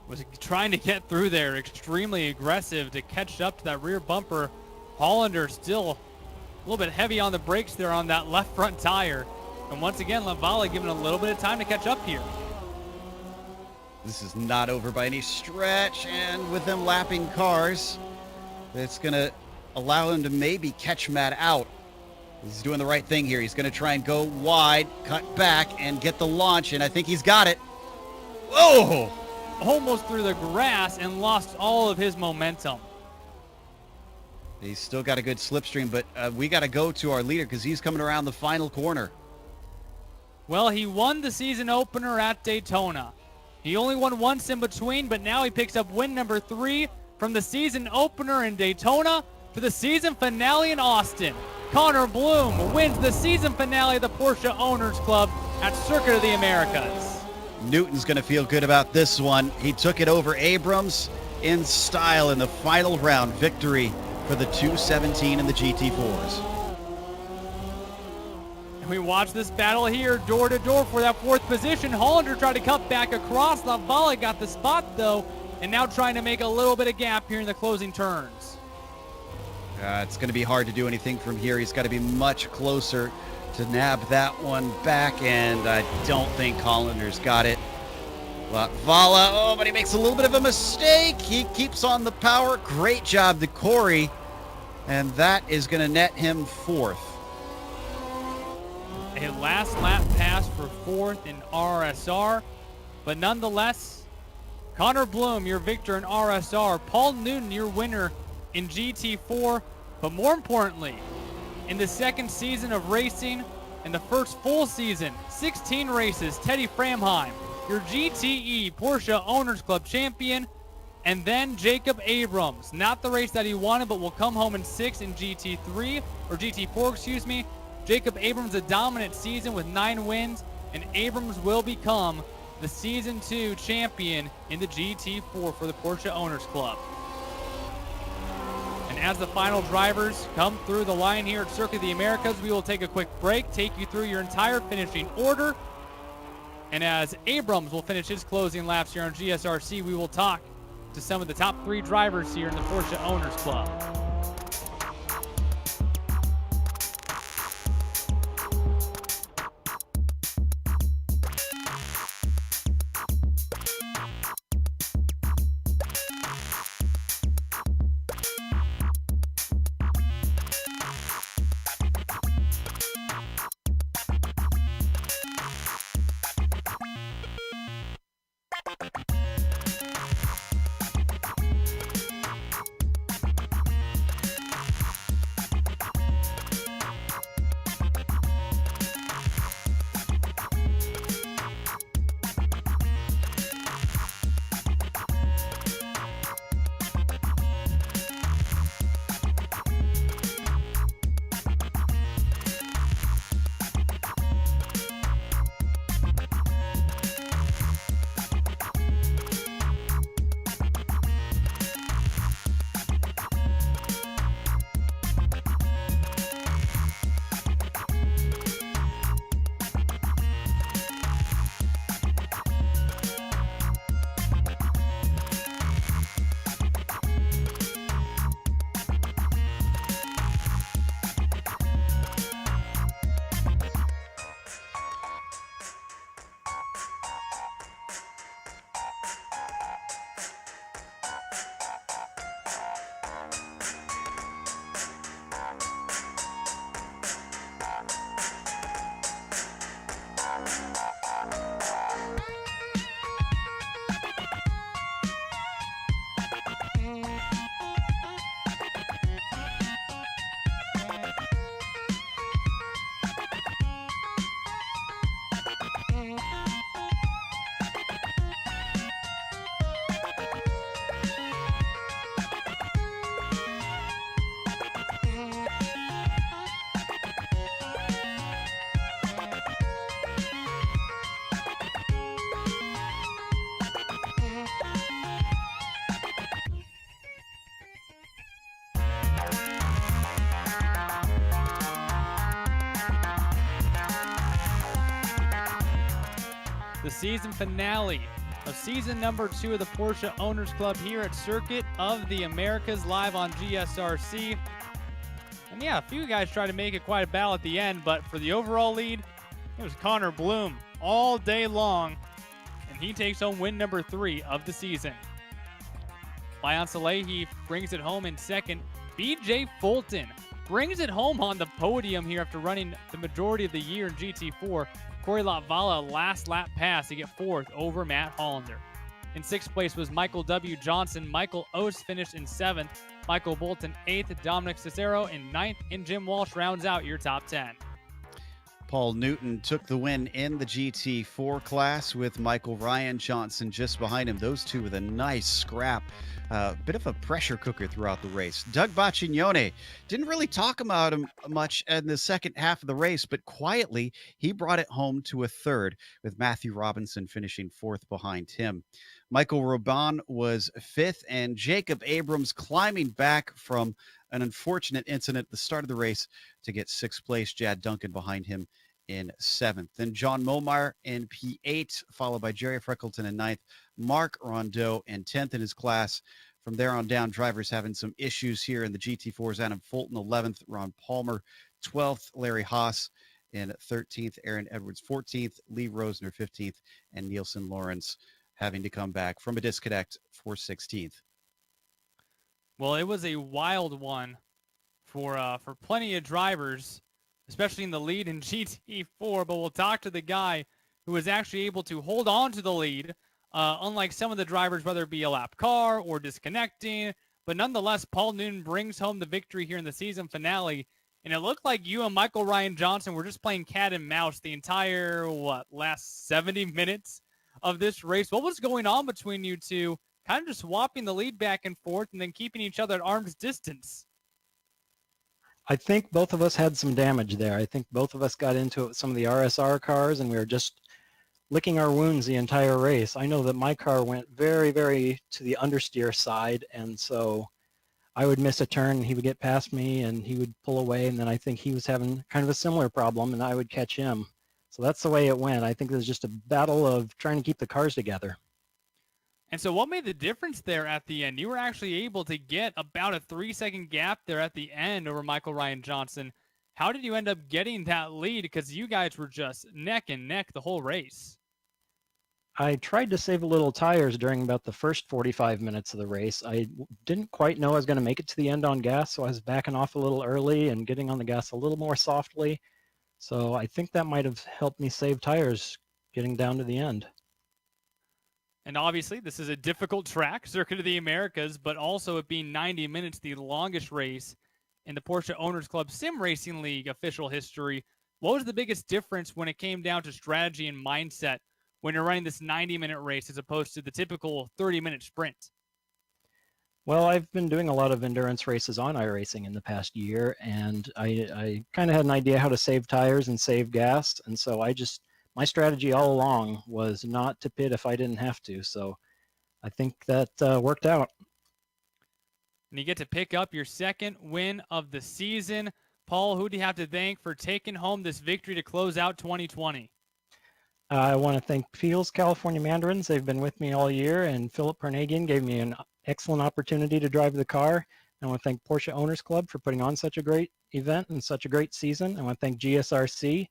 Was trying to get through there, extremely aggressive to catch up to that rear bumper. Hollander still a little bit heavy on the brakes there on that left front tire. And once again, Lavala giving a little bit of time to catch up here. This is not over by any stretch, and with them lapping cars, it's going to allow him to maybe catch Matt out. He's doing the right thing here. He's going to try and go wide, cut back, and get the launch, and I think he's got it. Whoa! Almost through the grass and lost all of his momentum. He's still got a good slipstream, but we got to go to our leader because he's coming around the final corner. Well, he won the season opener at Daytona. He only won once in between, but now he picks up win number 3 from the season opener in Daytona to the season finale in Austin. Connor Bloom wins the season finale of the Porsche Owners Club at Circuit of the Americas. Newton's going to feel good about this one. He took it over Abrams in style in the final round. Victory for the 217 and the GT4s. And we watch this battle here, door to door for that 4th position. Hollander tried to cut back across. Lavala got the spot, though, and now trying to make a little bit of gap here in the closing turns. It's going to be hard to do anything from here. He's got to be much closer to nab that one back, and I don't think Hollander's got it. Lavala, oh, but he makes a little bit of a mistake. He keeps on the power. Great job to Corey, and that is going to net him 4th. A last lap pass for 4th in RSR, but nonetheless, Connor Bloom, your victor in RSR. Paul Newton, your winner in GT4, but more importantly, in the 2nd season of racing and the first full season, 16 races, Teddy Framheim, your GTE Porsche Owners Club champion, and then Jacob Abrams, not the race that he wanted, but will come home in 6th in GT3, or GT4, excuse me. Jacob Abrams, a dominant season with 9 wins, and Abrams will become the Season 2 champion in the GT4 for the Porsche Owners Club. And as the final drivers come through the line here at Circuit of the Americas, we will take a quick break, take you through your entire finishing order. And as Abrams will finish his closing laps here on GSRC, we will talk to some of the top 3 drivers here in the Porsche Owners Club. the season finale of season number 2 of the Porsche Owners Club here at Circuit of the Americas, live on GSRC. And yeah, a few guys tried to make it quite a battle at the end, but for the overall lead, it was Connor Bloom all day long, and he takes home win number 3 of the season. Bayan Salehi brings it home in second. BJ Fulton brings it home on the podium here after running the majority of the year in GT4. Corey Latvala last lap pass to get 4th over Matt Hollander. In 6th place was Michael W. Johnson. Michael Ost finished in 7th. Michael Bolton 8th. Dominic Cicero in 9th. And Jim Walsh rounds out your top 10. Paul Newton took the win in the GT4 class with Michael Ryan Johnson just behind him. Those two with a nice scrap. Bit of a pressure cooker throughout the race. Doug Baccignone didn't really talk about him much in the second half of the race, but quietly he brought it home to a 3rd, with Matthew Robinson finishing 4th behind him. Michael Roban was 5th, and Jacob Abrams climbing back from an unfortunate incident at the start of the race to get 6th place. Jad Duncan behind him in 7th. Then John Momar in P8, followed by Jerry Freckleton in 9th, Mark Rondeau in 10th in his class. From there on down, drivers having some issues here in the GT4s. Adam Fulton 11th, Ron Palmer 12th, Larry Haas in 13th, Aaron Edwards 14th, Lee Rosner 15th, and Nielsen Lawrence having to come back from a disconnect for 16th. Well, it was a wild one for plenty of drivers, especially in the lead in GT4, but we'll talk to the guy who was actually able to hold on to the lead, unlike some of the drivers, whether it be a lap car or disconnecting. But nonetheless, Paul Newton brings home the victory here in the season finale, and it looked like you and Michael Ryan Johnson were just playing cat and mouse the entire, last 70 minutes of this race. What was going on between you two, kind of just swapping the lead back and forth and then keeping each other at arm's distance? I think both of us had some damage there. I think both of us got into some of the RSR cars, and we were just licking our wounds the entire race. I know that my car went very, very to the understeer side, and so I would miss a turn, and he would get past me, and he would pull away, and then I think he was having kind of a similar problem, and I would catch him. So that's the way it went. I think it was just a battle of trying to keep the cars together. And so what made the difference there at the end? You were actually able to get about a 3-second gap there at the end over Michael Ryan Johnson. How did you end up getting that lead? Because you guys were just neck and neck the whole race. I tried to save a little tires during about the first 45 minutes of the race. I didn't quite know I was going to make it to the end on gas, so I was backing off a little early and getting on the gas a little more softly. So I think that might have helped me save tires getting down to the end. And obviously, this is a difficult track, Circuit of the Americas, but also it being 90 minutes, the longest race in the Porsche Owners Club Sim Racing League official history. What was the biggest difference when it came down to strategy and mindset when you're running this 90-minute race as opposed to the typical 30-minute sprint? Well, I've been doing a lot of endurance races on iRacing in the past year, and I kind of had an idea how to save tires and save gas, and so my strategy all along was not to pit if I didn't have to, so I think that worked out. And you get to pick up your second win of the season. Paul, who do you have to thank for taking home this victory to close out 2020? I want to thank Peel's California Mandarins. They've been with me all year, and Philip Pernagian gave me an excellent opportunity to drive the car. I want to thank Porsche Owners Club for putting on such a great event and such a great season. I want to thank GSRC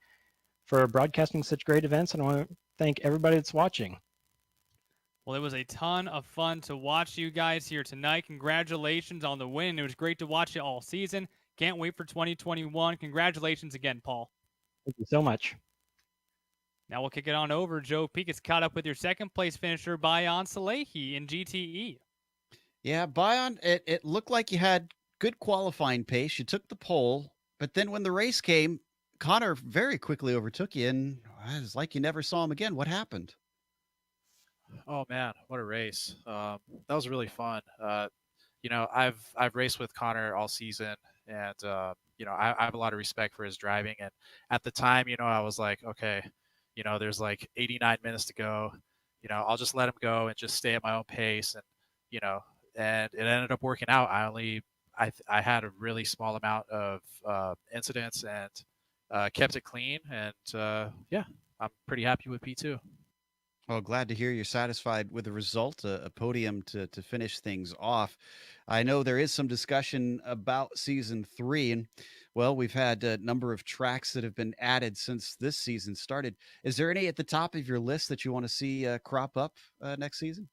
for broadcasting such great events, and I want to thank everybody that's watching. Well, it was a ton of fun to watch you guys here tonight. Congratulations on the win. It was great to watch you all season. Can't wait for 2021. Congratulations again, Paul. Thank you so much. Now we'll kick it on over. Joe Peak is caught up with your second place finisher, Bayan Salehi in GTE. Yeah, Bayan, it looked like you had good qualifying pace. You took the pole, but then when the race came, Connor very quickly overtook you, and it was like you never saw him again. What happened? Oh man, what a race! That was really fun. I've raced with Connor all season, and I have a lot of respect for his driving. And at the time, I was like, okay, there's like 89 minutes to go. I'll just let him go and just stay at my own pace. And and it ended up working out. I had a really small amount of incidents and kept it clean. And I'm pretty happy with P2. Well, glad to hear you're satisfied with the result, a podium to finish things off. I know there is some discussion about season three, and well, we've had a number of tracks that have been added since this season started. Is there any at the top of your list that you want to see crop up next season?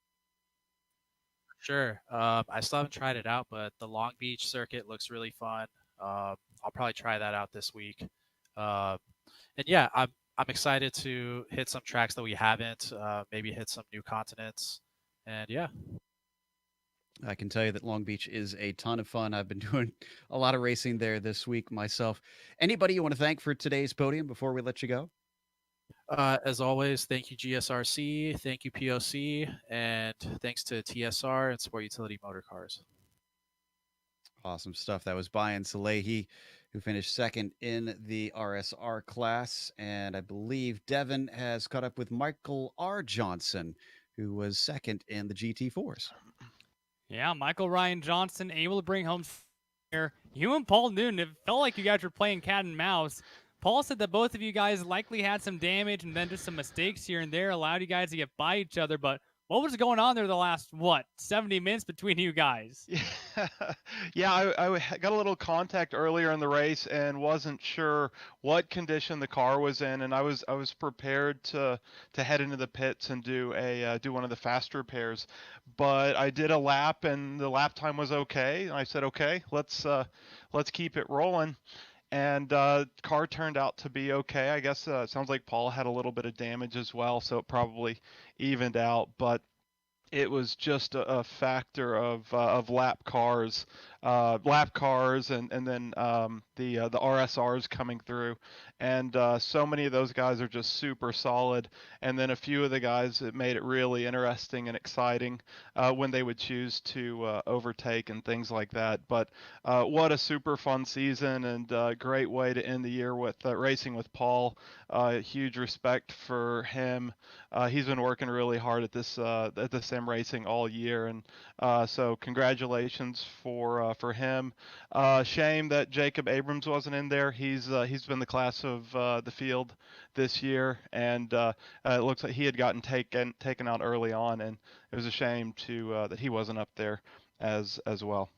Sure. I still haven't tried it out, but the Long Beach circuit looks really fun. I'll probably try that out this week. Uh, and yeah, I'm excited to hit some tracks that we haven't. Maybe hit some new continents. And yeah. I can tell you that Long Beach is a ton of fun. I've been doing a lot of racing there this week myself. Anybody you want to thank for today's podium before we let you go? As always, thank you GSRC, thank you POC, and thanks to TSR and Sport Utility Motor Cars. Awesome stuff. That was Brian Salehi, who finished second in the RSR class. And I believe Devin has caught up with Michael R. Johnson, who was second in the GT4s. Yeah, Michael Ryan Johnson able to bring home here. You and Paul Newton, it felt like you guys were playing cat and mouse. Paul said that both of you guys likely had some damage and then just some mistakes here and there allowed you guys to get by each other. But what was going on there the last, 70 minutes between you guys? Yeah, I got a little contact earlier in the race and wasn't sure what condition the car was in, and I was prepared to head into the pits and do one of the fast repairs, but I did a lap and the lap time was okay. And I said, okay, let's keep it rolling. And car turned out to be okay. I guess it sounds like Paul had a little bit of damage as well, so it probably evened out. But it was just a factor of lap cars, and then the RSRs coming through, and so many of those guys are just super solid. And then a few of the guys that made it really interesting and exciting when they would choose to overtake and things like that. But what a super fun season and great way to end the year with racing with Paul. Huge respect for him. He's been working really hard at the sim racing all year, and so congratulations for him. Shame that Jacob Abrams wasn't in there. He's been the class of the field this year, and it looks like he had gotten taken out early on, and it was a shame that he wasn't up there as well.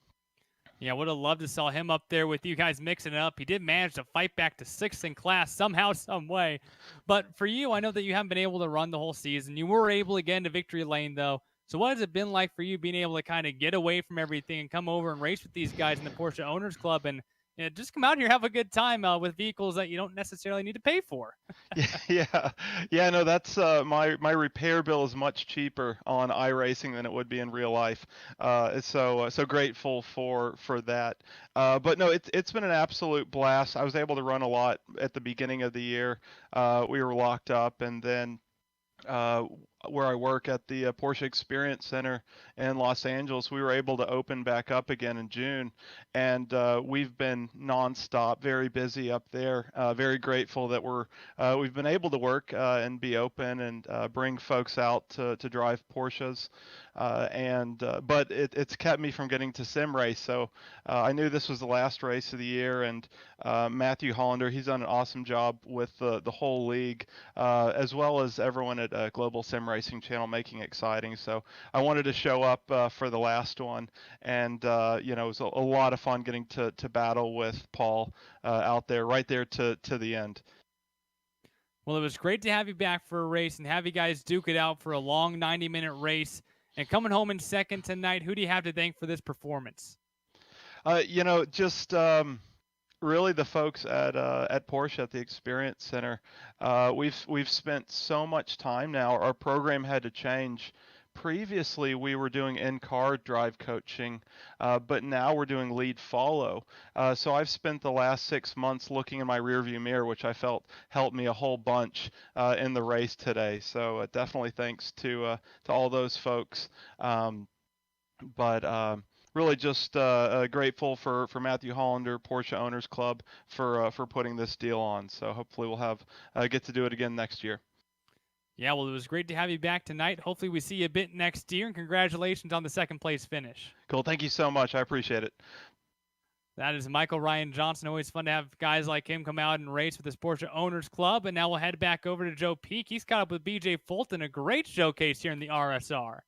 Yeah, would have loved to saw him up there with you guys mixing it up. He did manage to fight back to sixth in class somehow, some way. But for you, I know that you haven't been able to run the whole season. You were able to get into victory lane, though. So what has it been like for you being able to kind of get away from everything and come over and race with these guys in the Porsche Owners Club and just come out here, have a good time with vehicles that you don't necessarily need to pay for? Yeah. No, that's my repair bill is much cheaper on iRacing than it would be in real life. So grateful for that. But no, it's been an absolute blast. I was able to run a lot at the beginning of the year. We were locked up, and then where I work at the Porsche Experience Center in Los Angeles, we were able to open back up again in June, and we've been nonstop, very busy up there. Very grateful that we've been able to work and be open and bring folks out to drive Porsches, but it's kept me from getting to sim race. So I knew this was the last race of the year, and Matthew Hollander, he's done an awesome job with the whole league, as well as everyone at Global SimRacing Channel, making it exciting. So I wanted to show up for the last one, and it was a lot of fun getting to battle with Paul out there, right there to the end. Well, it was great to have you back for a race and have you guys duke it out for a long 90-minute race. And coming home in second tonight, who do you have to thank for this performance? Just really the folks at Porsche at the Experience Center. We've spent so much time now. Our program had to change. Previously, we were doing in-car drive coaching, but now we're doing lead follow. So I've spent the last 6 months looking in my rearview mirror, which I felt helped me a whole bunch in the race today. So definitely thanks to all those folks. Really just grateful for Matthew Hollander, Porsche Owners Club, for putting this deal on. So hopefully we'll get to do it again next year. Yeah, well, it was great to have you back tonight. Hopefully we see you a bit next year, and congratulations on the second place finish. Cool. Thank you so much. I appreciate it. That is Michael Ryan Johnson. Always fun to have guys like him come out and race with this Porsche Owners Club. And now we'll head back over to Joe Peak. He's caught up with BJ Fulton, a great showcase here in the RSR.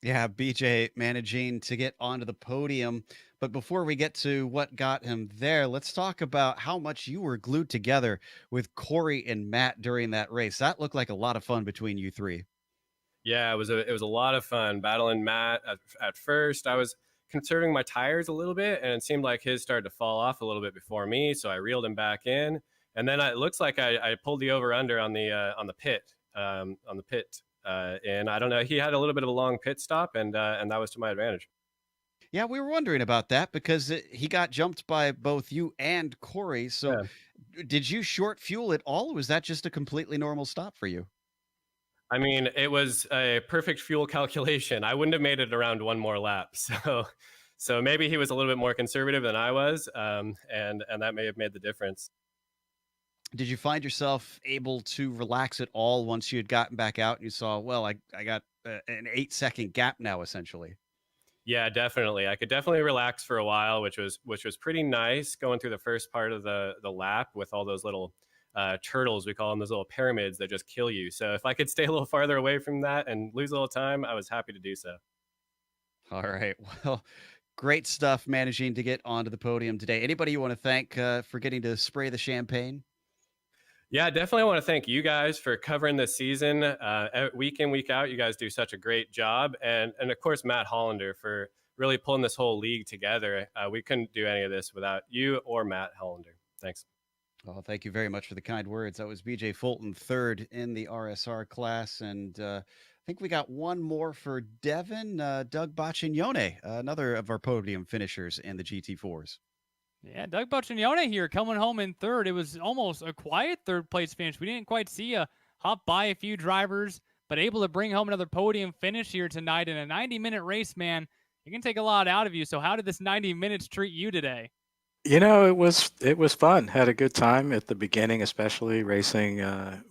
Yeah, BJ managing to get onto the podium. But before we get to what got him there, let's talk about how much you were glued together with Corey and Matt during that race. That looked like a lot of fun between you three. Yeah, it was a lot of fun battling Matt. At first, I was conserving my tires a little bit, and it seemed like his started to fall off a little bit before me, so I reeled him back in. And then it looks like I pulled the over under on the pit, and I don't know. He had a little bit of a long pit stop, and that was to my advantage. Yeah, we were wondering about that because he got jumped by both you and Corey. So did you short fuel at all, or was that just a completely normal stop for you? I mean, it was a perfect fuel calculation. I wouldn't have made it around one more lap. So maybe he was a little bit more conservative than I was, and that may have made the difference. Did you find yourself able to relax at all once you had gotten back out and you saw, well, I got an 8-second gap now, essentially? Yeah, definitely. I could definitely relax for a while, which was pretty nice going through the first part of the lap with all those little turtles, we call them, those little pyramids that just kill you. So if I could stay a little farther away from that and lose a little time, I was happy to do so. All right. Well, great stuff managing to get onto the podium today. Anybody you want to thank for getting to spray the champagne? Yeah, definitely. I want to thank you guys for covering this season week in, week out. You guys do such a great job. And of course, Matt Hollander for really pulling this whole league together. We couldn't do any of this without you or Matt Hollander. Thanks. Well, thank you very much for the kind words. That was BJ Fulton, third in the RSR class. And I think we got one more for Devin, Doug Baccignone, another of our podium finishers in the GT4s. Yeah, Doug Baccignone here coming home in third. It was almost a quiet third place finish. We didn't quite see a hop by a few drivers, but able to bring home another podium finish here tonight in a 90-minute race, man. It can take a lot out of you. So how did this 90 minutes treat you today? You know, it was fun. Had a good time at the beginning, especially racing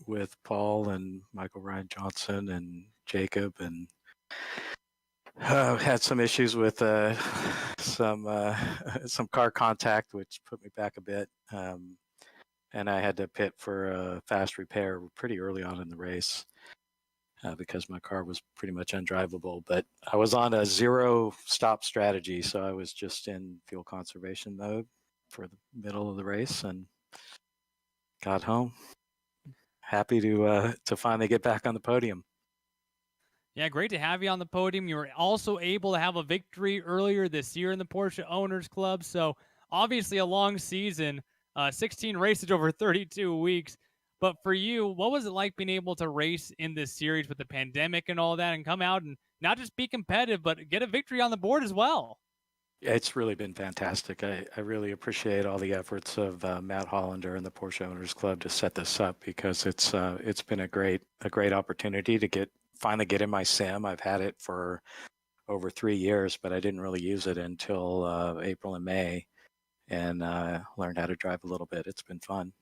with Paul and Michael Ryan Johnson and Jacob, and had some issues with some car contact, which put me back a bit, and I had to pit for a fast repair pretty early on in the race because my car was pretty much undrivable. But I was on a zero stop strategy, so I was just in fuel conservation mode for the middle of the race and got home. Happy to finally get back on the podium. Yeah, great to have you on the podium. You were also able to have a victory earlier this year in the Porsche Owners Club. So obviously a long season, 16 races over 32 weeks. But for you, what was it like being able to race in this series with the pandemic and all that and come out and not just be competitive, but get a victory on the board as well? Yeah, it's really been fantastic. I really appreciate all the efforts of Matt Hollander and the Porsche Owners Club to set this up, because it's been a great opportunity to finally get in my sim. I've had it for over 3 years, but I didn't really use it until April and May, and learned how to drive a little bit. It's been fun.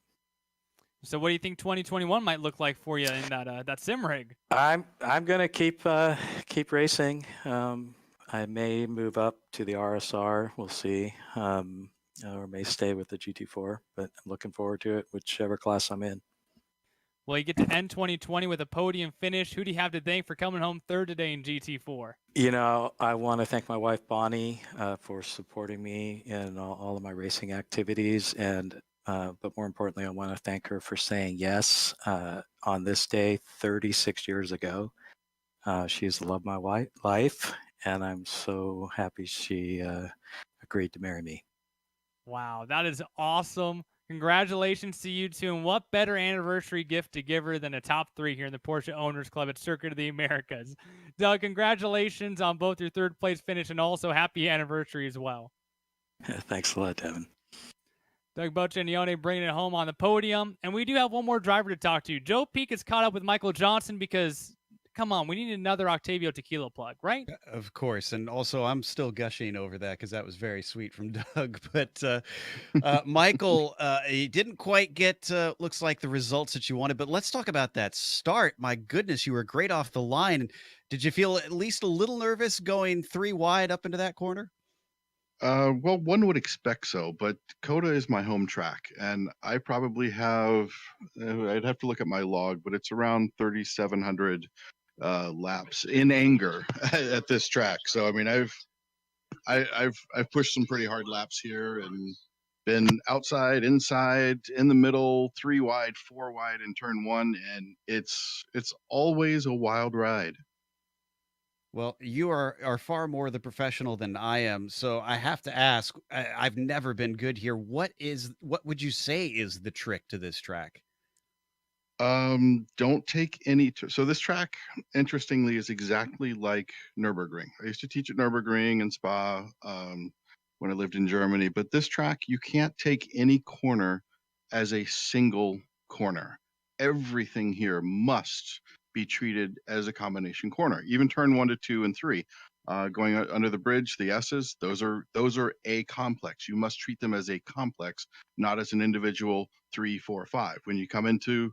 So what do you think 2021 might look like for you in that sim rig? I'm gonna keep racing. I may move up to the RSR. We'll see, or may stay with the GT4. But I'm looking forward to it, whichever class I'm in. Well, you get to end 2020 with a podium finish. Who do you have to thank for coming home third today in GT4? You know, I want to thank my wife, Bonnie, for supporting me in all of my racing activities. But more importantly, I want to thank her for saying yes on this day 36 years ago. She's the love of my life, and I'm so happy she agreed to marry me. Wow, that is awesome. Congratulations to you two. And what better anniversary gift to give her than a top 3 here in the Porsche Owners Club at Circuit of the Americas. Doug, congratulations on both your third place finish and also happy anniversary as well. Thanks a lot, Devin. Doug Baccignone bringing it home on the podium. And we do have one more driver to talk to. Joe Peak is caught up with Michael Johnson because, come on, we need another Octavio tequila plug, right? Of course. And also, I'm still gushing over that because that was very sweet from Doug. But Michael, you didn't quite get, looks like, the results that you wanted. But let's talk about that start. My goodness, you were great off the line. Did you feel at least a little nervous going 3 wide up into that corner? Well, one would expect so, but Coda is my home track, and I probably have, I'd have to look at my log, but it's around 3,700 laps in anger at this track. So I mean, I've pushed some pretty hard laps here and been outside, inside, in the middle, 3 wide, 4 wide in turn 1, and it's always a wild ride. Well, you are far more the professional than I am, so I have to ask. I've never been good here. What would you say is the trick to this track? Don't take any. So this track, interestingly, is exactly like Nürburgring. I used to teach at Nürburgring and Spa when I lived in Germany. But this track, you can't take any corner as a single corner. Everything here must be treated as a combination corner. Even turn 1 to 2 and 3, going under the bridge, the S's. Those are a complex. You must treat them as a complex, not as an individual 3, 4, 5. When you come into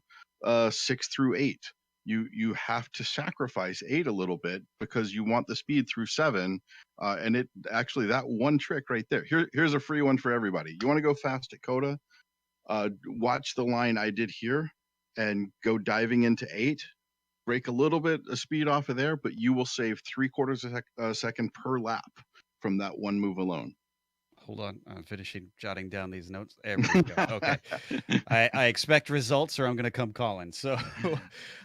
6 through 8, you have to sacrifice 8 a little bit because you want the speed through 7, and it actually, that one trick right there, here's a free one for everybody. You want to go fast at Coda, watch the line I did here and go diving into 8, break a little bit of speed off of there, but you will save 3/4 of a second per lap from that one move alone. Hold on, I'm finishing jotting down these notes. There we go. Okay, I expect results, or I'm going to come calling. So,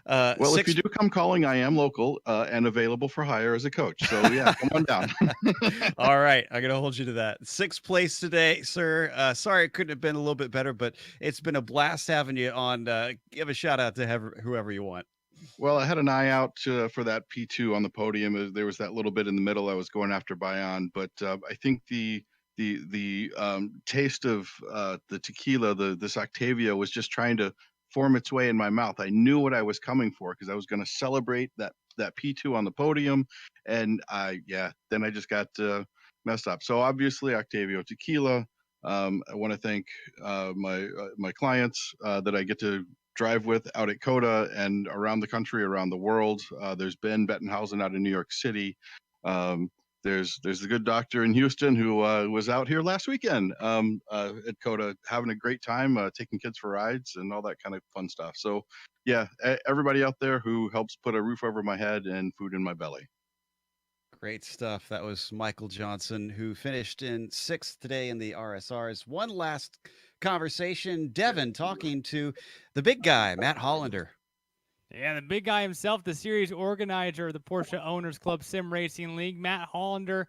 well, if you do come calling, I am local and available for hire as a coach. So yeah, come on down. All right, I'm going to hold you to that. 6th place today, sir. Sorry it couldn't have been a little bit better, but it's been a blast having you on. Give a shout out to whoever you want. Well, I had an eye out for that P2 on the podium. There was that little bit in the middle I was going after Bayan, but I think the taste of the tequila, this Octavia, was just trying to form its way in my mouth. I knew what I was coming for because I was going to celebrate that P2 on the podium, and then I just got messed up. So obviously, Octavio Tequila. I want to thank my clients that I get to drive with out at Coda and around the country, around the world. There's Ben Bettenhausen out in New York City. There's the good doctor in Houston who was out here last weekend at Coda having a great time, taking kids for rides and all that kind of fun stuff. So yeah, everybody out there who helps put a roof over my head and food in my belly. Great stuff. That was Michael Johnson, who finished in 6th today in the RSRs. One last conversation. Devin talking to the big guy, Matt Hollander. Yeah, the big guy himself, the series organizer of the Porsche Owners Club Sim Racing League, Matt Hollander.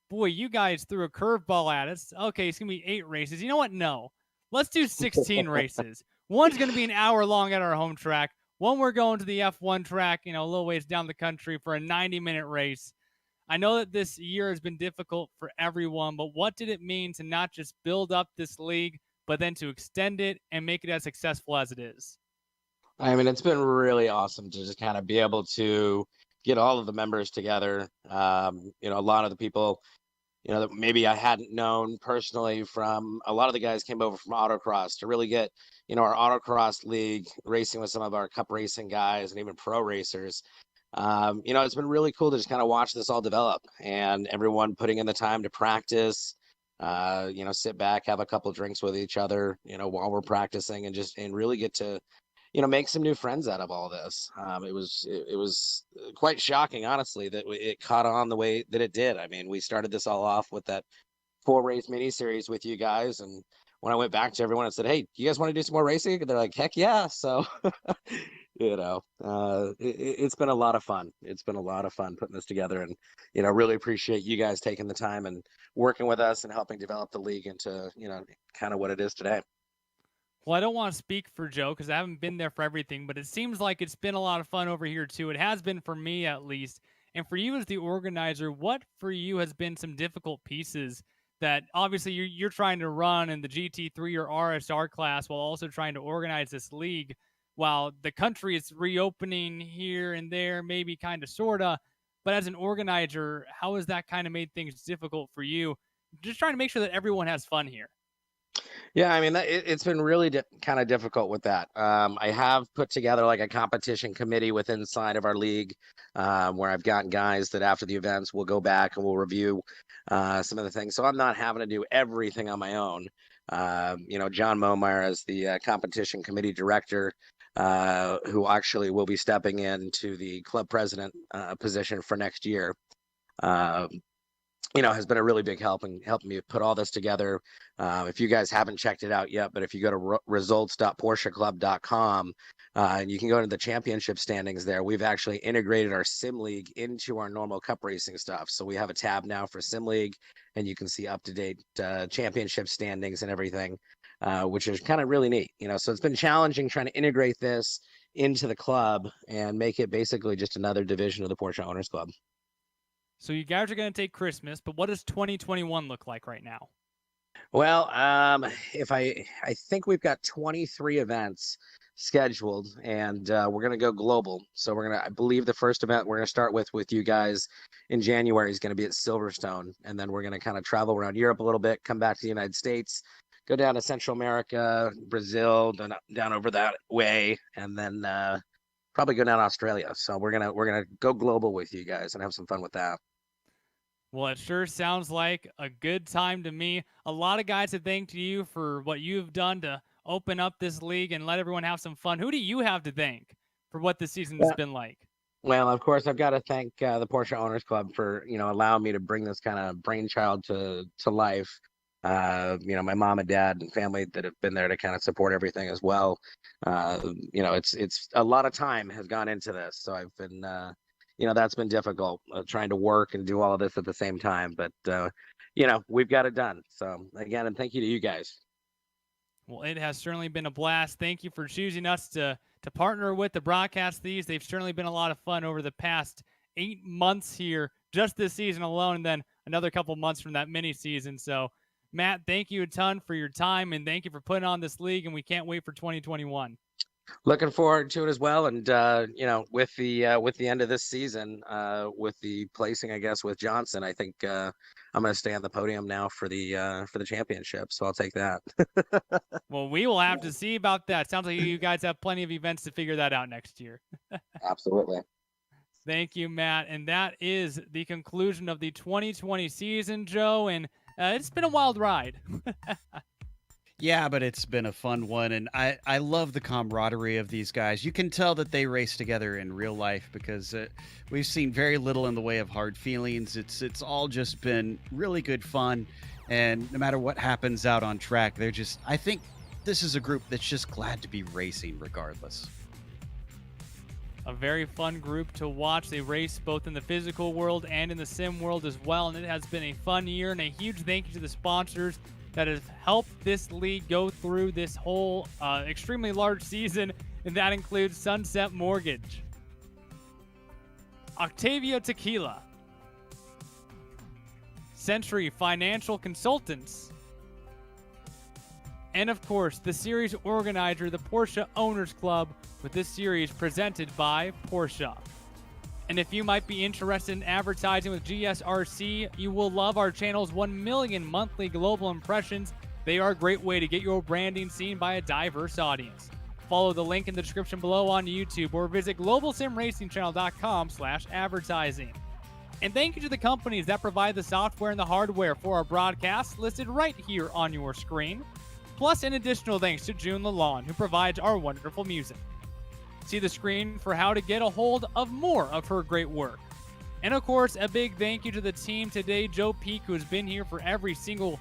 Boy, you guys threw a curveball at us. Okay, it's going to be 8 races. You know what? No. Let's do 16 races. One's going to be an hour long at our home track. One we're going to the F1 track, a little ways down the country for a 90-minute race. I know that this year has been difficult for everyone, but what did it mean to not just build up this league, but then to extend it and make it as successful as it is? I mean, it's been really awesome to just kind of be able to get all of the members together. A lot of the people, that maybe I hadn't known personally from a lot of the guys came over from autocross to really get, our autocross league racing with some of our cup racing guys and even pro racers. It's been really cool to just kind of watch this all develop and everyone putting in the time to practice, sit back, have a couple of drinks with each other, while we're practicing and really get to, make some new friends out of all this. It was quite shocking, honestly, that it caught on the way that it did. I mean, we started this all off with that 4-race mini series with you guys. And when I went back to everyone and said, hey, you guys want to do some more racing? And they're like, heck yeah. So, it's been a lot of fun. It's been a lot of fun putting this together and, really appreciate you guys taking the time and working with us and helping develop the league into, kind of what it is today. Well, I don't want to speak for Joe because I haven't been there for everything, but it seems like it's been a lot of fun over here too. It has been for me at least. And for you as the organizer, what for you has been some difficult pieces that obviously you're trying to run in the GT3 or RSR class while also trying to organize this league while the country is reopening here and there, maybe kind of, sort of. But as an organizer, how has that kind of made things difficult for you? Just trying to make sure that everyone has fun here. Yeah, I mean, it's been really kind of difficult with that. I have put together like a competition committee within inside of our league, where I've gotten guys that after the events we'll go back and we'll review some of the things. So I'm not having to do everything on my own. John Momeyer is the competition committee director, who actually will be stepping into the club president position for next year. Has been a really big help in helping me put all this together. If you guys haven't checked it out yet, but if you go to results.porscheclub.com, and you can go to the championship standings there, we've actually integrated our Sim League into our normal cup racing stuff. So we have a tab now for Sim League, and you can see up-to-date championship standings and everything, which is kind of really neat. So it's been challenging trying to integrate this into the club and make it basically just another division of the Porsche Owners Club. So you guys are going to take Christmas, but what does 2021 look like right now? Well, if I think we've got 23 events scheduled, and we're going to go global. So I believe the first event we're going to start with you guys in January is going to be at Silverstone, and then we're going to kind of travel around Europe a little bit, come back to the United States, go down to Central America, Brazil, down over that way, and then probably go down to Australia. So we're gonna go global with you guys and have some fun with that. Well, it sure sounds like a good time to me. A lot of guys to thank to you for what you've done to open up this league and let everyone have some fun. Who do you have to thank for what this season's been like? Well, of course, I've got to thank the Porsche Owners Club for allowing me to bring this kind of brainchild to life. My mom and dad and family that have been there to kind of support everything as well. It's a lot of time has gone into this, so I've been that's been difficult trying to work and do all of this at the same time, but we've got it done. So again, and thank you to you guys. Well, it has certainly been a blast. Thank you for choosing us to partner with the broadcast these. They've certainly been a lot of fun over the past 8 months here, just this season alone, and then another couple months from that mini season. So Matt, thank you a ton for your time, and thank you for putting on this league, and we can't wait for 2021. Looking forward to it as well, and with the end of this season, with the placing, I guess, with Johnson, I think I'm going to stay on the podium now for the championship, so I'll take that. Well, we will have to see about that. Sounds like you guys have plenty of events to figure that out next year. Absolutely. Thank you, Matt, and that is the conclusion of the 2020 season, Joe, and it's been a wild ride. Yeah, but it's been a fun one, and I love the camaraderie of these guys. You can tell that they race together in real life because we've seen very little in the way of hard feelings. It's all just been really good fun, and no matter what happens out on track, I think this is a group that's just glad to be racing regardless. A very fun group to watch. They race both in the physical world and in the sim world as well, and it has been a fun year, and a huge thank you to the sponsors that have helped this league go through this whole extremely large season, and that includes Sunset Mortgage, Octavia Tequila, Century Financial Consultants, and of course, the series organizer, the Porsche Owners Club, with this series presented by Porsche. And if you might be interested in advertising with GSRC, you will love our channel's 1 million monthly global impressions. They are a great way to get your branding seen by a diverse audience. Follow the link in the description below on YouTube or visit globalsimracingchannel.com/advertising. And thank you to the companies that provide the software and the hardware for our broadcasts listed right here on your screen. Plus, an additional thanks to June Lalonde, who provides our wonderful music. See the screen for how to get a hold of more of her great work. And of course, a big thank you to the team today, Joe Peak, who has been here for every single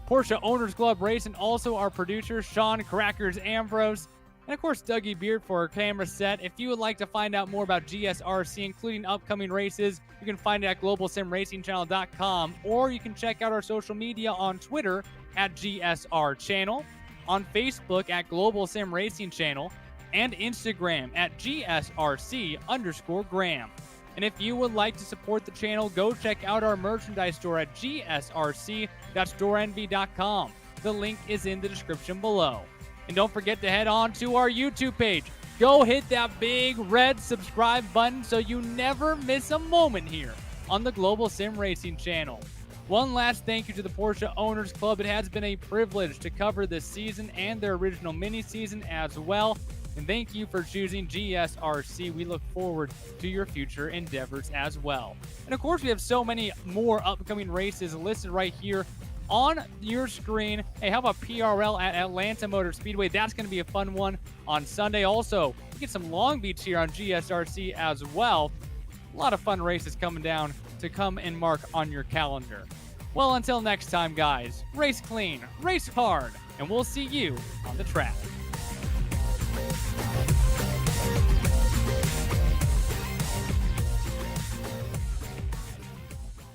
Porsche Owners Club race, and also our producer, Sean Crackers Ambrose, and of course, Dougie Beard for our camera set. If you would like to find out more about GSRC, including upcoming races, you can find it at globalsimracingchannel.com, or you can check out our social media on Twitter at GSR Channel, on Facebook at Global Sim Racing Channel, and Instagram at GSRC_Graham. And if you would like to support the channel, go check out our merchandise store at gsrc.storeenvy.com. The link is in the description below. And don't forget to head on to our YouTube page. Go hit that big red subscribe button so you never miss a moment here on the Global Sim Racing Channel. One last thank you to the Porsche Owners Club. It has been a privilege to cover this season and their original mini-season as well. And thank you for choosing GSRC. We look forward to your future endeavors as well. And of course, we have so many more upcoming races listed right here on your screen. Hey, how about PRL at Atlanta Motor Speedway? That's going to be a fun one on Sunday. Also, we get some Long Beach here on GSRC as well. A lot of fun races coming down to come and mark on your calendar. Well, until next time, guys, race clean, race hard, and we'll see you on the track.